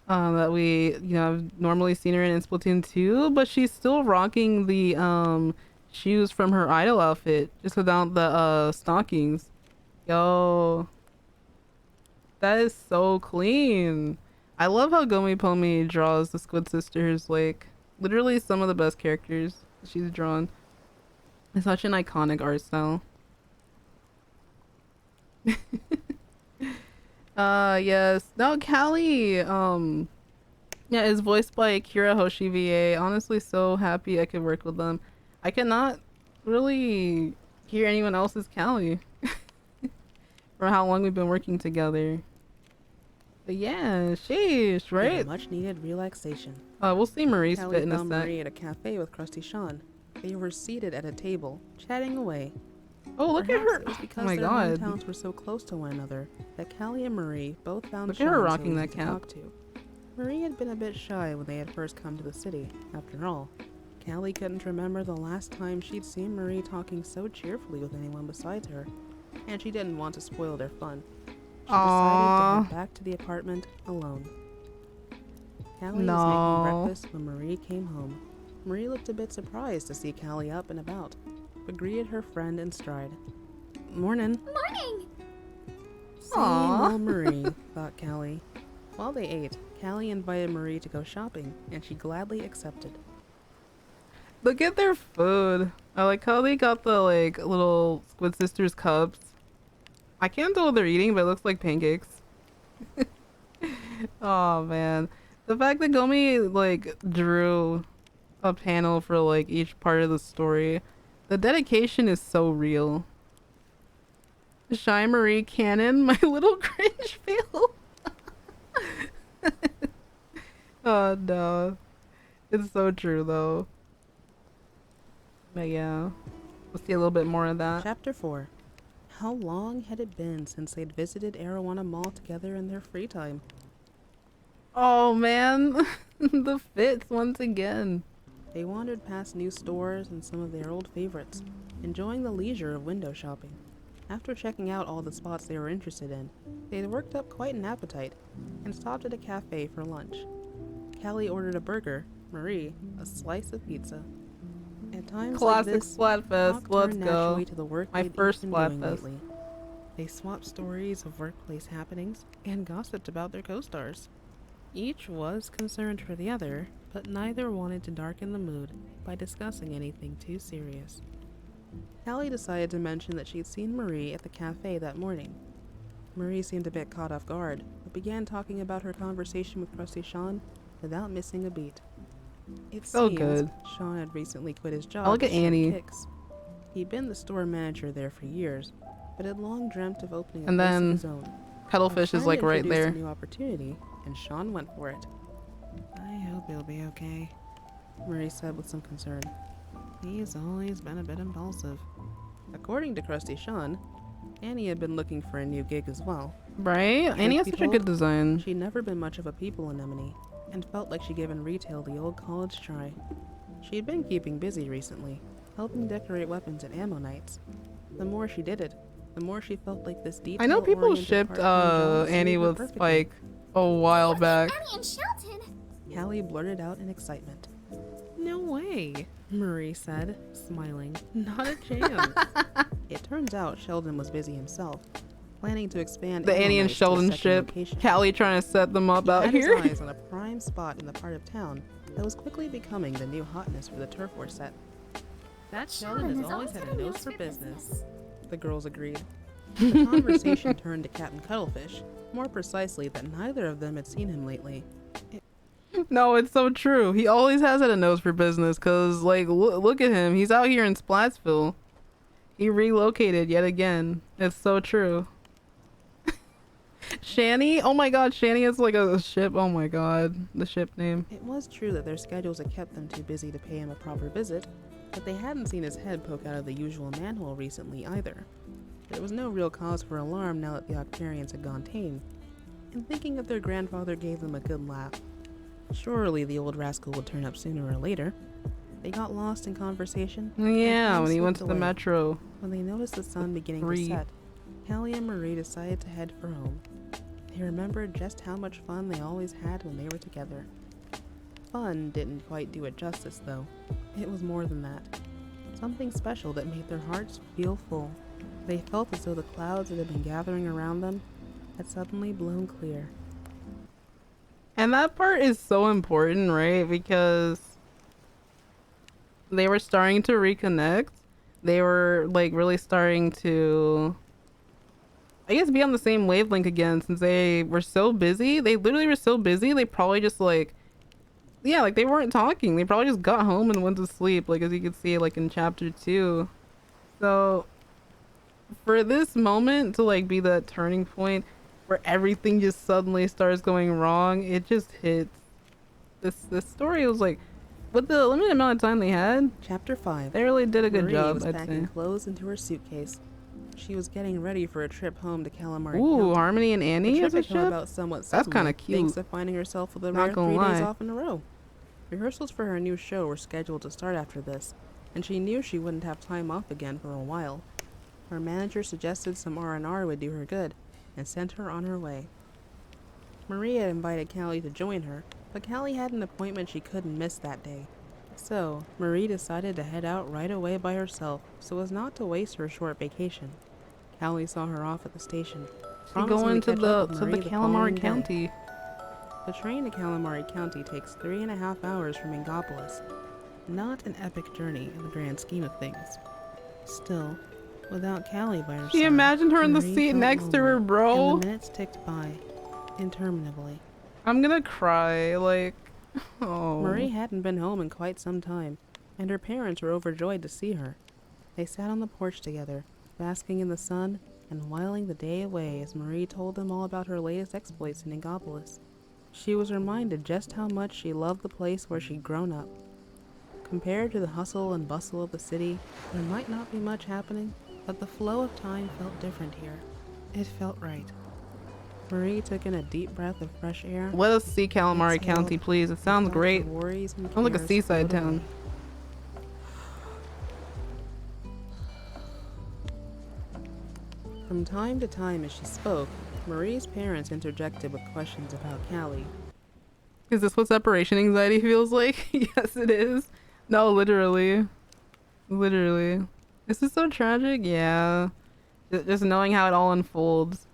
that we have normally seen her in Splatoon 2, but she's still rocking the shoes from her idol outfit, just without the stockings. Yo, that is so clean. I love how Gomi Pomi draws the Squid Sisters, like literally some of the best characters she's drawn. It's such an iconic art style. Yes. No, Callie, yeah, is voiced by Akira Hoshi VA. Honestly, so happy I could work with them. I cannot really hear anyone else's Callie for how long we've been working together. But yeah, sheesh, right? Much-needed relaxation. We'll see Marie's Callie fit in a found sec. Marie at a cafe with Krusty Sean. They were seated at a table, chatting away. Oh, look at Perhaps her! It was Oh because my their god. hometowns were so close to one another that Callie and Marie both found Look at her Sean rocking so that easy to cap. talk to. Marie had been a bit shy when they had first come to the city. After all, Callie couldn't remember the last time she'd seen Marie talking so cheerfully with anyone besides her, and she didn't want to spoil their fun. She decided to head back to the apartment alone. Callie was making breakfast when Marie came home. Marie looked a bit surprised to see Callie up and about, but greeted her friend in stride. Morning. Morning! Same old Marie, thought Callie. While they ate, Callie invited Marie to go shopping, and she gladly accepted. Look at their food. I like how they got the like little Squid Sisters cups. I can't tell what they're eating, but it looks like pancakes. Oh man. The fact that Gomi like drew a panel for like each part of the story. The dedication is so real. Shy Marie Cannon, my little cringe feel. Oh no. It's so true though. But yeah. We'll see a little bit more of that. Chapter 4. How long had it been since they'd visited Arowana Mall together in their free time? Oh man. The fits once again. They wandered past new stores and some of their old favorites, enjoying the leisure of window shopping. After checking out all the spots they were interested in, they had worked up quite an appetite and stopped at a cafe for lunch. Callie ordered a burger, Marie a slice of pizza. At times Classic like this, Splatfest. talk Let's turned go. naturally to the work My they'd first each been doing Splatfest. lately. They swapped stories of workplace happenings and gossiped about their co-stars. Each was concerned for the other, but neither wanted to darken the mood by discussing anything too serious. Callie decided to mention that she'd seen Marie at the cafe that morning. Marie seemed a bit caught off guard, but began talking about her conversation with Krusty Sean without missing a beat. It So seems good. Sean had recently quit his job I look at Short Annie. Kicks. He'd been the store manager there for years, but had long dreamt of opening a And place then of his own. Cuttlefish A is friend like right introduced there. a new opportunity, and Sean went for it. I hope he'll be okay, Marie said with some concern. He's always been a bit impulsive. According to Krusty Sean, Annie had been looking for a new gig as well. Right? Annie has Truth such be a good told, design. She'd never been much of a people anemone, and felt like she'd given retail the old college try. She'd been keeping busy recently, helping decorate weapons at ammo nights. The more she did it, the more she felt like this detail. I know people shipped Annie with Spike a while back. Annie and Shelton! Callie blurted out in excitement. No way, Marie said, smiling. Not a chance. It turns out Sheldon was busy himself, planning to expand The ammo Annie and nights to a Sheldon second ship. location. Callie trying to set them up He out had here. his eyes on a prime spot in the part of town that was quickly becoming the new hotness for the turf war set. That Sheldon has always had a nose for business, the girls agreed. The conversation turned to Captain Cuttlefish, more precisely that neither of them had seen him lately. No, it's so true. He always has had a nose for business because, like, look at him. He's out here in Splatsville. He relocated yet again. It's so true. Shani? Oh my god, Shani is like a ship. Oh my god, the ship name. It was true that their schedules had kept them too busy to pay him a proper visit, but they hadn't seen his head poke out of the usual manhole recently either. There was no real cause for alarm now that the Octarians had gone tame, and thinking that their grandfather gave them a good laugh. Surely the old rascal would turn up sooner or later. They got lost in conversation. Yeah, and when he went to slipped the away. metro. When they noticed the sun beginning to Three. set, Callie and Marie decided to head for home. They remembered just how much fun they always had when they were together. Fun didn't quite do it justice, though. It was more than that. Something special that made their hearts feel full. They felt as though the clouds that had been gathering around them had suddenly blown clear. And that part is so important, right? Because they were starting to reconnect. They were like really starting to, I guess, be on the same wavelength again, since they were so busy. They literally were so busy. They probably just like, yeah, like they weren't talking. They probably just got home and went to sleep, like as you could see like in chapter 2. So for this moment to like be that turning point where everything just suddenly starts going wrong, it just hits. This story was like, with the limited amount of time they had, Chapter 5. they really did a good Marie job, was I'd packing say. clothes into her suitcase. She was getting ready for a trip home to Callie Marie. Ooh, Harmony and Annie The as trip a had come ship? about somewhat That's suddenly, kinda cute. thanks to finding herself with a Not rare gonna 3 days lie. off in a row. Rehearsals for her new show were scheduled to start after this, and she knew she wouldn't have time off again for a while. Her manager suggested some R&R would do her good, and sent her on her way. Marie had invited Callie to join her, but Callie had an appointment she couldn't miss that day. So, Marie decided to head out right away by herself so as not to waste her short vacation. Callie saw her off at the station, promising Going to to catch up the with to Marie the following Calamari day. County. The train to Callie Marie County takes 3.5 hours from Ingopolis. Not an epic journey in the grand scheme of things. Still, without Callie by her Can you side, imagine her in the Marie seat felt next to her, lonely, bro? And the minutes ticked by, interminably. I'm gonna cry, like, oh. Marie hadn't been home in quite some time, and her parents were overjoyed to see her. They sat on the porch together, basking in the sun and whiling the day away as Marie told them all about her latest exploits in Ingopolis. She was reminded just how much she loved the place where she'd grown up. Compared to the hustle and bustle of the city, there might not be much happening, but the flow of time felt different here. It felt right. Marie took in a deep breath of fresh air. Let us see Calamari exhaled, County, please. It and sounds felt her great. worries and Sounds like a cares seaside float town. away. From time to time as she spoke, Marie's parents interjected with questions about Callie. Is this what separation anxiety feels like? Yes, it is. No, literally. Literally. Is this so tragic? Yeah. Just knowing how it all unfolds.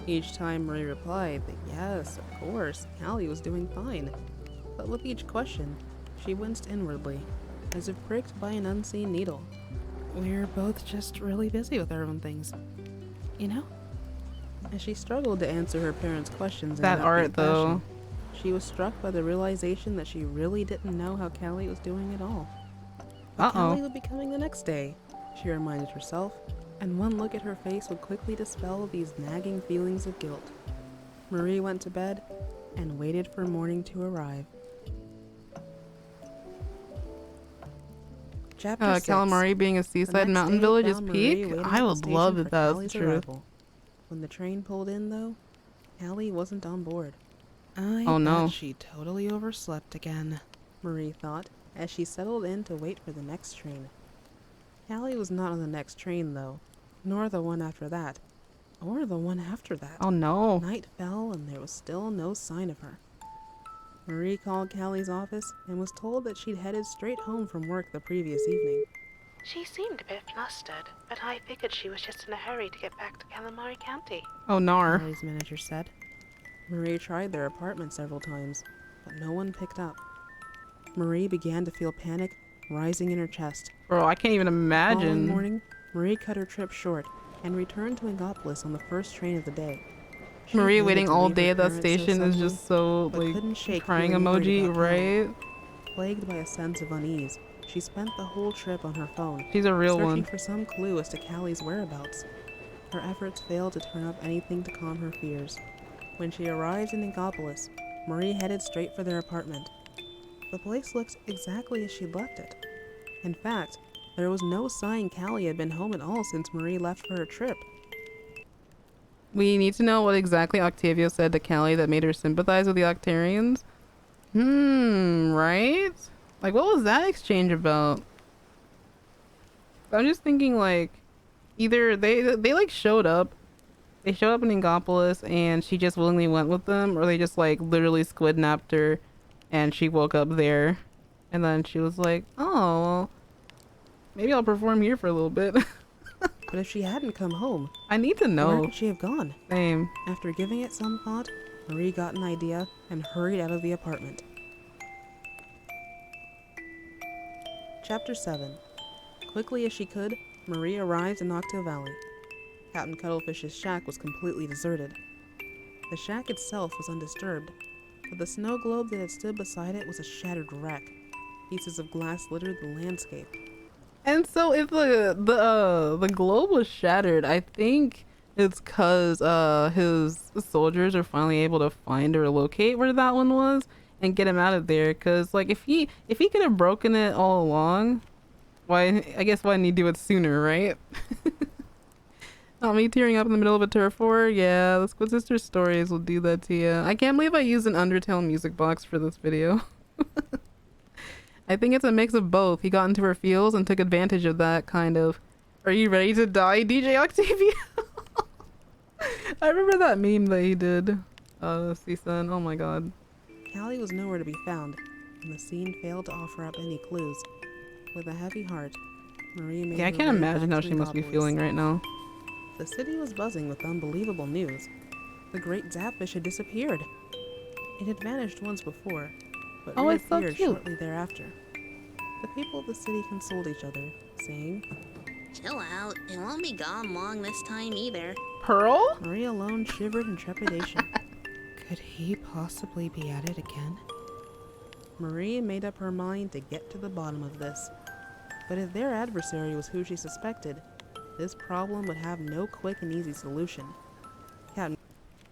Each time Marie replied that yes, of course, Callie was doing fine. But with each question, she winced inwardly, as if pricked by an unseen needle. We're both just really busy with our own things, you know? As she struggled to answer her parents' questions in That an art, upbeat though. fashion, she was struck by the realization that she really didn't know how Callie was doing at all. What Callie would be coming the next day, she reminded herself, and one look at her face would quickly dispel these nagging feelings of guilt. Marie went to bed and waited for morning to arrive. Chapter 6. Callie Marie being a The seaside next mountain day village is found peak? Marie waiting I at the would station love for if that was Callie's the truth. arrival. When the train pulled in, though, Callie wasn't on board. I Oh, no. bet she totally overslept again, Marie thought, as she settled in to wait for the next train. Callie was not on the next train, though, nor the one after that, or the one after that. Oh no. Night fell, and there was still no sign of her. Marie called Callie's office and was told that she'd headed straight home from work the previous evening. She seemed a bit flustered, but I figured she was just in a hurry to get back to Callie Marie County. Oh nar. Callie's manager said. Marie tried their apartment several times, but no one picked up. Marie began to feel panic rising in her chest. Bro, I can't even The following imagine. morning, Marie cut her trip short and returned to Inkopolis on the first train of the day. She Marie hated waiting to all leave her day at that parents so station is suddenly, just so, but like, couldn't shake crying feeling worried emoji, about Callie. right? Plagued by a sense of unease, she spent the whole trip on her phone, She's a real searching one. for some clue as to Callie's whereabouts. Her efforts failed to turn up anything to calm her fears. When she arrived in Inkopolis, Marie headed straight for their apartment. The place looked exactly as she'd left it. In fact, there was no sign Callie had been home at all since Marie left for her trip. We need to know what exactly Octavio said to Callie that made her sympathize with the Octarians. Right? Like, what was that exchange about? I'm just thinking, like, either they like showed up. They showed up in Inkopolis and she just willingly went with them, or they just like literally squid napped her and she woke up there. And then she was like, oh, well, maybe I'll perform here for a little bit. But if she hadn't come home, I need to where know. could she have gone? Same. After giving it some thought, Marie got an idea and hurried out of the apartment. Chapter 7. Quickly as she could, Marie arrived in Octo Valley. Captain Cuttlefish's shack was completely deserted. The shack itself was undisturbed, but the snow globe that had stood beside it was a shattered wreck. Pieces of glass littered the landscape. And so if the globe was shattered, I think it's cause his soldiers are finally able to find or locate where that one was and get him out of there. Cause like if he could have broken it all along, why didn't he do it sooner, right? Not me tearing up in the middle of a turf war. Yeah, the Squid Sisters stories will do that to you. I can't believe I used an Undertale music box for this video. I think it's a mix of both. He got into her feels and took advantage of that, kind of. Are you ready to die, DJ Octavia? I remember that meme that he did. Season. Oh my god. Callie was nowhere to be found, and the scene failed to offer up any clues. With a heavy heart, Marie made Yeah, I her can't way imagine back how to she must be Inkopolis. feeling right now. The city was buzzing with unbelievable news. The great Zapfish had disappeared. It had vanished once before, but Oh, it's so reappeared cute. shortly thereafter. The people of the city consoled each other, saying, Chill out. It won't be gone long this time either. Pearl? Marie alone shivered in trepidation. Could he possibly be at it again? Marie made up her mind to get to the bottom of this. But if their adversary was who she suspected, this problem would have no quick and easy solution. Captain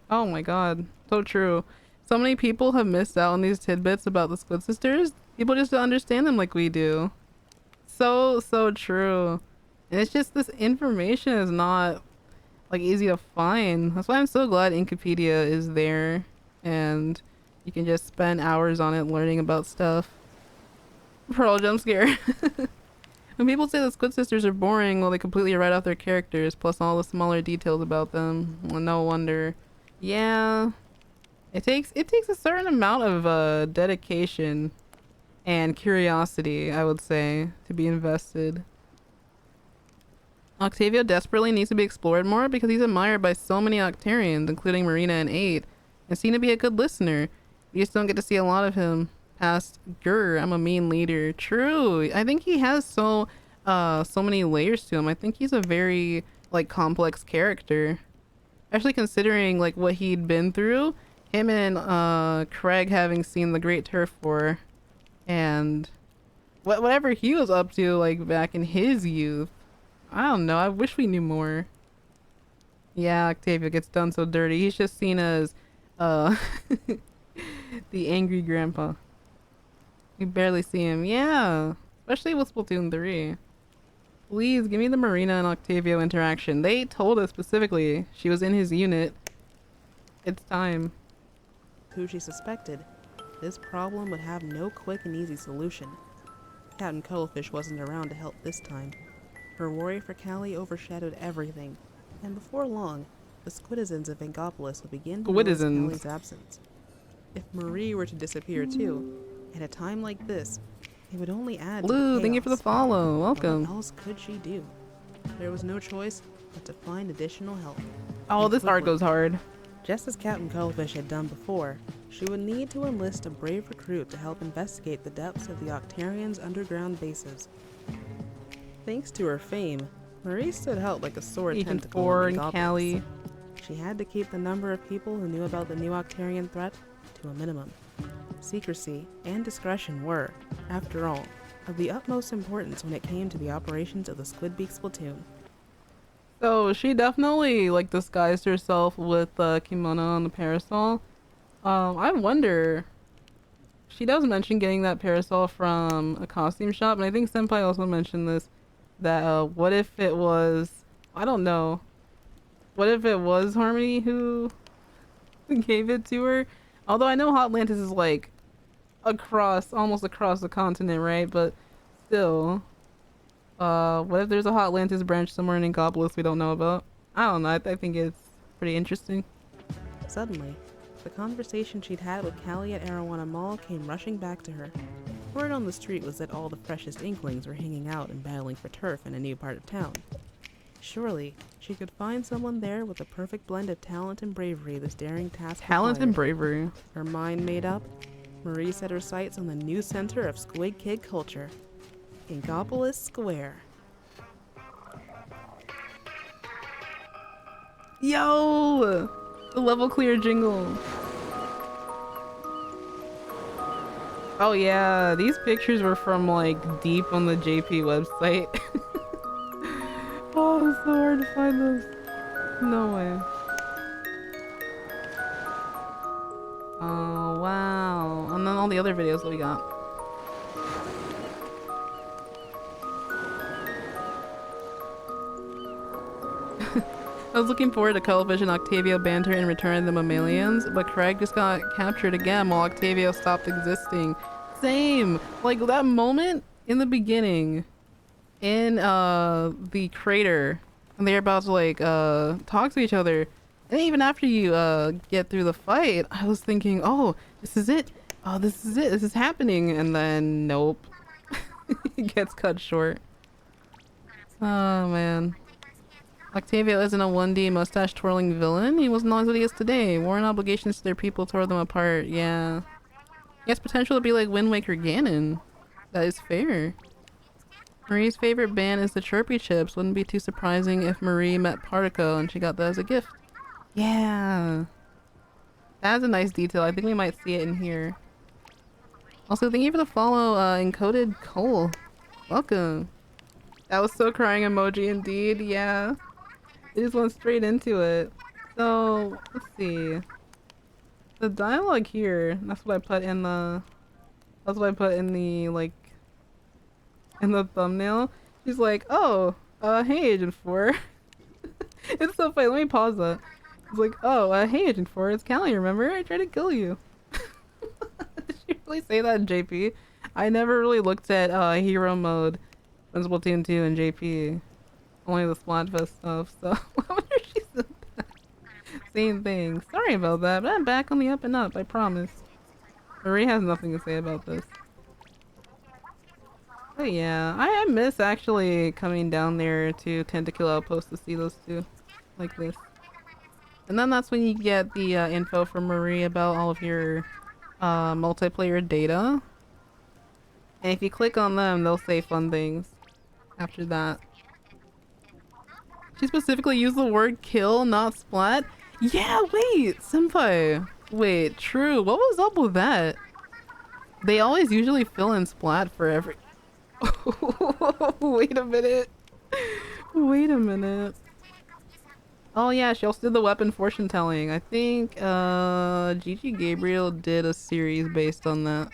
Oh my god. So true. So many people have missed out on these tidbits about the Squid Sisters. People just don't understand them like we do. So true. And it's just this information is not like easy to find. That's why I'm so glad Inkadia is there and you can just spend hours on it learning about stuff. Pearl jump scare. When people say the Squid Sisters are boring, well, they completely write off their characters, plus all the smaller details about them. Well, no wonder. Yeah, it takes a certain amount of dedication and curiosity, I would say, to be invested. Octavio desperately needs to be explored more because he's admired by so many Octarians, including Marina and 8, and seen to be a good listener. You just don't get to see a lot of him past grr, I'm a mean leader. True. I think he has so many layers to him. I think he's a very like complex character. Especially considering like what he'd been through. Him and Craig having seen the Great Turf War and whatever he was up to like back in his youth. I don't know. I wish we knew more. Yeah, Octavio gets done so dirty. He's just seen as uh the angry grandpa. We barely see him. Yeah. Especially with Splatoon 3. Please give me the Marina and Octavio interaction. They told us specifically she was in his unit. It's time. Who she suspected, this problem would have no quick and easy solution. Captain Cuttlefish wasn't around to help this time. Her worry for Callie overshadowed everything, and before long, the Squidizens of Inkopolis would begin to notice Callie's absence. If Marie were to disappear too, at a time like this, it would only add to the Blue, chaos. thank you for the follow. Welcome. What else could she do? There was no choice but to find additional help. Oh, And this art quickly. goes hard. Just as Captain Cuttlefish had done before, she would need to enlist a brave recruit to help investigate the depths of the Octarians' underground bases. Thanks to her fame, Marie stood out like a sore Agent tentacle 4 in and Inkopolis. Callie. She had to keep the number of people who knew about the new Octarian threat to a minimum. Secrecy and discretion were, after all, of the utmost importance when it came to the operations of the Squidbeak platoon. So she definitely like disguised herself with the kimono and the parasol. I wonder. She does mention getting that parasol from a costume shop, and I think Senpai also mentioned this. That what if it was? I don't know. What if it was Harmony who gave it to her? Although I know Hotlantis is like almost across the continent, right? But still. What if there's a Hotlantis branch somewhere in Inkopolis we don't know about? I don't know. I think it's pretty interesting. Suddenly, the conversation she'd had with Callie at Arowana Mall came rushing back to her. Word on the street was that all the freshest Inklings were hanging out and battling for turf in a new part of town. Surely, she could find someone there with the perfect blend of talent and bravery this daring task Talent and required. bravery. Her mind made up, Marie set her sights on the new center of Squid Kid culture, Inkopolis Square. Yo! The level clear jingle. Oh yeah, these pictures were from like deep on the JP website. Oh, it's so hard to find those. No way. Oh wow. And then all the other videos that we got. I was looking forward to Cuttlefish and Octavio banter in Return of the Mammalians, but Craig just got captured again while Octavio stopped existing. Same! Like that moment in the beginning in the crater and they're about to like talk to each other. And even after you get through the fight, I was thinking, oh, this is it. Oh, this is it. This is happening. And then nope. It gets cut short. Oh man. Octavio isn't a 1D mustache twirling villain. He wasn't always what he is today. Warring obligations to their people tore them apart. Yeah. He has potential to be like Wind Waker Ganon. That is fair. Marie's favorite band is the Chirpy Chips. Wouldn't be too surprising if Marie met Partico and she got that as a gift. Yeah. That's a nice detail. I think we might see it in here. Also, thank you for the follow, Encoded Cole. Welcome. That was so crying emoji indeed. Yeah. It just went straight into it. So, let's see. The dialogue here, that's what I put in the like in the thumbnail. She's like, oh, hey Agent 4. It's so funny. Let me pause that. It's like, oh, hey Agent 4, it's Callie, remember? I tried to kill you. Did she really say that in JP? I never really looked at hero mode in Splatoon 2 and JP. Only the Splatfest stuff, so I wonder if she said that. Same thing. Sorry about that, but I'm back on the up and up, I promise. Marie has nothing to say about this. But yeah, I miss actually coming down there to Tentacle Outpost to see those two. Like this. And then that's when you get the info from Marie about all of your multiplayer data. And if you click on them, they'll say fun things after that. She specifically used the word kill, not splat. Yeah, wait, senpai. Wait, true. What was up with that? They always usually fill in splat for every... Wait a minute. Wait a minute. Oh yeah, she also did the weapon fortune telling. I think Gigi Gabriel did a series based on that.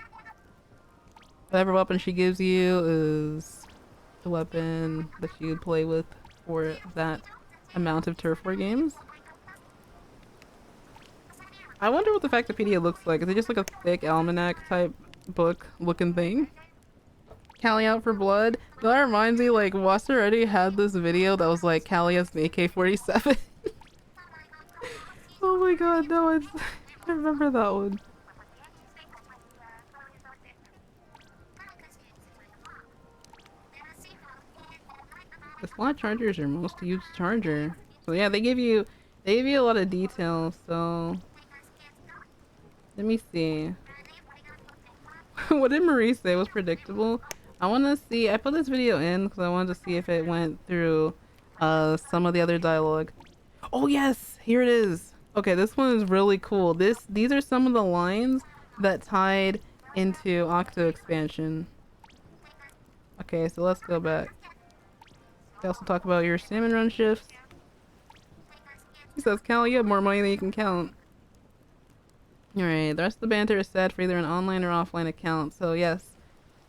Whatever weapon she gives you is the weapon that you would play with for that amount of turf war games. I wonder what the Factopedia looks like. Is it just like a thick almanac type book looking thing? Callie out for blood? That reminds me, like, Wasa already had this video that was like Callie as an AK-47. Oh my god, no, I remember that one. The slot charger is your most used charger. So yeah, they give you a lot of details, so let me see. What did Marie say was predictable? I want to see, I put this video in because I wanted to see if it went through some of the other dialogue. Oh yes, here it is. Okay, this one is really cool. These are some of the lines that tied into Octo expansion. Okay, so let's go back. They also talk about your salmon run shifts. He says, Callie, you have more money than you can count. Alright, the rest of the banter is set for either an online or offline account. So yes,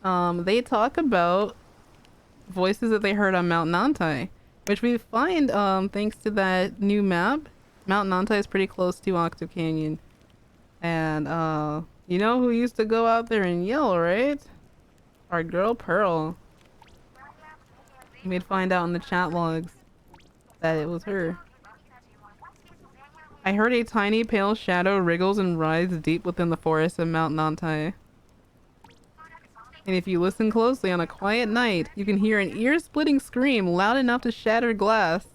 they talk about voices that they heard on Mount Nantai, which we find thanks to that new map. Mount Nantai is pretty close to Octo Canyon. And you know who used to go out there and yell, right? Our girl Pearl. We'd find out in the chat logs that it was her. I heard a tiny pale shadow wriggles and writhes deep within the forest of Mount Nantai. And if you listen closely on a quiet night, you can hear an ear-splitting scream loud enough to shatter glass.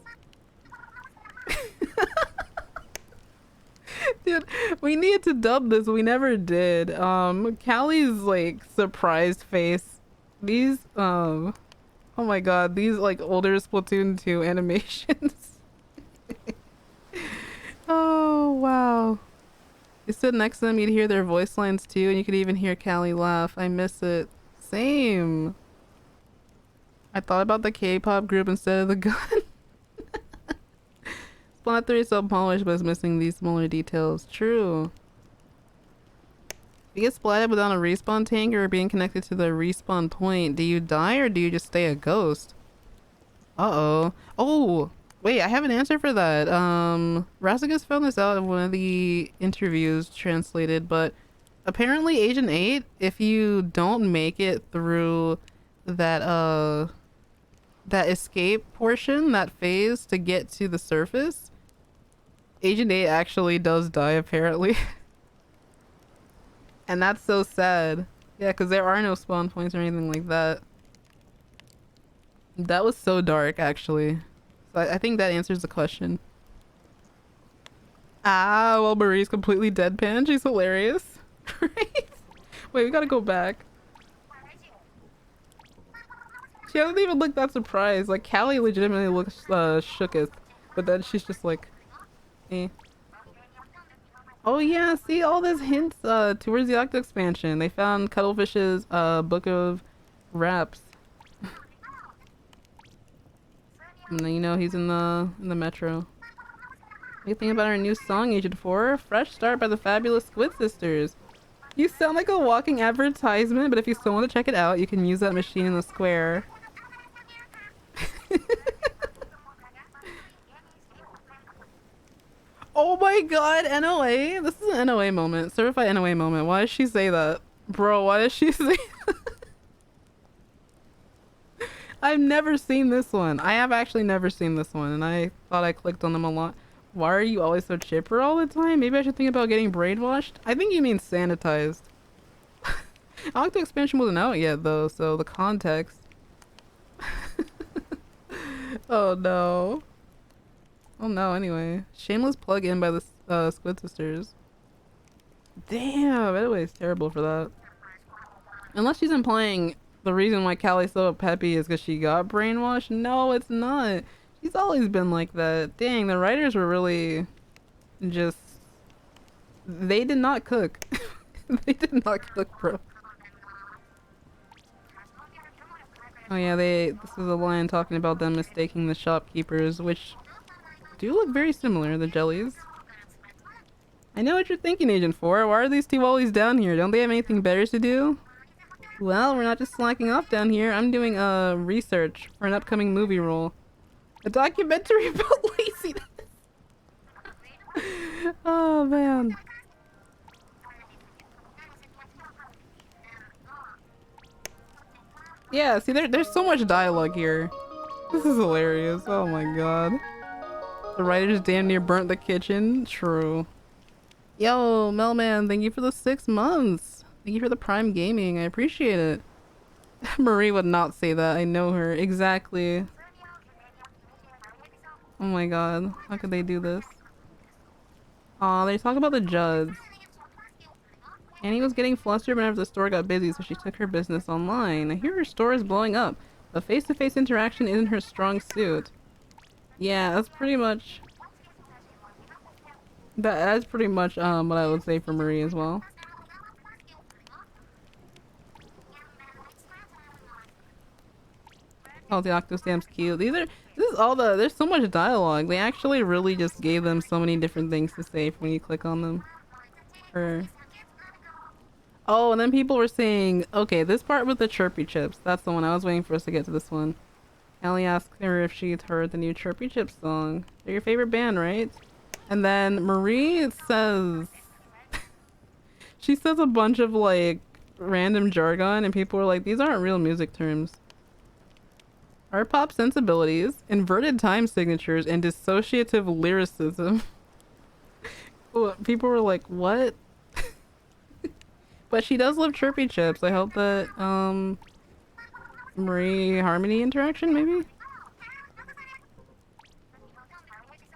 Dude, we needed to dub this. We never did. Callie's like surprised face. These oh my god, these like older Splatoon 2 animations. Oh wow. You stood next to them, you'd hear their voice lines too, and you could even hear Callie laugh. I miss it. Same. I thought about the K-pop group instead of the gun. Splat 3 is so polished but is missing these smaller details. True. You get splatted without a respawn tank or being connected to the respawn point. Do you die or do you just stay a ghost? Uh-oh. Oh! Wait, I have an answer for that. Razagus found this out in one of the interviews translated, but apparently Agent 8, if you don't make it through that that escape portion, that phase to get to the surface, Agent 8 actually does die apparently. And that's so sad. Yeah, because there are no spawn points or anything like that. That was so dark actually. So I think that answers the question. Ah, well, Marie's completely deadpan. She's hilarious. Right? Wait, we gotta go back. She doesn't even look that surprised. Like, Callie legitimately looks shooketh. But then she's just like, eh. Oh yeah, see all these hints towards the Octo expansion. They found Cuttlefish's book of raps. And then you know he's in the metro. What do you think about our new song, Agent 4? Fresh start by the fabulous Squid Sisters. You sound like a walking advertisement, but if you still want to check it out, you can use that machine in the square. Oh my god, NOA? This is an NOA moment. Certified NOA moment. Why does she say that? Bro, why does she say that? I've never seen this one. I have actually never seen this one, and I thought I clicked on them a lot. Why are you always so chipper all the time? Maybe I should think about getting brainwashed? I think you mean sanitized. Octo expansion wasn't out yet though, so the context. Oh no. Oh no, anyway. Shameless plug-in by the Squid Sisters. Damn, anyways, terrible for that. Unless she's implying the reason why Callie's so peppy is because she got brainwashed. No, it's not. She's always been like that. Dang, the writers were really just... They did not cook. They did not cook, bro. Oh yeah, this is a line talking about them mistaking the shopkeepers, which do look very similar, the jellies. I know what you're thinking, Agent 4. Why are these two always down here? Don't they have anything better to do? Well, we're not just slacking off down here. I'm doing research for an upcoming movie role. A documentary about laziness. Oh man. Yeah, see there's so much dialogue here. This is hilarious. Oh my god. The writers damn near burnt the kitchen. True. Yo, Melman, thank you for the 6 months. Thank you for the Prime Gaming. I appreciate it. Marie would not say that. I know her. Exactly. Oh my god. How could they do this? Aw, they talk about the Judds. Annie was getting flustered whenever the store got busy, so she took her business online. I hear her store is blowing up, but face-to-face interaction isn't her strong suit. Yeah, that's pretty much... That's pretty much what I would say for Marie as well. Oh, the Octostam's cute. This is all there's so much dialogue. They actually really just gave them so many different things to say when you click on them. Oh, and then people were saying, okay, this part with the chirpy chips. That's the one. I was waiting for us to get to this one. Callie asked her if she'd heard the new Chirpy Chips song. They're your favorite band, right? And then Marie says... she says a bunch of, like, random jargon, and people were like, these aren't real music terms. Art pop sensibilities, inverted time signatures, and dissociative lyricism. People were like, what? But she does love Chirpy Chips. I hope that, Marie Harmony interaction, maybe?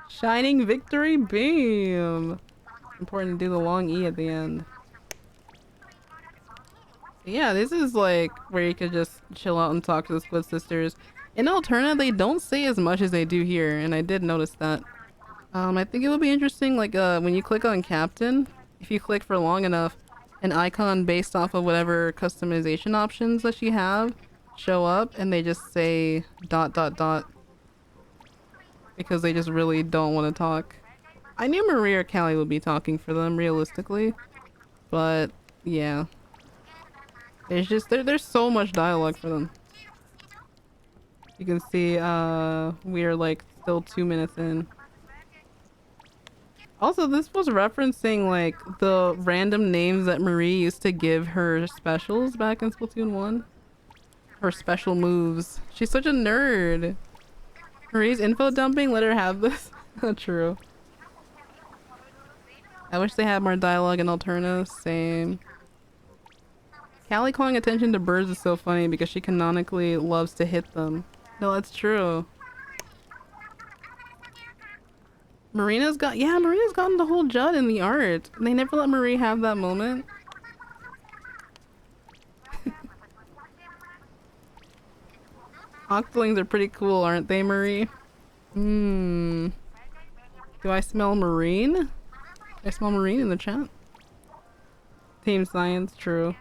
Shining Victory Beam! Important to do the long E at the end. Yeah, this is like where you could just chill out and talk to the Squid Sisters. In Alterna, they don't say as much as they do here, and I did notice that. I think it would be interesting, like, when you click on Captain, if you click for long enough, an icon based off of whatever customization options that you have show up, and they just say ... because they just really don't want to talk. I knew Marie or Callie would be talking for them, realistically. But, yeah. It's just, there's so much dialogue for them. You can see, we are, like, still 2 minutes in. Also, this was referencing, like, the random names that Marie used to give her specials back in Splatoon 1. Her special moves. She's such a nerd. Marie's info dumping, let her have this. True. I wish they had more dialogue in Alterna. Same. Callie calling attention to birds is so funny because she canonically loves to hit them. No, that's true. Marina's gotten the whole Judd in the art. They never let Marie have that moment. Octolings are pretty cool, aren't they, Marie? Do I smell marine? I smell marine in the chat. Team science, true.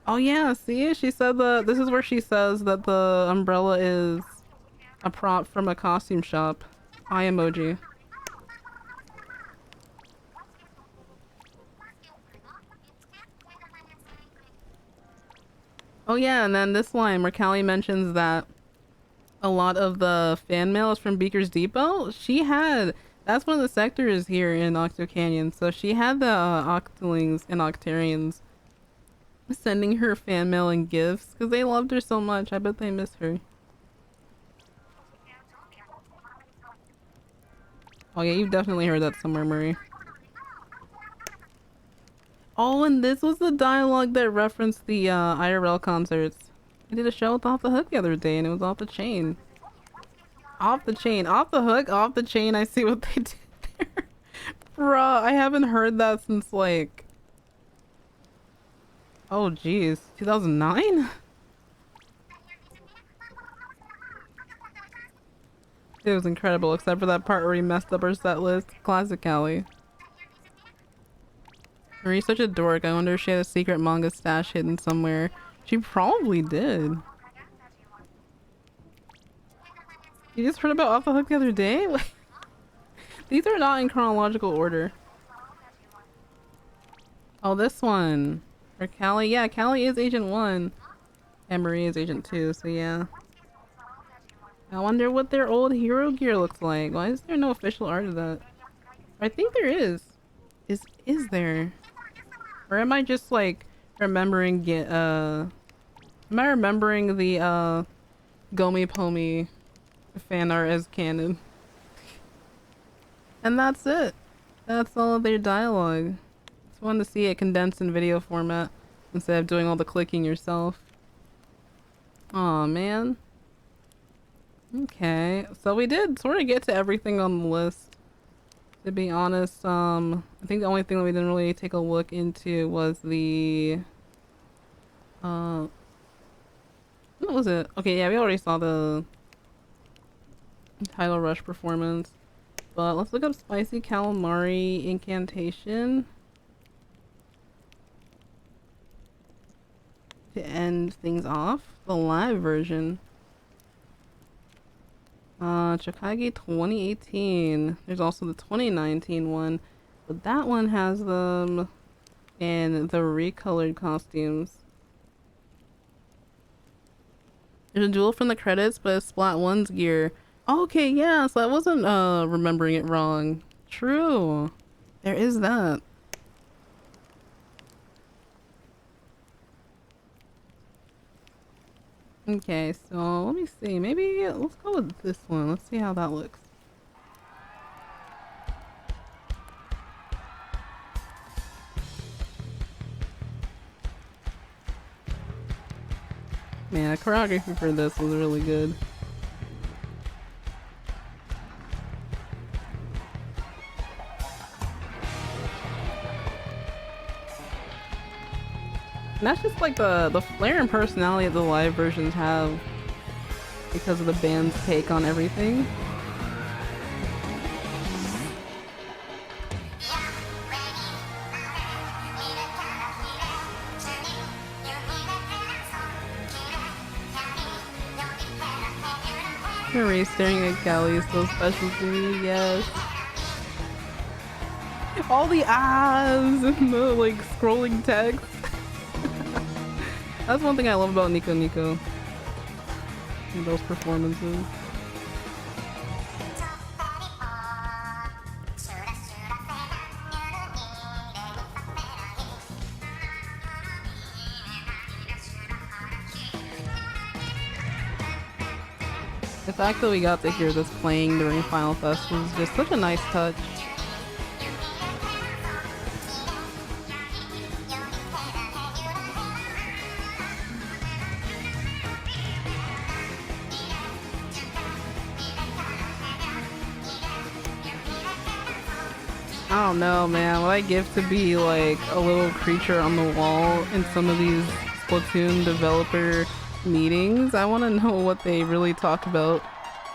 Oh yeah, see? She said this is where she says that the umbrella is a prop from a costume shop. Eye emoji. Oh yeah, and then this line where Callie mentions that a lot of the fan mail is from Beaker's Depot. That's one of the sectors here in Octo Canyon, so she had the Octolings and Octarians sending her fan mail and gifts because they loved her so much. I bet they miss her. Oh yeah, you've definitely heard that somewhere, Marie. Oh, and this was the dialogue that referenced the IRL concerts. I did a show with Off the Hook the other day and it was off the chain. Off the chain. Off the hook, off the chain. I see what they did there. Bruh, I haven't heard that since like... oh geez, 2009? It was incredible, except for that part where he messed up her set list. Classic Callie. Marie's such a dork. I wonder if she had a secret manga stash hidden somewhere. She probably did. You just heard about Off the Hook the other day? These are not in chronological order. Oh, this one. Or Callie. Yeah, Callie is Agent 1. And Marie is Agent 2, so yeah. I wonder what their old hero gear looks like. Why is there no official art of that? I think there is. Is there? Or am I just like remembering am I remembering the Gomi Pomi fan art as canon? And that's it. That's all of their dialogue. Just wanted to see it condensed in video format instead of doing all the clicking yourself. Aw, man. Okay, so we did sort of get to everything on the list. To be honest, I think the only thing that we didn't really take a look into was the what was it? Okay, yeah, we already saw the title rush performance. But let's look up Spicy Calamari Incantation to end things off. The live version. Chokage 2018. There's also the 2019 one, but that one has them in the recolored costumes. There's a duel from the credits, but it's Splat 1's gear. Okay, yeah, so I wasn't remembering it wrong. True. There is that. Okay, so let me see. Maybe let's go with this one. Let's see how that looks. Man, the choreography for this was really good. And that's just like the flair and personality that the live versions have because of the band's take on everything. Marie staring at Callie is so special to me, yes. All the ahs and the like scrolling text. That's one thing I love about Nico Nico. And those performances. The fact that we got to hear this playing during Final Fest was just such a nice touch. I don't know, man. What I give to be like a little creature on the wall in some of these Splatoon developer meetings. I want to know what they really talk about.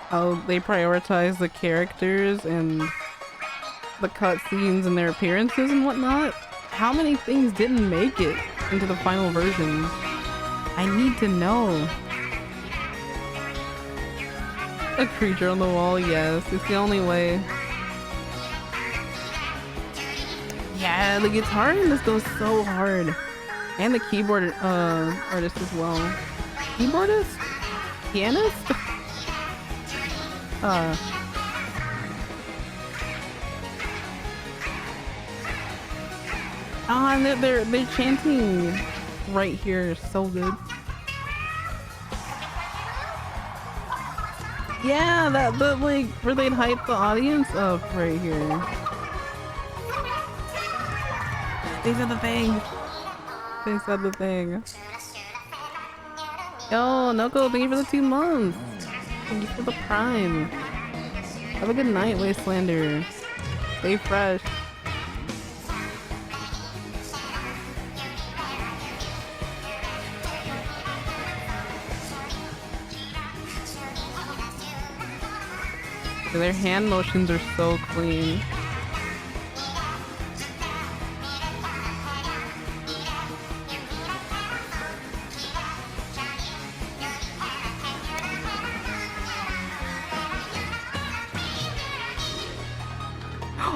How they prioritize the characters and the cutscenes and their appearances and whatnot. How many things didn't make it into the final version? I need to know. A creature on the wall, yes. It's the only way. Yeah, the guitar in this goes so hard. And the keyboard artist as well. Keyboardist? Pianist? And they're chanting right here. So good. Yeah, that like where they'd hype the audience up right here. They said the thing. They said the thing. Yo, Noko, thank you for the 2 months. Thank you for the prime. Have a good night, Wastelander. Stay fresh. Their hand motions are so clean.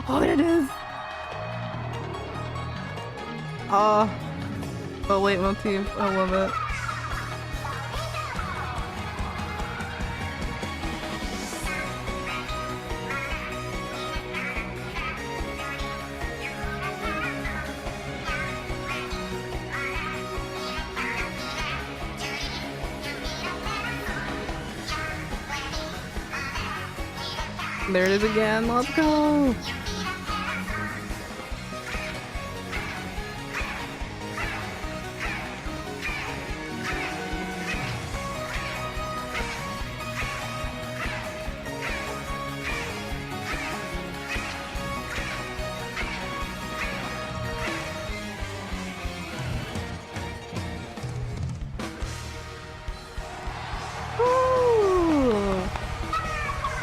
Oh, there it is. Oh, the leitmotif. I love it. There it is again. Let's go.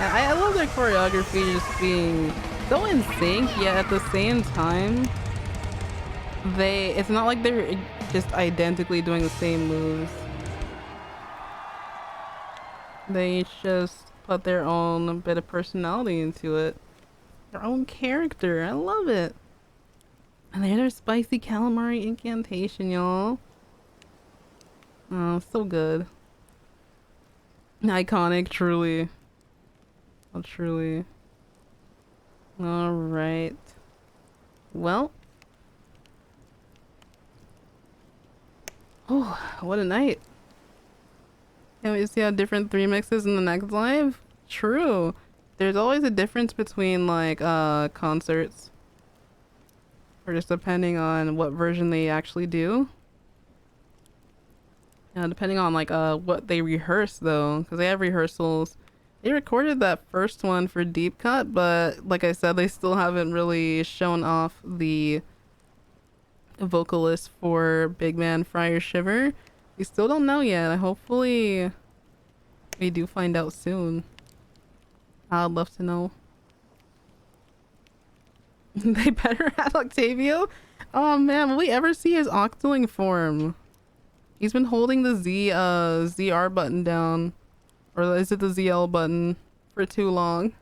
I love their choreography just being so in sync, yet at the same time, it's not like they're just identically doing the same moves. They just put their own bit of personality into it. Their own character. I love it. And there's spicy calamari incantation, y'all. Oh, so good. Iconic, truly. Oh, truly. Alright. Well. Oh, what a night. Can't wait to see how different 3 mixes in the next live? True. There's always a difference between, like, concerts. Or just depending on what version they actually do. Yeah, depending on, like, what they rehearse, though. Because they have rehearsals. They recorded that first one for Deep Cut, but like I said, they still haven't really shown off the vocalist for Big Man Friar Shiver. We still don't know yet. Hopefully we do find out soon. I'd love to know. They better have Octavio? Oh man, will we ever see his octoling form? He's been holding the ZR button down. Or is it the ZL button for too long?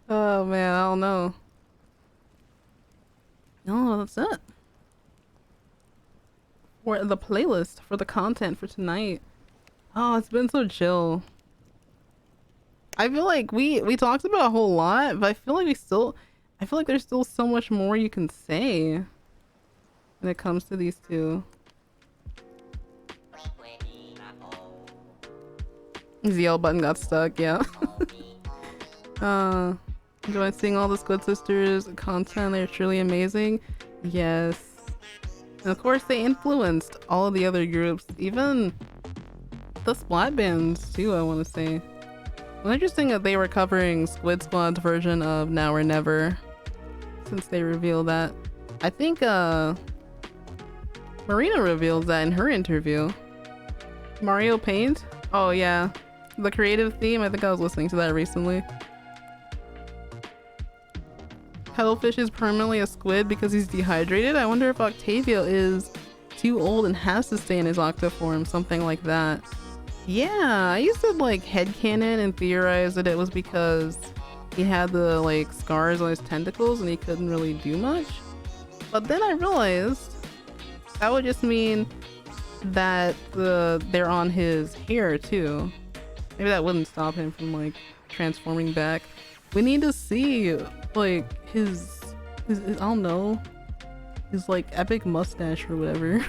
Oh man, I don't know. No, that's it. For the playlist, for the content for tonight. Oh, it's been so chill. I feel like we talked about a whole lot, but I feel like there's still so much more you can say when it comes to these two. ZL button got stuck, yeah. Enjoying seeing all the Squid Sisters content. They're truly amazing. Yes. And of course they influenced all of the other groups, even the Splat bands too, I want to say. Well, interesting that they were covering Squid Squad's version of Now or Never, since they revealed that. I think Marina revealed that in her interview. Mario Paint? Oh yeah. The creative theme, I think I was listening to that recently. Cuttlefish is permanently a squid because he's dehydrated. I wonder if Octavio is too old and has to stay in his octoform, something like that. Yeah, I used to like headcanon and theorize that it was because he had the like scars on his tentacles and he couldn't really do much. But then I realized that would just mean that they're on his hair too. Maybe that wouldn't stop him from like transforming back. We need to see like his I don't know, his like epic mustache or whatever.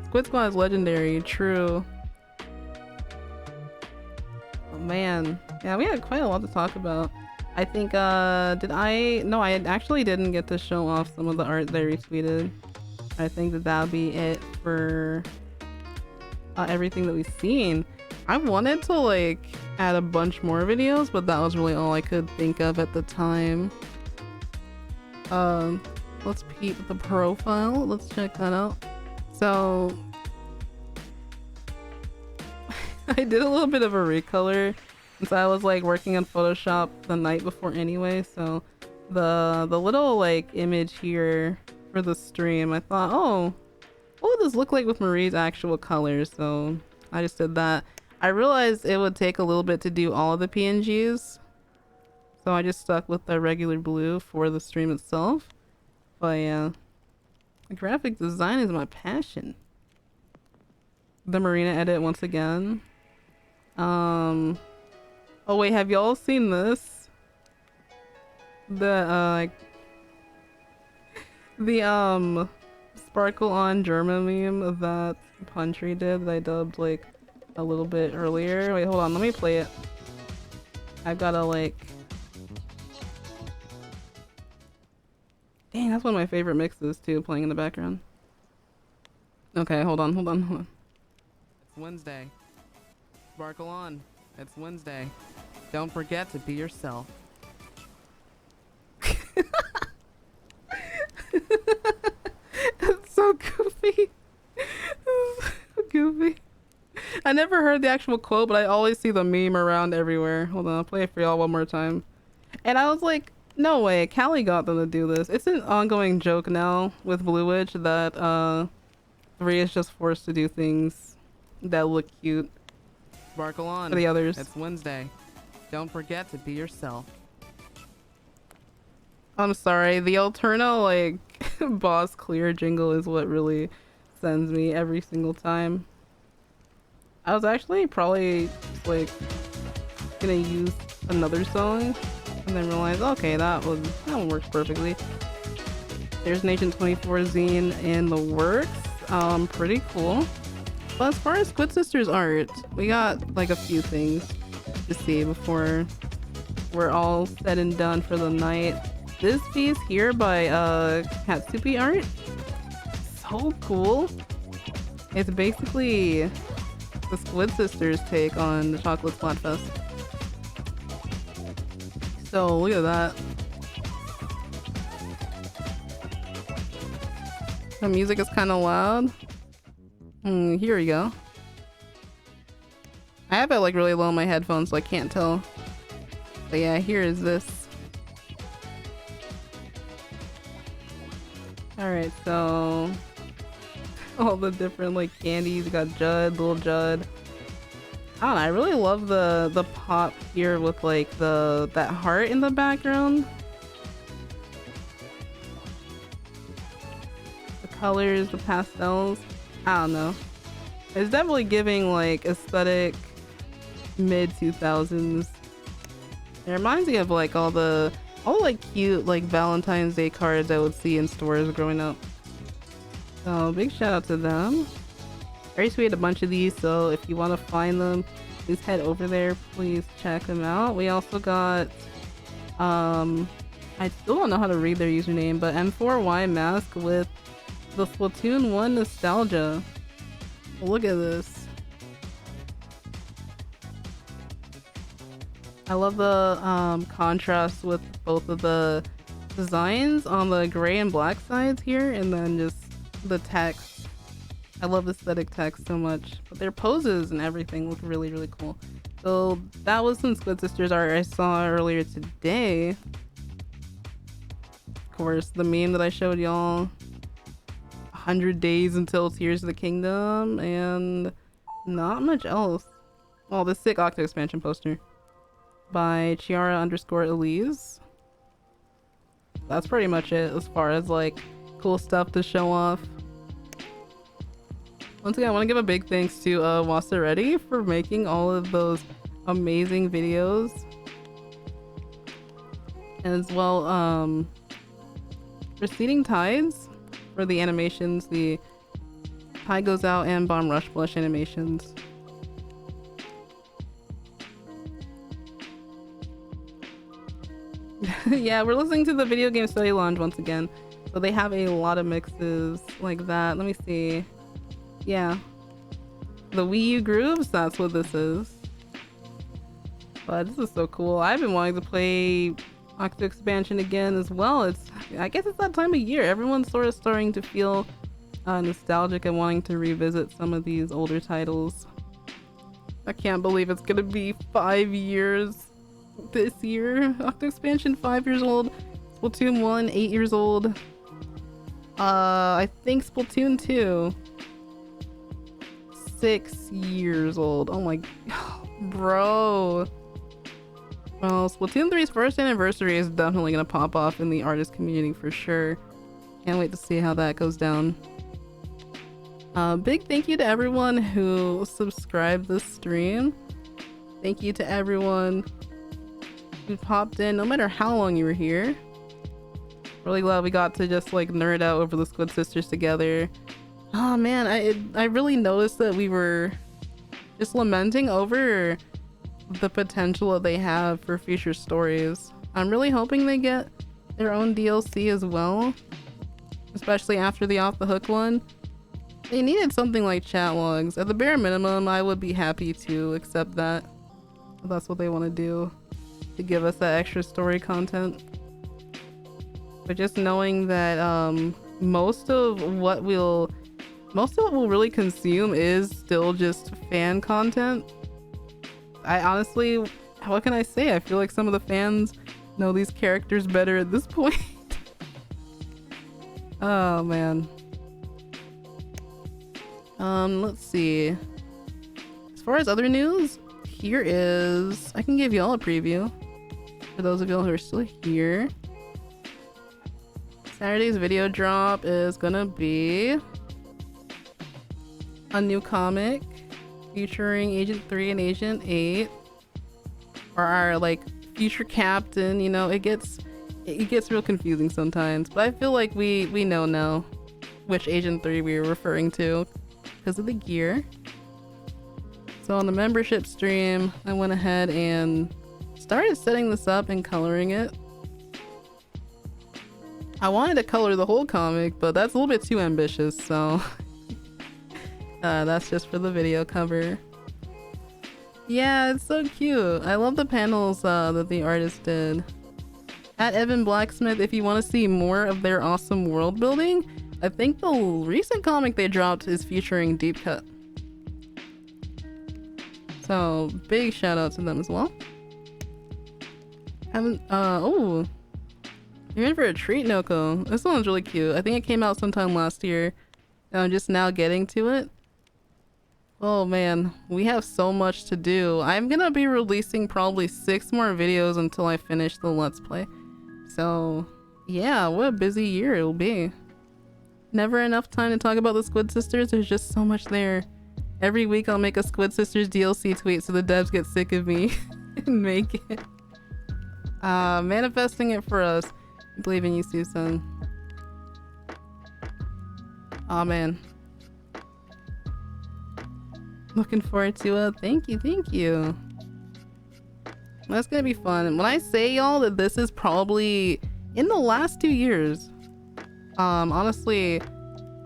Squid Squad is legendary, true. Oh man, yeah, we had quite a lot to talk about. I think no, I actually didn't get to show off some of the art they retweeted. I think that'll be it for everything that we've seen. I wanted to like add a bunch more videos, but that was really all I could think of at the time. Let's peep the profile. Let's check that out. So I did a little bit of a recolor since I was like working on Photoshop the night before anyway, so the little like image here for the stream, I thought, oh, what would this look like with Marie's actual colors? So I just did that. I realized it would take a little bit to do all of the PNGs, so I just stuck with the regular blue for the stream itself. But yeah, graphic design is my passion. The Marina edit once again. Oh wait, have y'all seen this? The Sparkle on Germa meme that Puntry did that I dubbed like a little bit earlier. Wait, hold on, let me play it. I've gotta like... Dang, that's one of my favorite mixes too, playing in the background. Okay, hold on. It's Wednesday. Sparkle on. It's Wednesday. Don't forget to be yourself. It's so goofy. It's so goofy. I never heard the actual quote, but I always see the meme around everywhere. Hold on, I'll play it for y'all one more time. And I was like, no way, Callie got them to do this. It's an ongoing joke now with Blue Witch that 3 is just forced to do things that look cute. Sparkle on for the others. It's Wednesday. Don't forget to be yourself. I'm sorry, the Alterna like boss clear jingle is what really sends me every single time. I was actually probably like gonna use another song and then realized, okay, that one works perfectly. There's Nation 24 zine in the works. Pretty cool. But as far as Squid Sisters art, we got like a few things to see before we're all said and done for the night. This piece here by Katsupi Art, so cool. It's basically the Squid Sisters take on the Chocolate Splatfest. So look at that. The music is kind of loud. Here we go. I have it like really low on my headphones, so I can't tell. But yeah, here is this. Alright, so all the different like candies. You got Judd, little Judd. I don't know, I really love the pop here with like that heart in the background. The colors, the pastels. I don't know. It's definitely giving like aesthetic mid 2000s. It reminds me of like all like cute like Valentine's Day cards I would see in stores growing up. So big shout out to them. I used to read a bunch of these, so if you want to find them, please head over there. Please check them out. We also got I still don't know how to read their username, but M4Y mask with the Splatoon 1 nostalgia. Look at this. I love the contrast with both of the designs on the gray and black sides here, and then just the text. I love aesthetic text so much, but their poses and everything look really, really cool. So that was some Squid Sisters art I saw earlier today. Of course, the meme that I showed y'all. 100 days until Tears of the Kingdom, and not much else. Well, the sick Octo expansion poster by Chiara_Elise. That's pretty much it as far as like cool stuff to show off. Once again, I want to give a big thanks to Wasaretti for making all of those amazing videos. And as well, Receding Tides for the animations, the Tide Goes Out and Bomb Rush Blush animations. Yeah, we're listening to the Video Game Study Lounge once again. So they have a lot of mixes like that. Let me see. Yeah. The Wii U Grooves, that's what this is. But this is so cool. I've been wanting to play Octo Expansion again as well. I guess it's that time of year. Everyone's sort of starting to feel nostalgic and wanting to revisit some of these older titles. I can't believe it's gonna be 5 years this year. Octo Expansion 5 years old. Splatoon 1 8 years old. I think Splatoon 2 6 years old. Oh my, bro. Well, Splatoon 3's first anniversary is definitely gonna pop off in the artist community for sure. Can't wait to see how that goes down. Big thank you to everyone who subscribed this stream. Thank you to everyone who popped in, no matter how long you were here. Really glad we got to just like nerd out over the Squid Sisters together. Oh man, I really noticed that we were just lamenting over the potential that they have for future stories. I'm really hoping they get their own DLC as well, especially after the Off the Hook one. They needed something like chat logs. At the bare minimum, I would be happy to accept that. If that's what they want to do, to give us that extra story content. But just knowing that most of what we'll really consume is still just fan content. I honestly, what can I say? I feel like some of the fans know these characters better at this point. Oh man. Let's see. As far as other news, here is, I can give y'all a preview for those of y'all who are still here. Saturday's video drop is gonna be a new comic featuring Agent 3 and Agent 8, or our like future captain. You know, it gets real confusing sometimes, but I feel like we know now which Agent 3 we were referring to because of the gear. So on the membership stream, I went ahead and started setting this up and coloring it. I wanted to color the whole comic, but that's a little bit too ambitious, so that's just for the video cover. Yeah, it's so cute. I love the panels that the artist did. At Evan Blacksmith, if you want to see more of their awesome world building, I think the recent comic they dropped is featuring Deep Cut. So big shout out to them as well. Oh, you're in for a treat, Noko. This one's really cute. I think it came out sometime last year, and I'm just now getting to it. Oh man, we have so much to do. I'm gonna be releasing probably 6 more videos until I finish the Let's Play. So yeah, what a busy year it'll be. Never enough time to talk about the Squid Sisters. There's just so much there. Every week I'll make a Squid Sisters DLC tweet so the devs get sick of me and make it. Manifesting it for us. I believe in you, Susan. Aw, man. Looking forward to it. Thank you. That's gonna be fun. When I say y'all that this is probably in the last 2 years, honestly,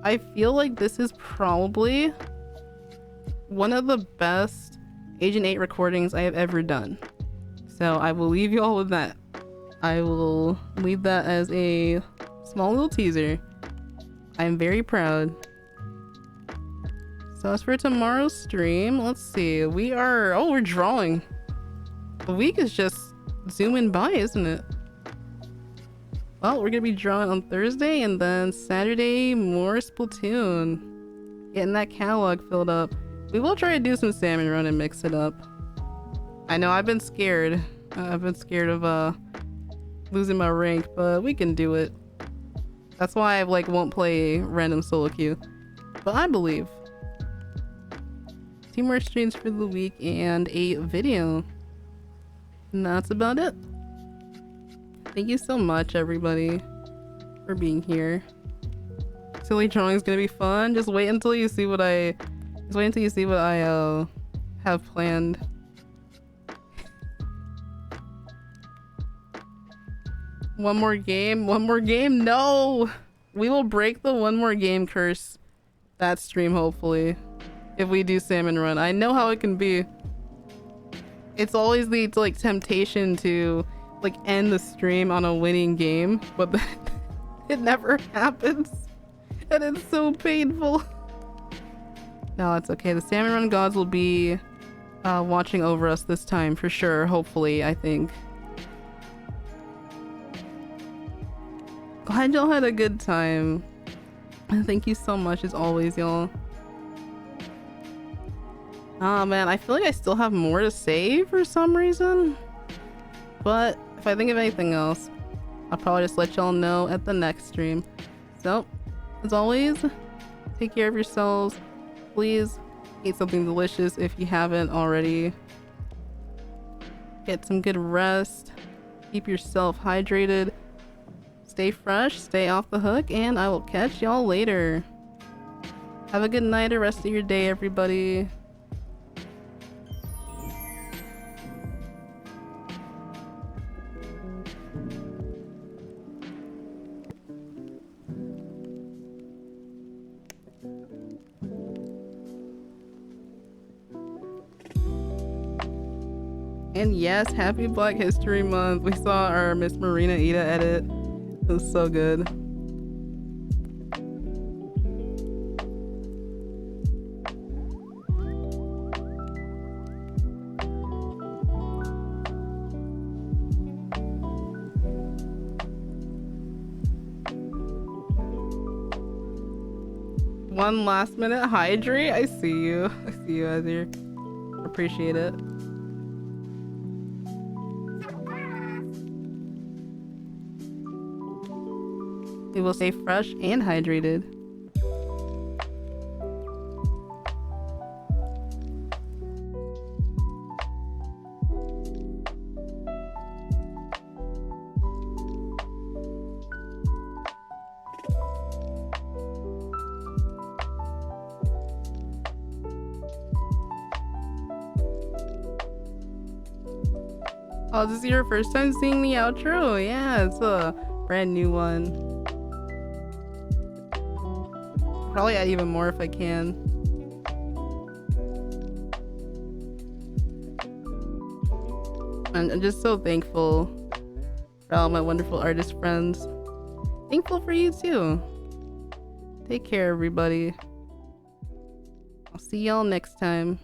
I feel like this is probably one of the best Agent 8 recordings I have ever done. So I will leave you all with that. I will leave that as a small little teaser. I'm very proud. So as for tomorrow's stream, let's see. We're drawing. The week is just zooming by, isn't it? Well, we're gonna be drawing on Thursday, and then Saturday, more Splatoon. Getting that catalog filled up. We will try to do some Salmon Run and mix it up. I know I've been scared. I've been scared of losing my rank, but we can do it. That's why I won't play random solo queue. But I believe. 2 more streams for the week and a video. And that's about it. Thank you so much, everybody, for being here. Silly drawing is gonna be fun. Just wait until you see what I have planned. One more game? No! We will break the one more game curse that stream, hopefully, if we do Salmon Run. I know how it can be. It's always the temptation to end the stream on a winning game, but then it never happens, and it's so painful. No, it's okay. The Salmon Run gods will be watching over us this time for sure. Hopefully, I think. Glad y'all had a good time. And thank you so much as always, y'all. Oh man, I feel like I still have more to say for some reason. But if I think of anything else, I'll probably just let y'all know at the next stream. So, as always, take care of yourselves. Please eat something delicious if you haven't already. Get some good rest. Keep yourself hydrated. Stay fresh, stay off the hook, and I will catch y'all later. Have a good night or rest of your day, everybody. And yes, happy Black History Month. We saw our Miss Marina Ida edit. It was so good. One last minute hydrate. I see you. I see you, Azir. Appreciate it. We will stay fresh and hydrated. Oh, this is your first time seeing the outro? Yeah, it's a brand new one. Probably add even more if I can. And I'm just so thankful for all my wonderful artist friends. Thankful for you too. Take care, everybody. I'll see y'all next time.